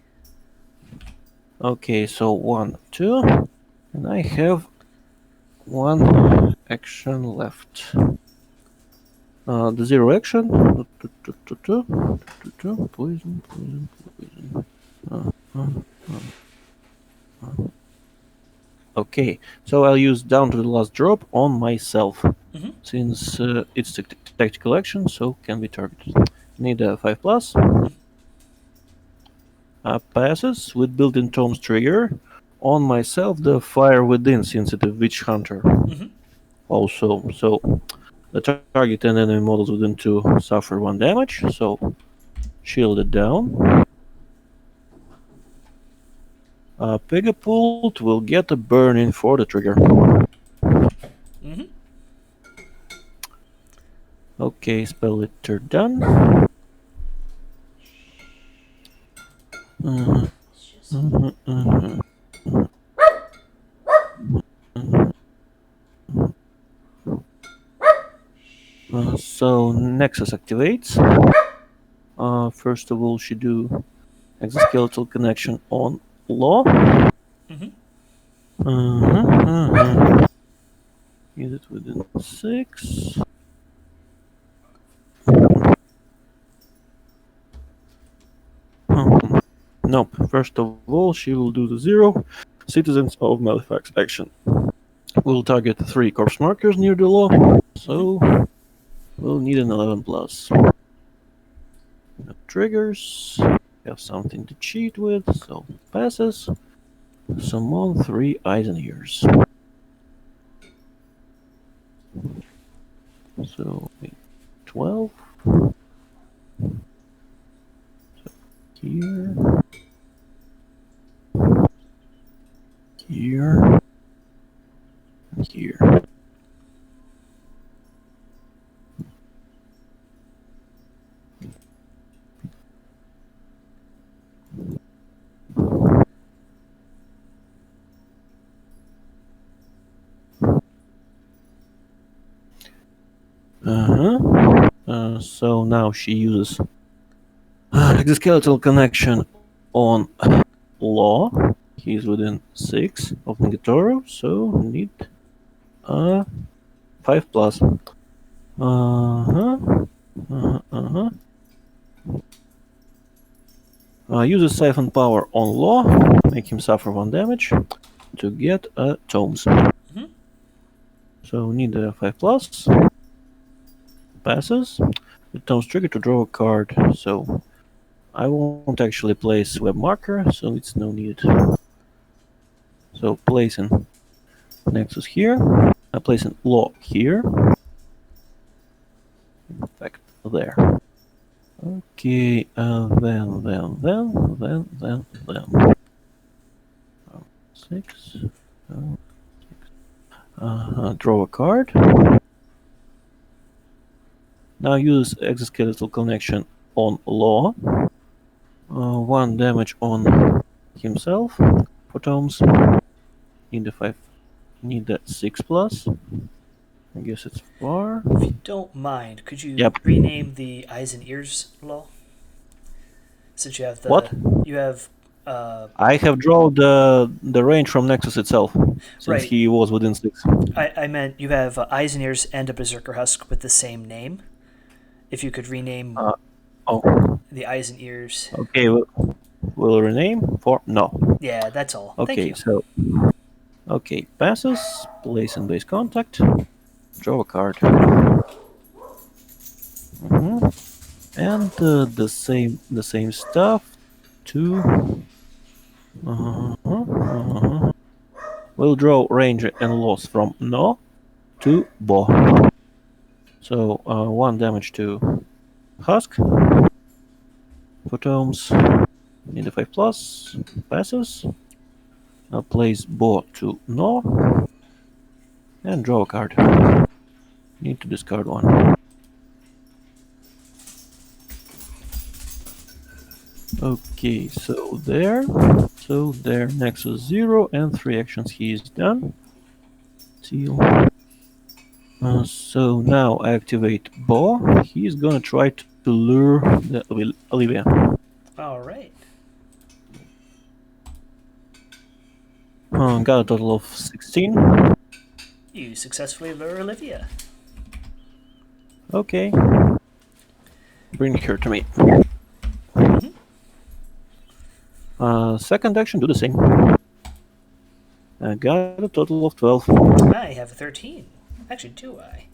Speaker 2: Okay, so 1, 2, and I have 1 action left. The 0 action. Poison. Okay, so I'll use down to the last drop on myself, since it's a tactical action, so can be targeted. Need a 5+. Passes with built-in tomes trigger. On myself, the fire within sensitive witch hunter. Also, so the target and enemy models within 2 suffer 1 damage, so shield it down. Pigapult will get a burn-in for the trigger. Okay, Spelleater done. So Nexus activates. First of all, she do exoskeletal connection on Law. Use it within 6. Nope. First of all, she will do the 0 Citizens of Malefax action. We'll target 3 corpse markers near the law, so we'll need an 11+. No triggers. Have something to cheat with, so passes. Summon 3 eyes and ears. So 12. So here. Here. And here. So now she uses exoskeletal connection on Law. He's within 6 of Ngaatoro, so need 5+. Uses Siphon Power on Law, make him suffer 1 damage to get Tomes. So need a 5+. Passes. The Tomes trigger to draw a card, so I won't actually place web marker, so it's no need. So placing Nexus here, placing law here. In fact, there. Okay, then. 6. Draw a card. Now use exoskeletal connection on Law. 1 damage on himself. Photoms. Need a 5. Need a 6+. I guess it's far.
Speaker 1: If you don't mind, could you
Speaker 2: Yep.
Speaker 1: rename the eyes and ears law? Since you have the
Speaker 2: What?
Speaker 1: You have
Speaker 2: I have drawn the range from Nexus itself, since
Speaker 1: Right.
Speaker 2: he was within 6.
Speaker 1: I meant you have eyes and ears and a berserker husk with the same name. If you could rename
Speaker 2: Oh,
Speaker 1: the eyes and ears.
Speaker 2: okay. We'll rename for no.
Speaker 1: Yeah, that's all. Thank
Speaker 2: Okay,
Speaker 1: you.
Speaker 2: so passes, place in base contact, draw a card, and the same stuff. 2. We'll draw range and loss from no to bo. So 1 damage to husk. Photoms. Need a 5+. Passes. Place bo to no. And draw a card. Need to discard 1. Okay, so there. Nexus 0 and 3 actions he is done. Seal. So now I activate Bo. He's gonna try to lure the Olivia.
Speaker 1: Alright.
Speaker 2: Got a total of 16.
Speaker 1: You successfully lure Olivia.
Speaker 2: Okay. Bring her to me. Second action, do the same. I got a total of 12.
Speaker 1: I have a 13. Actually, do I?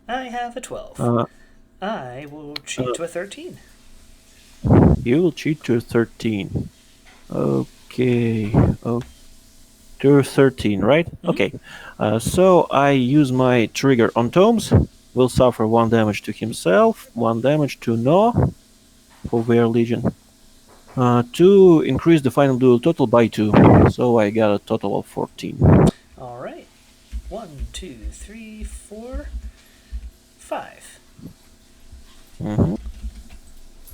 Speaker 1: I have a 12. I will cheat to a 13.
Speaker 2: You will cheat to 13. Okay. To 13, right? Okay. So I use my trigger on Tomes. Will suffer 1 damage to himself, 1 damage to No for Wear Legion. To increase the final duel total by 2. So I got a total of 14.
Speaker 1: Alright. 1, 2, 3, 4, 5.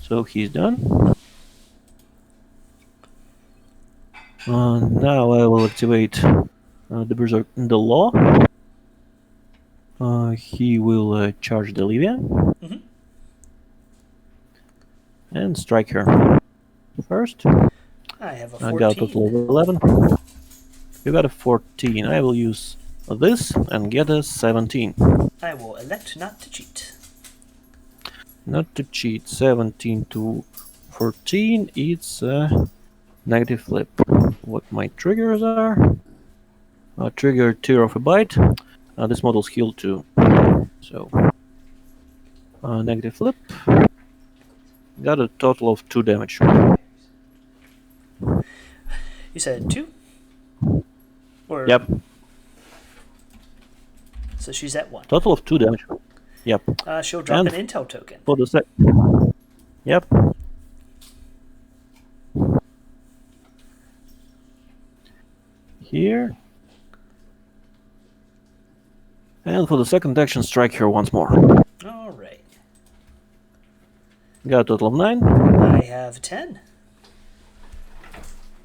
Speaker 2: So he's done. Now I will activate the law. He will charge the Olivia and strike her. First,
Speaker 1: I have a 14.
Speaker 2: I got a total of 11. You got a 14. I will use this and get a 17.
Speaker 1: I will elect not to cheat.
Speaker 2: Not to cheat. 17 to 14. It's a negative flip. What my triggers are? Trigger Tear of a Bite. This model's healed too. So, negative flip. Got a total of 2 damage.
Speaker 1: You said 2? Or
Speaker 2: Yep.
Speaker 1: So she's at 1.
Speaker 2: Total of 2 damage. Yep.
Speaker 1: She'll drop
Speaker 2: And
Speaker 1: an intel token.
Speaker 2: For the sec. Yep. Here. And for the second action, strike her once more.
Speaker 1: Alright.
Speaker 2: Got a total of 9.
Speaker 1: I have 10.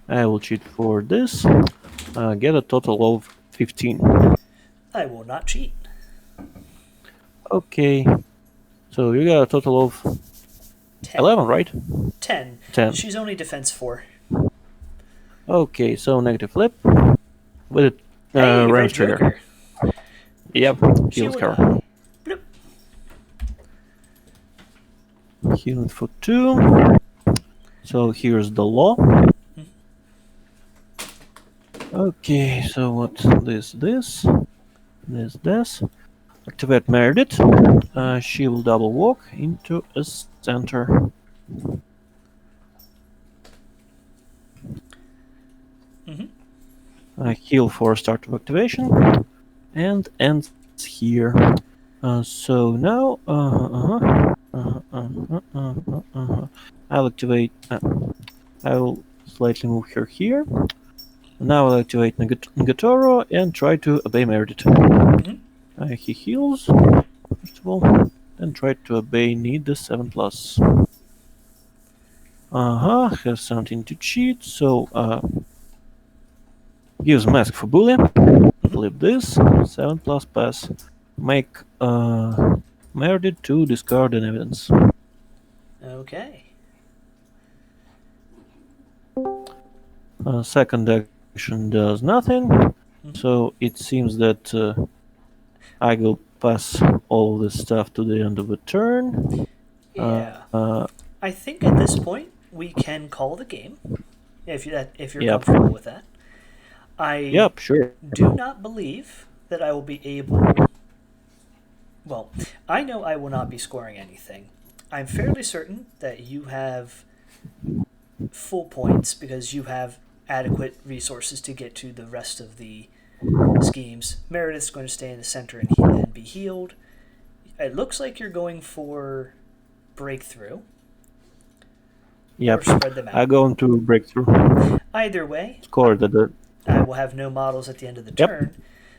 Speaker 2: I will cheat for this. Get a total of 15.
Speaker 1: I will not cheat.
Speaker 2: Okay. So you got a total of
Speaker 1: 10.
Speaker 2: 11, right?
Speaker 1: 10.
Speaker 2: 10.
Speaker 1: She's only defense 4.
Speaker 2: Okay, so negative flip. With a
Speaker 1: Hey,
Speaker 2: range
Speaker 1: Red
Speaker 2: trigger.
Speaker 1: Joker.
Speaker 2: Yep,
Speaker 1: She
Speaker 2: heals
Speaker 1: will
Speaker 2: her.
Speaker 1: die. Bloop.
Speaker 2: Healing for 2. So here's the law. Okay, so what's this? Activate Meredith. She will double walk into a center. heal for start of activation, and ends here. So now I'll activate. I will slightly move her here. Now I'll activate Ngaatoro and try to obey Meredith.
Speaker 1: Mm-hmm.
Speaker 2: He heals, first of all, then try to obey need the 7+. Has something to cheat, so gives mask for bully. Flip this, 7+ pass. Make Meredith to discard an evidence.
Speaker 1: Okay.
Speaker 2: Second action does nothing, so it seems that I will pass all this stuff to the end of the turn.
Speaker 1: Yeah. I think at this point we can call the game, if you're
Speaker 2: Yep.
Speaker 1: comfortable with that.
Speaker 2: Yep, sure.
Speaker 1: do not believe that I will be able. Well, I know I will not be scoring anything. I'm fairly certain that you have full points because you have adequate resources to get to the rest of the schemes. Meredith's going to stay in the center and be healed. It looks like you're going for breakthrough.
Speaker 2: Yep.
Speaker 1: Or spread them out.
Speaker 2: I go into breakthrough.
Speaker 1: Either way,
Speaker 2: Score the
Speaker 1: I will have no models at the end of the turn.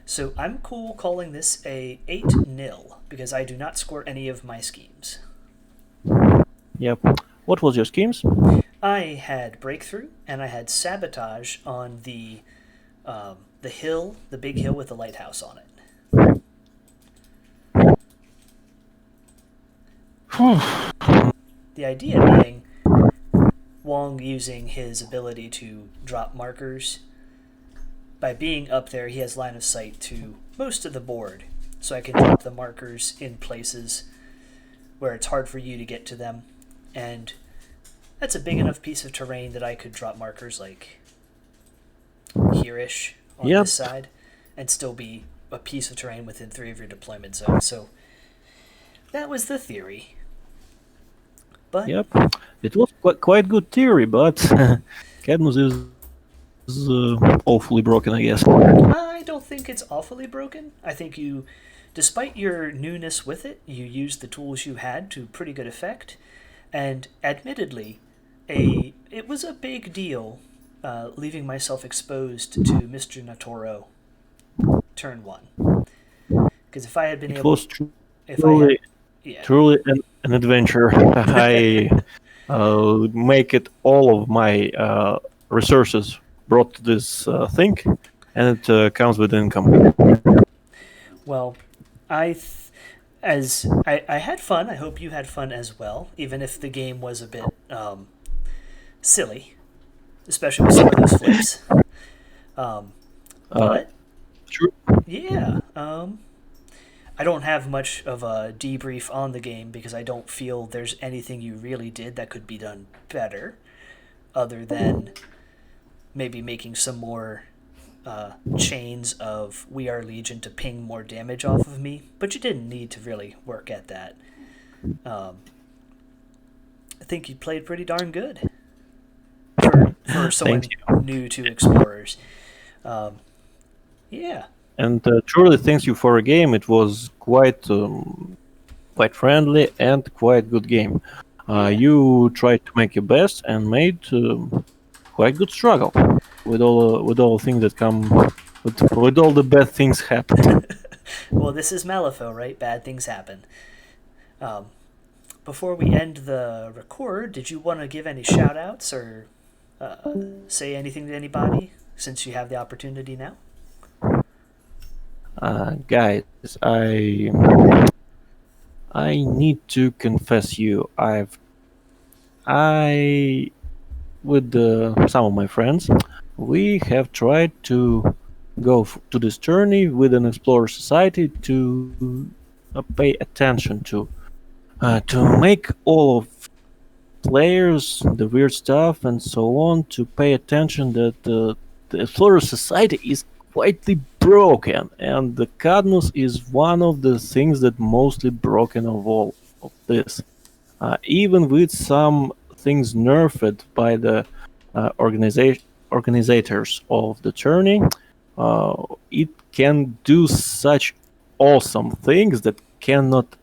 Speaker 1: So I'm cool calling this a 8-0 because I do not score any of my schemes.
Speaker 2: Yep. What was your schemes?
Speaker 1: I had breakthrough and I had sabotage on the hill, the big hill with the lighthouse on it. The idea being Wong using his ability to drop markers. By being up there, he has line of sight to most of the board, so I can drop the markers in places where it's hard for you to get to them, and that's a big enough piece of terrain that I could drop markers like here-ish on this side and still be a piece of terrain within 3 of your deployment zones. So that was the theory. But
Speaker 2: it was quite good theory, but Cadmus is awfully broken, I guess.
Speaker 1: I don't think it's awfully broken. I think you, despite your newness with it, you used the tools you had to pretty good effect. And admittedly, it was a big deal leaving myself exposed to Mr. Ngaatoro turn 1. Because if I had been able...
Speaker 2: It was truly an adventure. I make it all of my resources brought to this thing, and it comes with income.
Speaker 1: Well, I had fun. I hope you had fun as well, even if the game was a bit silly, especially with some of those flips. But
Speaker 2: true.
Speaker 1: Yeah, I don't have much of a debrief on the game because I don't feel there's anything you really did that could be done better, other than maybe making some more chains of We Are Legion to ping more damage off of me, but you didn't need to really work at that. I think you played pretty darn good for someone new to Explorers. Yeah.
Speaker 2: And truly, thanks you for a game. It was quite friendly and quite good game. You tried to make your best and made quite good struggle with all things that come with all the bad things happen.
Speaker 1: Well, this is Malifaux, right? Bad things happen. Before we end the record, did you want to give any shout-outs or say anything to anybody since you have the opportunity now?
Speaker 2: Guys, I need to confess you. With some of my friends, we have tried to go to this journey with an Explorer Society to pay attention to make all of players, the weird stuff and so on, to pay attention that the Explorer Society is quietly broken, and the Cadmus is one of the things that mostly broken of all of this. Even with some things nerfed by the organizators of the journey, it can do such awesome things that cannot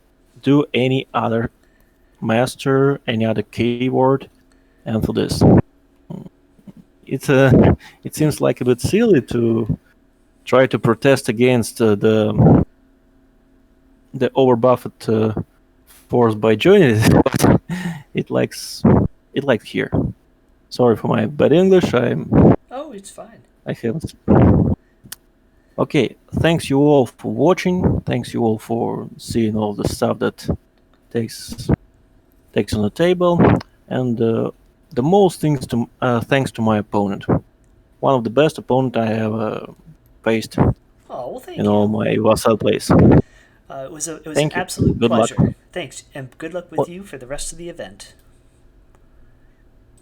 Speaker 2: do any other master, any other keyword, and for this. It seems like a bit silly to try to protest against the overbuffed force by joining it, but it likes here. Sorry for my bad English.
Speaker 1: Oh, it's fine.
Speaker 2: I haven't. Okay, thanks you all for watching. Thanks you all for seeing all the stuff that takes on the table, and the most things to thanks to my opponent. One of the best opponent I ever faced
Speaker 1: Oh, well, thank
Speaker 2: in
Speaker 1: you.
Speaker 2: all my Vassal plays.
Speaker 1: It was an
Speaker 2: Thank you.
Speaker 1: absolute
Speaker 2: Good luck.
Speaker 1: pleasure. Thanks, and good luck with you for the rest of the event.